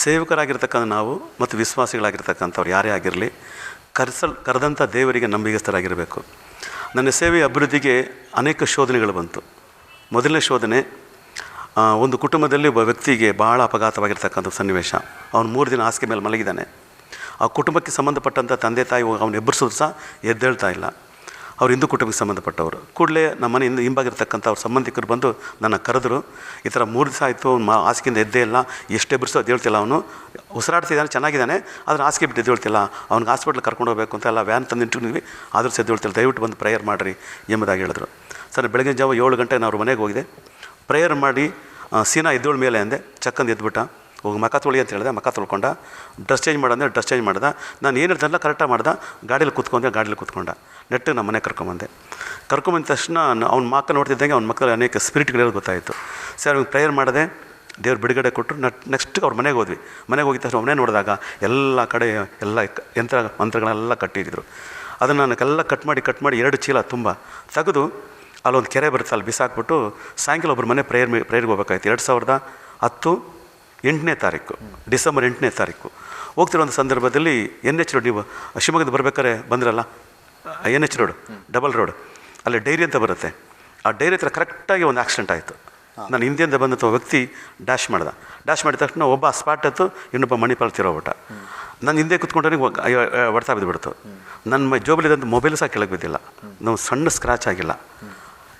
ಸೇವಕರಾಗಿರ್ತಕ್ಕಂಥ ನಾವು ಮತ್ತು ವಿಶ್ವಾಸಿಗಳಾಗಿರ್ತಕ್ಕಂಥವ್ರು ಯಾರೇ ಆಗಿರಲಿ ಕರೆದಂಥ ದೇವರಿಗೆ ನಂಬಿಗಸ್ತರಾಗಿರಬೇಕು. ನನ್ನ ಸೇವೆಯ ಅಭಿವೃದ್ಧಿಗೆ ಅನೇಕ ಶೋಧನೆಗಳು ಬಂತು. ಮೊದಲನೇ ಶೋಧನೆ, ಒಂದು ಕುಟುಂಬದಲ್ಲಿ ಒಬ್ಬ ವ್ಯಕ್ತಿಗೆ ಭಾಳ ಅಪಘಾತವಾಗಿರ್ತಕ್ಕಂಥ ಸನ್ನಿವೇಶ. ಅವನು 3 ದಿನ ಹಾಸಿಗೆ ಮೇಲೆ ಮಲಗಿದ್ದಾನೆ. ಆ ಕುಟುಂಬಕ್ಕೆ ಸಂಬಂಧಪಟ್ಟಂಥ ತಂದೆ ತಾಯಿ ಅವನು ಎಬ್ಬರಿಸೋದು ಸಹ ಎದ್ದೇಳ್ತಾ ಇಲ್ಲ. ಅವ್ರು ಹಿಂದೂ ಕುಟುಂಬಕ್ಕೆ ಸಂಬಂಧಪಟ್ಟವರು. ಕೂಡಲೇ ನಮ್ಮ ಮನೆಯಿಂದ ಹಿಂಬಾಗಿರ್ತಕ್ಕಂಥ ಅವ್ರ ಸಂಬಂಧಿಕರು ಬಂದು ನನ್ನ ಕರೆದ್ರು. ಈ ಥರ 3 ದಿವಸ ಆಯಿತು, ಹಾಸಿಗೆಯಿಂದ ಎದ್ದೇ ಇಲ್ಲ, ಎಷ್ಟೇ ಬಿಡಿಸೋ ಎದ್ದೇಳ್ತಿಲ್ಲ, ಅವನು ಉಸಿರಾಡ್ತಿದ್ದಾನೆ, ಚೆನ್ನಾಗಿದ್ದಾನೆ, ಆದರೆ ಹಾಸಿಗೆ ಬಿಟ್ಟು ಎದ್ದೇಳ್ತಿಲ್ಲ, ಅವ್ನಿಗೆ ಹಾಸ್ಪಿಟ್ಲಿಗೆ ಕರ್ಕೊಂಡು ಹೋಗಬೇಕು ಅಂತ ಎಲ್ಲ ವ್ಯಾನ್ ತಂದು ನಿಂತಿದ್ವಿ, ಆದರೂ ಸಹ ಎದ್ದೇಳ್ತಿಲ್ಲ, ದಯವಿಟ್ಟು ಬಂದು ಪ್ರೇಯರ್ ಮಾಡಿರಿ ಎಂಬುದಾಗಿ ಹೇಳಿದ್ರು. ಸರ್ ಬೆಳಗಿನ ಜಾವ 7 ಗಂಟೆಗೆ ನಾನು ಅವ್ರ ಮನೆಗೆ ಹೋಗಿದೆ. ಪ್ರೇಯರ್ ಮಾಡಿ ಸೀನಾ ಎದ್ದೇಳ ಮೇಲೆ ಅಂದೆ, ಚಕ್ಕಂದು ಎದ್ಬಿಟ್ಟ. ಹೋಗಿ ಮಖ ತೊಳಿ ಅಂತ ಹೇಳಿದೆ, ಮಖ ತೊಳ್ಕೊಂಡ. ಡ್ರೆಸ್ ಚೇಂಜ್ ಮಾಡಂದರೆ ಡ್ರೆಸ್ ಚೇಂಜ್ ಮಾಡ್ದೆ. ನಾನು ಏನು ಹೇಳ್ತಾನೆಲ್ಲ ಕರೆಕ್ಟಾಗಿ ಮಾಡ್ದೆ. ಗಾಡೀಲಿ ಕೂತ್ಕೊಂಡೆ, ಗಾಡೀಲಿ ಕೂತ್ಕೊಂಡ. ನೆಟ್ಟಿಗೆ ನಮ್ಮ ಮನೆಗೆ ಕರ್ಕೊಂಬಂದೆ. ಕರ್ಕೊಂಬಂದ ತಕ್ಷಣ ಅವ್ನ ಮಕ್ಕ ನೋಡ್ತಿದ್ದಂಗೆ ಅವ್ನ ಮಕ್ಕಳು ಅನೇಕ ಸ್ಪಿರಿಟ್ಗಳಿರೋದು ಗೊತ್ತಾಯಿತು. ಸರ್ ಅವ್ನಿಗೆ ಪ್ರೇಯರ್ ಮಾಡಿದೆ, ದೇವ್ರು ಬಿಡುಗಡೆ ಕೊಟ್ಟರು. ನೆಕ್ಸ್ಟ್ ಅವ್ರ ಮನೆಗೆ ಹೋದ್ವಿ. ಮನೆಗೆ ಹೋಗಿದ ತಕ್ಷಣ ಮನೆ ನೋಡಿದಾಗ ಎಲ್ಲ ಕಡೆ ಎಲ್ಲ ಮಂತ್ರಗಳೆಲ್ಲ ಕಟ್ಟಿದ್ರು. ಅದನ್ನು ನನಗೆಲ್ಲ ಕಟ್ ಮಾಡಿ 2 ಚೀಲ ತುಂಬ ತೆಗೆದು ಅಲ್ಲೊಂದು ಕೆರೆ ಬರುತ್ತೆ, ಅಲ್ಲಿ ಬಿಸಾಕ್ಬಿಟ್ಟು ಸಾಯಂಕಾಲ ಒಬ್ಬರು ಮನೆ ಪ್ರೇಯರ್ಗೆ ಹೋಗ್ಬೇಕಾಯ್ತು. 2010 8ನೇ ತಾರೀಕು, ಡಿಸೆಂಬರ್ 8ನೇ ತಾರೀಕು ಹೋಗ್ತಿರೋ ಒಂದು ಸಂದರ್ಭದಲ್ಲಿ NH ರೋಡ್, ನೀವು ಶಿವಮೊಗ್ಗದ ಬರ್ಬೇಕಾದ್ರೆ ಬಂದಿರಲ್ಲ, NH ರೋಡ್, ಡಬಲ್ ರೋಡ್, ಅಲ್ಲಿ ಡೈರಿ ಅಂತ ಬರುತ್ತೆ. ಆ ಡೈರಿ ಹತ್ರ ಕರೆಕ್ಟಾಗಿ ಒಂದು ಆಕ್ಸಿಡೆಂಟ್ ಆಯಿತು. ನಾನು ಹಿಂದಿಯಿಂದ ಬಂದಂಥ ವ್ಯಕ್ತಿ ಡ್ಯಾಶ್ ಮಾಡಿದ ತಕ್ಷಣ ಒಬ್ಬ ಸ್ಪಾಟ್ ಹತ್ತು, ಇನ್ನೊಬ್ಬ ಮಣಿಪಾಲ್ ತಿರೋಬಿಟ್ಟ. ನಾನು ಹಿಂದೆ ಕೂತ್ಕೊಂಡ್ರೆ ಹೊಡ್ತಾ ಬಿದ್ದುಬಿಡ್ತು. ನನ್ನ ಜೋಬಲಿದ್ದಂಥ ಮೊಬೈಲ್ ಸಹ ಕೆಳಗೆ ಬಿದ್ದಿಲ್ಲ, ನಾವು ಸಣ್ಣ ಸ್ಕ್ರ್ಯಾಚ್ ಆಗಿಲ್ಲ.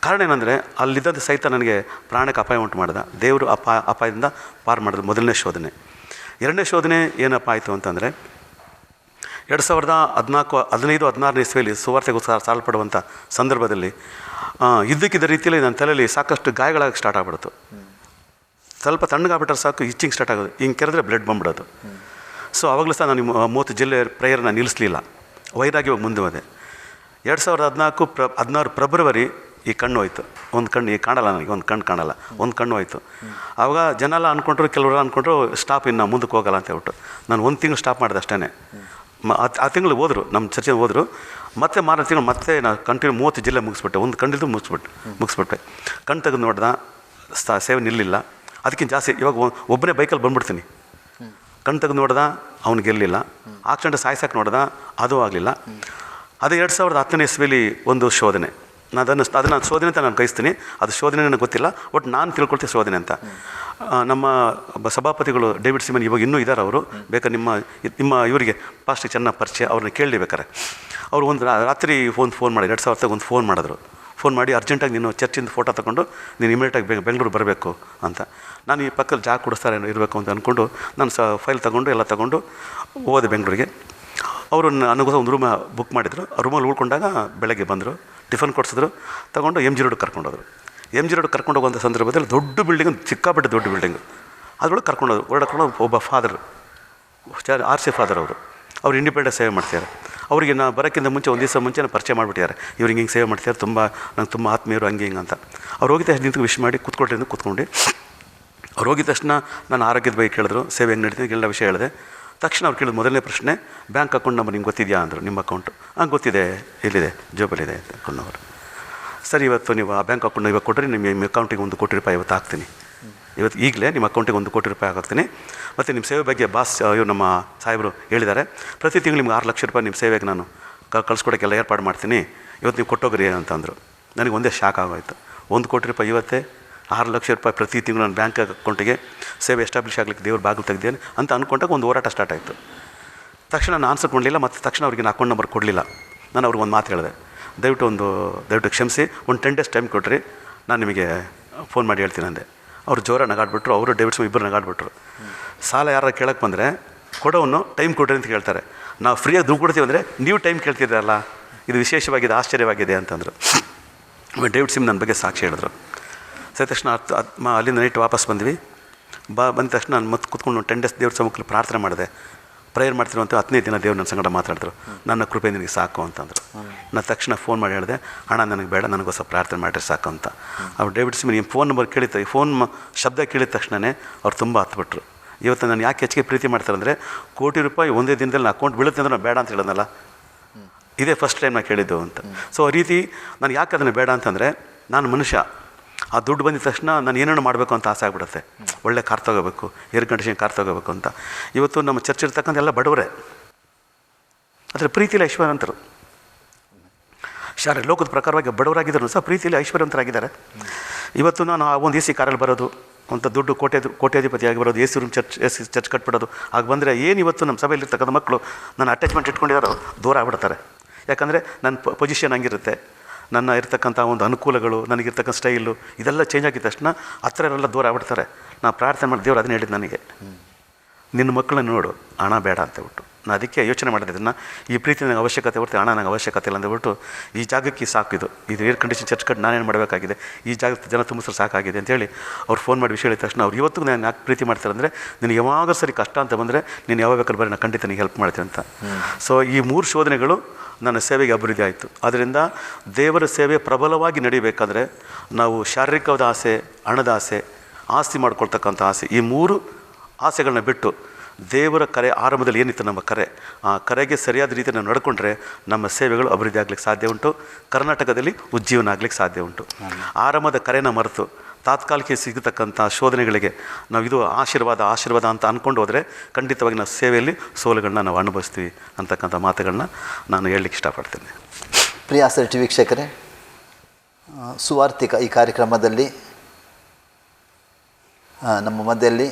ಕಾರಣ ಏನಂದರೆ ಅಲ್ಲಿದ್ದಂಥ ಸಹಿತ ನನಗೆ ಪ್ರಾಣಕ್ಕೆ ಅಪಾಯ ಉಂಟು ಮಾಡಿದ. ದೇವರು ಅಪಾಯದಿಂದ ಪಾರು ಮಾಡಿದ್ರು. ಮೊದಲನೇ ಶೋಧನೆ. 2ನೇ ಶೋಧನೆ ಏನಪ್ಪ ಆಯಿತು ಅಂತಂದರೆ 2015-16 ಇಸ್ವಿಯಲ್ಲಿ ಸುವಾರ್ತೆಗೋಸ್ಕರ ಸಾಲ್ಪಡುವಂಥ ಸಂದರ್ಭದಲ್ಲಿ ಇದ್ದಕ್ಕಿದ್ದ ರೀತಿಯಲ್ಲಿ ನನ್ನ ತಲೆಯಲ್ಲಿ ಸಾಕಷ್ಟು ಗಾಯಗಳಾಗಿ ಸ್ಟಾರ್ಟ್ ಆಗಿಬಿಡ್ತು. ಸ್ವಲ್ಪ ತಣ್ಣಗಾಗ್ಬಿಟ್ರೆ ಸಾಕು ಇಚ್ಚಿಂಗ್ ಸ್ಟಾರ್ಟ್ ಆಗೋದು, ಹಿಂಗೆ ಕೆರೆದ್ರೆ ಬ್ಲಡ್ ಬಂದ್ಬಿಡೋದು. ಸೊ ಆವಾಗಲೂ ಸಹ ನಾನು 30 ಜಿಲ್ಲೆ ಪ್ರೇಯರ್ನ ನಿಲ್ಲಿಸಲಿಲ್ಲ, ವೈರಾಗಿ ಹೋಗಿ ಮುಂದೆ ಹೋದೆ. 2016 ಫೆಬ್ರವರಿ ಈ ಕಣ್ಣು ಹೋಯ್ತು. ಒಂದು ಕಣ್ಣು ಈ ಕಾಣಲ್ಲ, ನನಗೆ ಒಂದು ಕಣ್ಣು ಕಾಣಲ್ಲ, ಒಂದು ಕಣ್ಣು ಹೋಯ್ತು. ಆವಾಗ ಜನ ಎಲ್ಲ ಅಂದ್ಕೊಂಡ್ರು, ಕೆಲವರು ಅಂದ್ಕೊಂಡ್ರು ಸ್ಟಾಪ್ ಇನ್ನು ಮುಂದಕ್ಕೆ ಹೋಗಲ್ಲ ಅಂತ ಹೇಳ್ಬಿಟ್ಟು. ನಾನು 1 ತಿಂಗಳು ಸ್ಟಾಪ್ ಮಾಡಿದೆ ಅಷ್ಟೇ. ಆ ತಿಂಗಳು ಹೋದರು, ನಮ್ಮ ಚರ್ಚೆಗೆ ಹೋದರು. ಮತ್ತೆ ಮಾರನೇ ತಿಂಗಳು ಮತ್ತೆ ನಾನು ಕಂಟಿನ್ಯೂ 30 ಜಿಲ್ಲೆ ಮುಗಿಸ್ಬಿಟ್ಟೆ. ಒಂದು ಕಣ್ಣಿದ್ದು ಮುಗಿಸ್ಬಿಟ್ಟೆ. ಕಣ್ಣು ತೆಗೆದು ನೋಡ್ದೆ, ಸೇವೆ ನಿಲ್ಲಿಲ್ಲ. ಅದಕ್ಕಿಂತ ಜಾಸ್ತಿ ಇವಾಗ ಒಬ್ಬನೇ ಬೈಕಲ್ಲಿ ಬಂದ್ಬಿಡ್ತೀನಿ. ಕಣ್ಣು ತೆಗೆದು ನೋಡ್ದೆ, ಅವ್ನು ಗೆಲ್ಲಿಲ್ಲ. ಆಕ್ಸಿಡೆಂಟ್ ಸಾಯ್ಸಕ್ಕೆ ನೋಡ್ದೆ, ಅದು ಆಗಲಿಲ್ಲ. ಅದೇ 2010ನೇ ಇಸ್ವಿಲಿ ಒಂದು ಶೋಧನೆ. ಅದನ್ನು ಶೋಧನೆ ಅಂತ ನಾನು ಕಳಿಸ್ತೀನಿ. ಅದು ಶೋಧನೆ ನನಗೆ ಗೊತ್ತಿಲ್ಲ, ಒಟ್ಟು ನಾನು ತಿಳ್ಕೊಳ್ತೀನಿ ಶೋಧನೆ ಅಂತ. ನಮ್ಮ ಸಭಾಪತಿಗಳು ಡೇವಿಡ್ ಸಿಮನ್ ಇವಾಗ ಇನ್ನೂ ಇದ್ದಾರೆ. ಅವರು ಬೇಕಾದ್ರೆ ನಿಮ್ಮ ಇವರಿಗೆ ಪಾಸ್ಟಿಗೆ ಚೆನ್ನಾಗಿ ಪರಿಚಯ, ಅವ್ರನ್ನ ಕೇಳಲಿ ಬೇಕಾರೆ. ಅವರು ಒಂದು ರಾತ್ರಿ ಫೋನ್ ಮಾಡಿ 2000 ಒಂದು ಫೋನ್ ಮಾಡಿ ಅರ್ಜೆಂಟಾಗಿ ನೀನು ಚರ್ಚಿಂದ ಫೋಟೋ ತೊಗೊಂಡು ನೀನು ಇಮಿಡಿಯೇಟಾಗಿ ಬೆಂಗಳೂರು ಬರಬೇಕು ಅಂತ. ನಾನು ಈ ಪಕ್ಕದಲ್ಲಿ ಜಾಗ ಕೊಡಿಸ್ತಾರೆ ಇರಬೇಕು ಅಂತ ಅಂದ್ಕೊಂಡು ನಾನು ಫೈಲ್ ತೊಗೊಂಡು ಎಲ್ಲ ತೊಗೊಂಡು ಹೋದೆ ಬೆಂಗಳೂರಿಗೆ. ಅವರು ನನಗೋಸ್ಕರ ಒಂದು ರೂಮ್ ಬುಕ್ ಮಾಡಿದರು. ಆ ರೂಮಲ್ಲಿ ಉಳ್ಕೊಂಡಾಗ ಬೆಳಗ್ಗೆ ಬಂದರು, ಟಿಫನ್ ಕೊಡಿಸಿದ್ರು, ತೊಗೊಂಡು MG ರೋಡ್ ಕರ್ಕೊಂಡೋದ್ರು. MG ರೋಡ್ ಕರ್ಕೊಂಡು ಹೋಗುವಂಥ ಸಂದರ್ಭದಲ್ಲಿ ದೊಡ್ಡ ಬಿಲ್ಡಿಂಗ್, ಸಿಕ್ಕಾಪಟ್ಟೆ ದೊಡ್ಡ ಬಿಲ್ಡಿಂಗು, ಅದರೊಳಗೆ ಕರ್ಕೊಂಡೋದ್ರು. ಹೊರಡ್ಕೊಂಡು ಒಬ್ಬ ಫಾದರ್, RC ಫಾದರ್ ಅವರು ಇಂಡಿಪೆಂಡೆಂಟ್ ಸೇವೆ ಮಾಡ್ತಾರೆ. ಅವರಿಗೆ ನಾ ಬರೋಕ್ಕಿಂತ ಮುಂಚೆ ಒಂದು ದಿವಸ ಮುಂಚೆ ಪರಿಚಯ ಮಾಡಿಬಿಟ್ಟಿದ್ದಾರೆ. ಇವ್ರಿಗೆ ಹಿಂಗೆ ಸೇವೆ ಮಾಡ್ತಾರೆ, ನಂಗೆ ತುಂಬ ಆತ್ಮೀಯರು ಹಂಗೆ ಹಿಂಗೆ ಅಂತ. ಅವ್ರು ಹೋಗಿದ ತಕ್ಷಣ ನಿಂತು ವಿಶ್ ಮಾಡಿ ಕೂತ್ಕೊಂಡು ಅವ್ರು ಹೋಗಿದ ತಕ್ಷಣ ನನ್ನ ಆರೋಗ್ಯದ ಬಗ್ಗೆ ಕೇಳಿದ್ರು, ಸೇವೆ ಹೆಂಗೆ ನಡೀತೀನಿ ಎಲ್ಲ ವಿಷಯ ಹೇಳಿದೆ. ತಕ್ಷಣ ಅವ್ರು ಕೇಳಿದ ಮೊದಲನೇ ಪ್ರಶ್ನೆ, ಬ್ಯಾಂಕ್ ಅಕೌಂಟ್ ನಂಬರ್ ನಿಮ್ಗೆ ಗೊತ್ತಿದೆಯಾ ಅಂದರು. ನಿಮ್ಮ ಅಕೌಂಟು? ಗೊತ್ತಿದೆ, ಎಲ್ಲಿದೆ? ಜೋಬಲ್ಲಿದೆ ಅಂತ ಅಕೌಂಟ್. ಸರಿ, ಇವತ್ತು ನೀವು ಆ ಬ್ಯಾಂಕ್ ಅಕೌಂಟ್ ಇವಾಗ ಕೊಟ್ಟರೆ ನಿಮ್ಮ ಅಕೌಂಟಿಗೆ ₹1 ಕೋಟಿ ಇವತ್ತು ಹಾಕ್ತೀನಿ. ಇವತ್ತು ಈಗಲೇ ನಿಮ್ಮ ಅಕೌಂಟಿಗೆ ₹1 ಕೋಟಿ ಹಾಕ್ತೀನಿ. ಮತ್ತು ನಿಮ್ಮ ಸೇವೆ ಬಗ್ಗೆ ಇವ್ರು ನಮ್ಮ ಸಾಹೇಬರು ಹೇಳಿದ್ದಾರೆ, ಪ್ರತಿ ತಿಂಗಳು ನಿಮ್ಗೆ ₹6 ಲಕ್ಷ ನಿಮ್ಮ ಸೇವೆಗೆ ನಾನು ಕಳಿಸ್ಕೊಡೋಕ್ಕೆಲ್ಲ ಏರ್ಪಾಡು ಮಾಡ್ತೀನಿ, ಇವತ್ತು ನೀವು ಕೊಟ್ಟೋಗ್ರಿ ಅಂತಂದರು. ನನಗೆ ಒಂದೇ ಶಾಕ್ ಆಗೋಯ್ತು. ₹1 ಕೋಟಿ ಇವತ್ತೇ ₹6 ಲಕ್ಷ ಪ್ರತಿ ತಿಂಗಳು ನನ್ನ ಬ್ಯಾಂಕ್ ಅಕೌಂಟಿಗೆ ಸೇವೆ ಎಸ್ಟಾಬ್ಲಿಷ್ ಆಗಲಿಕ್ಕೆ ದೇವ್ರ ಬಾಗಿಲು ತೆಗ್ದೇನೆ ಅಂತ ಅಂದ್ಕೊಂಡಾಗ ಒಂದು ಹೋರಾಟ ಸ್ಟಾರ್ಟ್ ಆಯಿತು. ತಕ್ಷಣ ನಾನು ಆನ್ಸರ್ ಕೊಡಲಿಲ್ಲ, ಮತ್ತು ತಕ್ಷಣ ಅವ್ರಿಗೆ ನಾನು ಅಕೌಂಟ್ ನಂಬರ್ ಕೊಡಲಿಲ್ಲ. ನಾನು ಅವ್ರಿಗೆ ಒಂದು ಮಾತು ಹೇಳಿದೆ, ದಯವಿಟ್ಟು ಕ್ಷಮಿಸಿ, ಒಂದು 10 ಡೇಸ್ ಟೈಮ್ ಕೊಟ್ಟರೆ ನಾನು ನಿಮಗೆ ಫೋನ್ ಮಾಡಿ ಹೇಳ್ತೀನಿ ಅಂದೆ. ಅವ್ರು ಜೋರ ನಗಾಡ್ಬಿಟ್ರು, ಅವರು ಡೇವಿಡ್ ಸಿಮನ್ ಇಬ್ಬರು ನಗಾಡ್ಬಿಟ್ರು. ಸಾಲ ಯಾರು ಕೇಳೋಕ್ಕೆ ಬಂದರೆ ಕೊಡೋನು ಟೈಮ್ ಕೊಡ್ರಿ ಅಂತ ಕೇಳ್ತಾರೆ, ನಾವು ಫ್ರೀಯಾಗಿ ದುಡ್ಡು ಕೊಡ್ತೀವಿ ಅಂದರೆ ನೀವು ಟೈಮ್ ಕೇಳ್ತಿದ್ದೀರಲ್ಲ, ಇದು ವಿಶೇಷವಾಗಿದೆ, ಆಶ್ಚರ್ಯವಾಗಿದೆ ಅಂತಂದರು. ಡೇವಿಡ್ ಸಿಮನ್ ನನ್ನ ಬಗ್ಗೆ ಸಾಕ್ಷಿ ಹೇಳಿದ್ರು. ಸರಿ, ತಕ್ಷಣ ಅಲ್ಲಿಂದ ನೈಟ್ ವಾಪಸ್ ಬಂದ್ವಿ. ಬಂದ ತಕ್ಷಣ ನಾನು ಮತ್ತೆ ಕೂತ್ಕೊಂಡು 10 ಡೇಸ್ ದೇವ್ರ ಸಮ್ಮುಖದಲ್ಲಿ ಪ್ರಾರ್ಥನೆ ಮಾಡಿದೆ. ಪ್ರೇಯರ್ ಮಾಡ್ತಿರುವಂಥ 15 ದಿನ ದೇವ್ರು ನನ್ನ ಸಂಗಡ ಮಾತಾಡಿದ್ರು. ನನ್ನ ಕೃಪೆ ನಿನಗೆ ಸಾಕು ಅಂತಂದರು. ನಾನು ತಕ್ಷಣ ಫೋನ್ ಮಾಡಿ ಹೇಳಿದೆ, ಅಣ್ಣ ನನಗೆ ಬೇಡ, ನನಗೋಸ್ಕರ ಪ್ರಾರ್ಥನೆ ಮಾಡಿರಿ ಸಾಕು ಅಂತ. ಅವ್ರು ಡೇವಿಡ್ ಸಿಮನ್ ನಿಮ್ಮ ಫೋನ್ ನಂಬರ್ ಕೇಳಿತ್ತು, ಈ ಫೋನ್ ಶಬ್ದ ಕೇಳಿದ ತಕ್ಷಣವೇ ಅವ್ರು ತುಂಬ ಹತ್ಬಿಟ್ರು. ಇವತ್ತು ನಾನು ಯಾಕೆ ಹೆಚ್ಚಿಗೆ ಪ್ರೀತಿ ಮಾಡ್ತಾರೆ ಅಂದರೆ, ₹1 ಕೋಟಿ ಒಂದೇ ದಿನದಲ್ಲಿ ನನ್ನ ಅಕೌಂಟ್ ಬೀಳುತ್ತೆ ಅಂದ್ರೆ ನಾನು ಬೇಡ ಅಂತ ಹೇಳಿದ್ನಲ್ಲ, ಇದೇ ಫಸ್ಟ್ ಟೈಮ್ ನಾನು ಕೇಳಿದ್ದು ಅಂತ. ಸೊ ಆ ರೀತಿ ನಾನು ಯಾಕೆ ಅದನ್ನು ಬೇಡ ಅಂತಂದರೆ, ನಾನು ಮನುಷ್ಯ, ಆ ದುಡ್ಡು ಬಂದಿದ ತಕ್ಷಣ ನಾನು ಏನೇನು ಮಾಡಬೇಕು ಅಂತ ಆಸೆ ಆಗ್ಬಿಡುತ್ತೆ. ಒಳ್ಳೆ ಕಾರ್ ತೊಗೋಬೇಕು, ಏರ್ ಕಂಡೀಷನ್ ಕಾರ್ ತೊಗೋಬೇಕು ಅಂತ. ಇವತ್ತು ನಮ್ಮ ಚರ್ಚ್ ಇರ್ತಕ್ಕಂಥ ಎಲ್ಲ ಬಡವರೇ, ಆದರೆ ಪ್ರೀತಿಯಲ್ಲಿ ಐಶ್ವರ್ಯವಂತರು. ಲೋಕದ ಪ್ರಕಾರವಾಗಿ ಬಡವರಾಗಿದ್ದರೂ ಸಹ ಪ್ರೀತಿಯಲ್ಲಿ ಐಶ್ವರ್ಯವಂತರಾಗಿದ್ದಾರೆ. ಇವತ್ತು ನಾನು ಆ ಒಂದು AC ಕಾರಲ್ಲಿ ಬರೋದು, ಅಂತ ದುಡ್ಡು ಕೋಟ್ಯಾಧಿಪತಿಯಾಗಿ ಬರೋದು, AC ರೂಮ್ ಚರ್ಚ್ ಕಟ್ಬಿಡೋದು, ಆಗ ಬಂದರೆ ಏನು ಇವತ್ತು ನಮ್ಮ ಸಭೆಯಲ್ಲಿರ್ತಕ್ಕಂಥ ಮಕ್ಕಳು ನನ್ನ ಅಟ್ಯಾಚ್ಮೆಂಟ್ ಇಟ್ಕೊಂಡಿದ್ದಾರೋ ದೂರ ಆಗ್ಬಿಡ್ತಾರೆ. ಯಾಕಂದರೆ ನನ್ನ ಪೊಸಿಷನ್ ಹಂಗಿರುತ್ತೆ, ನನ್ನ ಇರ್ತಕ್ಕಂಥ ಒಂದು ಅನುಕೂಲಗಳು, ನನಗಿರ್ತಕ್ಕಂಥ ಸ್ಟೈಲು ಇದೆಲ್ಲ ಚೇಂಜ್ ಆಗಿದ ತಕ್ಷಣ ಹತ್ರ ಇರೋಲ್ಲ ದೂರ ಆಗ್ಬಿಡ್ತಾರೆ. ನಾನು ಪ್ರಾರ್ಥನೆ ಮಾಡಿ ದೇವ್ರು ಅದನ್ನ ಹೇಳಿದ್ದು ನನಗೆ, ನಿನ್ನ ಮಕ್ಕಳನ್ನ ನೋಡು, ಹಣ ಬೇಡ ಅಂತೇಳ್ಬಿಟ್ಟು. ನಾನು ಅದಕ್ಕೆ ಯೋಚನೆ ಮಾಡಿದೆ, ಇದನ್ನು ಈ ಪ್ರೀತಿ ನನಗೆ ಅವಶ್ಯಕತೆ ಹೊರತು ಹಣ ನನಗೆ ಅವಶ್ಯಕತೆ ಇಲ್ಲ ಅಂದ್ಬಿಟ್ಟು ಈ ಜಾಗಕ್ಕೆ ಸಾಕಿದು, ಇದು ಏರ್ ಕಂಡೀಷನ್ ಚರ್ಚ್ ಕಟ್ಟು ನಾನೇನು ಮಾಡಬೇಕಾಗಿದೆ, ಈ ಜಾಗಕ್ಕೆ ಜನ ತುಂಬಿಸ್ರೆ ಸಾಕಾಗಿದೆ ಅಂತೇಳಿ ಅವ್ರು ಫೋನ್ ಮಾಡಿ ವಿಷಯ ಹೇಳಿದ ತಕ್ಷಣ ಅವ್ರು ಇವತ್ತು ನಾನು ಯಾಕೆ ಪ್ರೀತಿ ಮಾಡ್ತಾರೆ ಅಂದರೆ, ನಿನಗೆ ಯಾವಾಗ ಸರಿ ಕಷ್ಟ ಅಂತ ಬಂದರೆ ನೀನು ಯಾವಾಗ ಬೇಕಾದ್ರೆ ಬರೀ ನಾನು ಖಂಡಿತ ನಿನಗೆ ಹೆಲ್ಪ್ ಮಾಡ್ತೀನಿ ಅಂತ. ಸೊ ಈ 3 ಶೋಧನೆಗಳು ನನ್ನ ಸೇವೆಗೆ ಅಭಿವೃದ್ಧಿ ಆಯಿತು. ಆದ್ದರಿಂದ ದೇವರ ಸೇವೆ ಪ್ರಬಲವಾಗಿ ನಡೀಬೇಕಾದ್ರೆ ನಾವು ಶಾರೀರಿಕವಾದ ಆಸೆ, ಹಣದ ಆಸೆ, ಆಸ್ತಿ ಮಾಡ್ಕೊಳ್ತಕ್ಕಂಥ ಆಸೆ, ಈ 3 ಆಸೆಗಳನ್ನ ಬಿಟ್ಟು ದೇವರ ಕರೆ ಆರಂಭದಲ್ಲಿ ಏನಿತ್ತು ನಮ್ಮ ಕರೆ, ಆ ಕರೆಗೆ ಸರಿಯಾದ ರೀತಿ ನಾವು ನಡ್ಕೊಂಡ್ರೆ ನಮ್ಮ ಸೇವೆಗಳು ಅಭಿವೃದ್ಧಿ ಆಗ್ಲಿಕ್ಕೆ ಸಾಧ್ಯ ಉಂಟು. ಕರ್ನಾಟಕದಲ್ಲಿ ಉಜ್ಜೀವನ ಆಗ್ಲಿಕ್ಕೆ ಸಾಧ್ಯ ಉಂಟು. ಆರಂಭದ ಕರೆನ ಮರೆತು ತಾತ್ಕಾಲಿಕ ಸಿಗತಕ್ಕಂಥ ಶೋಧನೆಗಳಿಗೆ ನಾವು ಇದು ಆಶೀರ್ವಾದ ಅಂತ ಅಂದ್ಕೊಂಡು ಹೋದರೆ ಖಂಡಿತವಾಗಿ ನಾವು ಸೇವೆಯಲ್ಲಿ ಸೋಲುಗಳನ್ನ ನಾವು ಅನುಭವಿಸ್ತೀವಿ ಅಂತಕ್ಕಂಥ ಮಾತುಗಳನ್ನ ನಾನು ಹೇಳಲಿಕ್ಕೆ ಇಷ್ಟಪಡ್ತೇನೆ. ಪ್ರಿಯ SRT ವೀಕ್ಷಕರೇ, ಸುವಾರ್ತಿಕ ಈ ಕಾರ್ಯಕ್ರಮದಲ್ಲಿ ನಮ್ಮ ಮಧ್ಯದಲ್ಲಿ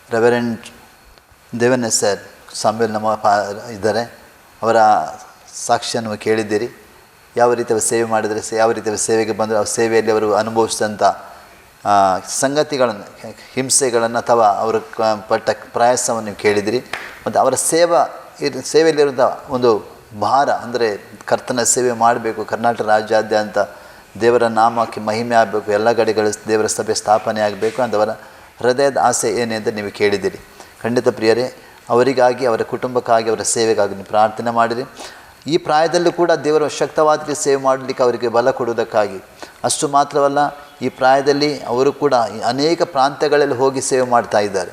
ರೆವರೆಂಡ್ ದೇವಣ್ಣ ಸರ್ ಸಾಮ್ಯಲ್ ನಮ್ಮ ಇದ್ದಾರೆ. ಅವರ ಸಾಕ್ಷಿಯನ್ನು ಕೇಳಿದ್ದೀರಿ. ಯಾವ ರೀತಿ ಅವರು ಸೇವೆ ಮಾಡಿದರೆ, ಯಾವ ರೀತಿ ಅವರು ಸೇವೆಗೆ ಬಂದರೆ, ಅವ್ರ ಸೇವೆಯಲ್ಲಿ ಅವರು ಅನುಭವಿಸಿದಂಥ ಸಂಗತಿಗಳನ್ನು, ಹಿಂಸೆಗಳನ್ನು ಅಥವಾ ಅವರು ಪಟ್ಟ ಪ್ರಯಾಸವನ್ನು ನೀವು ಕೇಳಿದಿರಿ. ಮತ್ತು ಅವರ ಸೇವೆಯಲ್ಲಿರುವಂಥ ಒಂದು ಭಾರ ಅಂದರೆ ಕರ್ತನ ಸೇವೆ ಮಾಡಬೇಕು, ಕರ್ನಾಟಕ ರಾಜ್ಯಾದ್ಯಂತ ದೇವರ ನಾಮಕ್ಕೆ ಮಹಿಮೆ ಆಗಬೇಕು, ಎಲ್ಲ ಕಡೆಗಳು ದೇವರ ಸಭೆ ಸ್ಥಾಪನೆ ಆಗಬೇಕು ಅಂತ ಅವರ ಹೃದಯದ ಆಸೆ ಏನೇ ಅಂತ ನೀವು ಕೇಳಿದ್ದೀರಿ. ಖಂಡಿತ ಪ್ರಿಯರೇ, ಅವರಿಗಾಗಿ, ಅವರ ಕುಟುಂಬಕ್ಕಾಗಿ, ಅವರ ಸೇವೆಗಾಗಿ ನೀವು ಪ್ರಾರ್ಥನೆ ಮಾಡಿರಿ. ಈ ಪ್ರಾಯದಲ್ಲೂ ಕೂಡ ದೇವರ ಶಕ್ತವಾದ ಸೇವೆ ಮಾಡಲಿಕ್ಕೆ ಅವರಿಗೆ ಬಲ ಕೊಡುವುದಕ್ಕಾಗಿ. ಅಷ್ಟು ಮಾತ್ರವಲ್ಲ, ಈ ಪ್ರಾಯದಲ್ಲಿ ಅವರು ಕೂಡ ಅನೇಕ ಪ್ರಾಂತ್ಯಗಳಲ್ಲಿ ಹೋಗಿ ಸೇವೆ ಮಾಡ್ತಾ ಇದ್ದಾರೆ.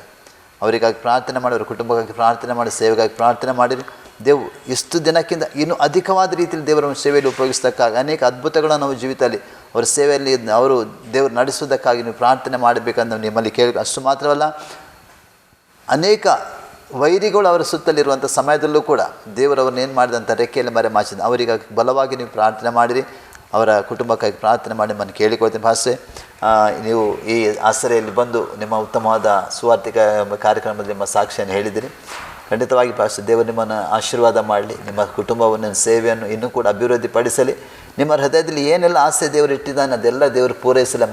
ಅವರಿಗಾಗಿ ಪ್ರಾರ್ಥನೆ ಮಾಡಿ, ಅವರ ಕುಟುಂಬಕ್ಕಾಗಿ ಪ್ರಾರ್ಥನೆ ಮಾಡಿ, ಸೇವೆಗಾಗಿ ಪ್ರಾರ್ಥನೆ ಮಾಡಿರಿ. ದೇವು ಎಷ್ಟು ದಿನಕ್ಕಿಂತ ಇನ್ನೂ ಅಧಿಕವಾದ ರೀತಿಯಲ್ಲಿ ದೇವರ ಸೇವೆಯಲ್ಲಿ ಉಪಯೋಗಿಸೋದಕ್ಕಾಗಿ ಅನೇಕ ಅದ್ಭುತಗಳನ್ನು ನಾವು ಜೀವಿತದಲ್ಲಿ ಅವರ ಸೇವೆಯಲ್ಲಿ ಅವರು ದೇವರು ನಡೆಸೋದಕ್ಕಾಗಿ ನೀವು ಪ್ರಾರ್ಥನೆ ಮಾಡಬೇಕಂತ ನಿಮ್ಮಲ್ಲಿ ಕೇಳಿ. ಅಷ್ಟು ಮಾತ್ರವಲ್ಲ, ಅನೇಕ ವೈರಿಗಳು ಅವರ ಸುತ್ತಲಿರುವಂಥ ಸಮಯದಲ್ಲೂ ಕೂಡ ದೇವರವ್ರನ್ನ ಏನು ಮಾಡಿದಂಥ ರೆಕ್ಕೆಯಲ್ಲಿ ಮರೆ ಮಾಚಿದ ಅವರಿಗಾಗಿ ಬಲವಾಗಿ ನೀವು ಪ್ರಾರ್ಥನೆ ಮಾಡಿರಿ. ಅವರ ಕುಟುಂಬಕ್ಕಾಗಿ ಪ್ರಾರ್ಥನೆ ಮಾಡಿ ನಾನು ಕೇಳಿಕೊಳ್ತೀನಿ. ಪಾಸ್ಟ್ರೆ, ನೀವು ಈ ಆಸರೆಯಲ್ಲಿ ಬಂದು ನಿಮ್ಮ ಉತ್ತಮವಾದ ಸುವಾರ್ತಿಕ ಕಾರ್ಯಕ್ರಮದಲ್ಲಿ ನಿಮ್ಮ ಸಾಕ್ಷಿಯನ್ನು ಹೇಳಿದಿರಿ. ಖಂಡಿತವಾಗಿ ಪಾಸ್ಟರ್, ದೇವರು ನಿಮ್ಮನ್ನು ಆಶೀರ್ವಾದ ಮಾಡಲಿ, ನಿಮ್ಮ ಕುಟುಂಬವನ್ನು ಸೇವೆಯನ್ನು ಇನ್ನೂ ಕೂಡ ಅಭಿವೃದ್ಧಿಪಡಿಸಲಿ. ನಿಮ್ಮ ಹೃದಯದಲ್ಲಿ ಏನೆಲ್ಲ ಆಸೆ ದೇವರು ಇಟ್ಟಿದ್ದಾನೆ ಅದೆಲ್ಲ ದೇವರು ಪೂರೈಸಲಿ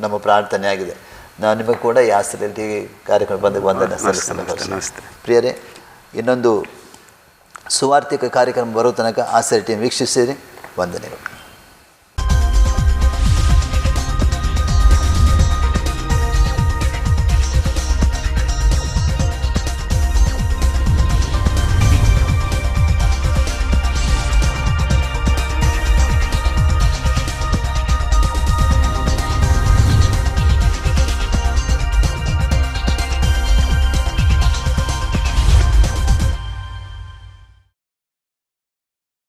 ನಮ್ಮ ಪ್ರಾರ್ಥನೆ ಆಗಿದೆ. ನಾವು ನಿಮಗೆ ಕೂಡ ಈ ಆಸರೆಯಲ್ಲಿ ಕಾರ್ಯಕ್ರಮ ಬಂದು ವಂದನೆ ಸಲ್ಲಿಸ್ತೇನೆ. ಪ್ರಿಯರೇ, ಇನ್ನೊಂದು ಸುವಾರ್ತಿಕ ಕಾರ್ಯಕ್ರಮ ಬರೋ ತನಕ ಆಸರೆ ಟೀಮ್ ವೀಕ್ಷಿಸಿರಿ. ವಂದನೆಗಳು.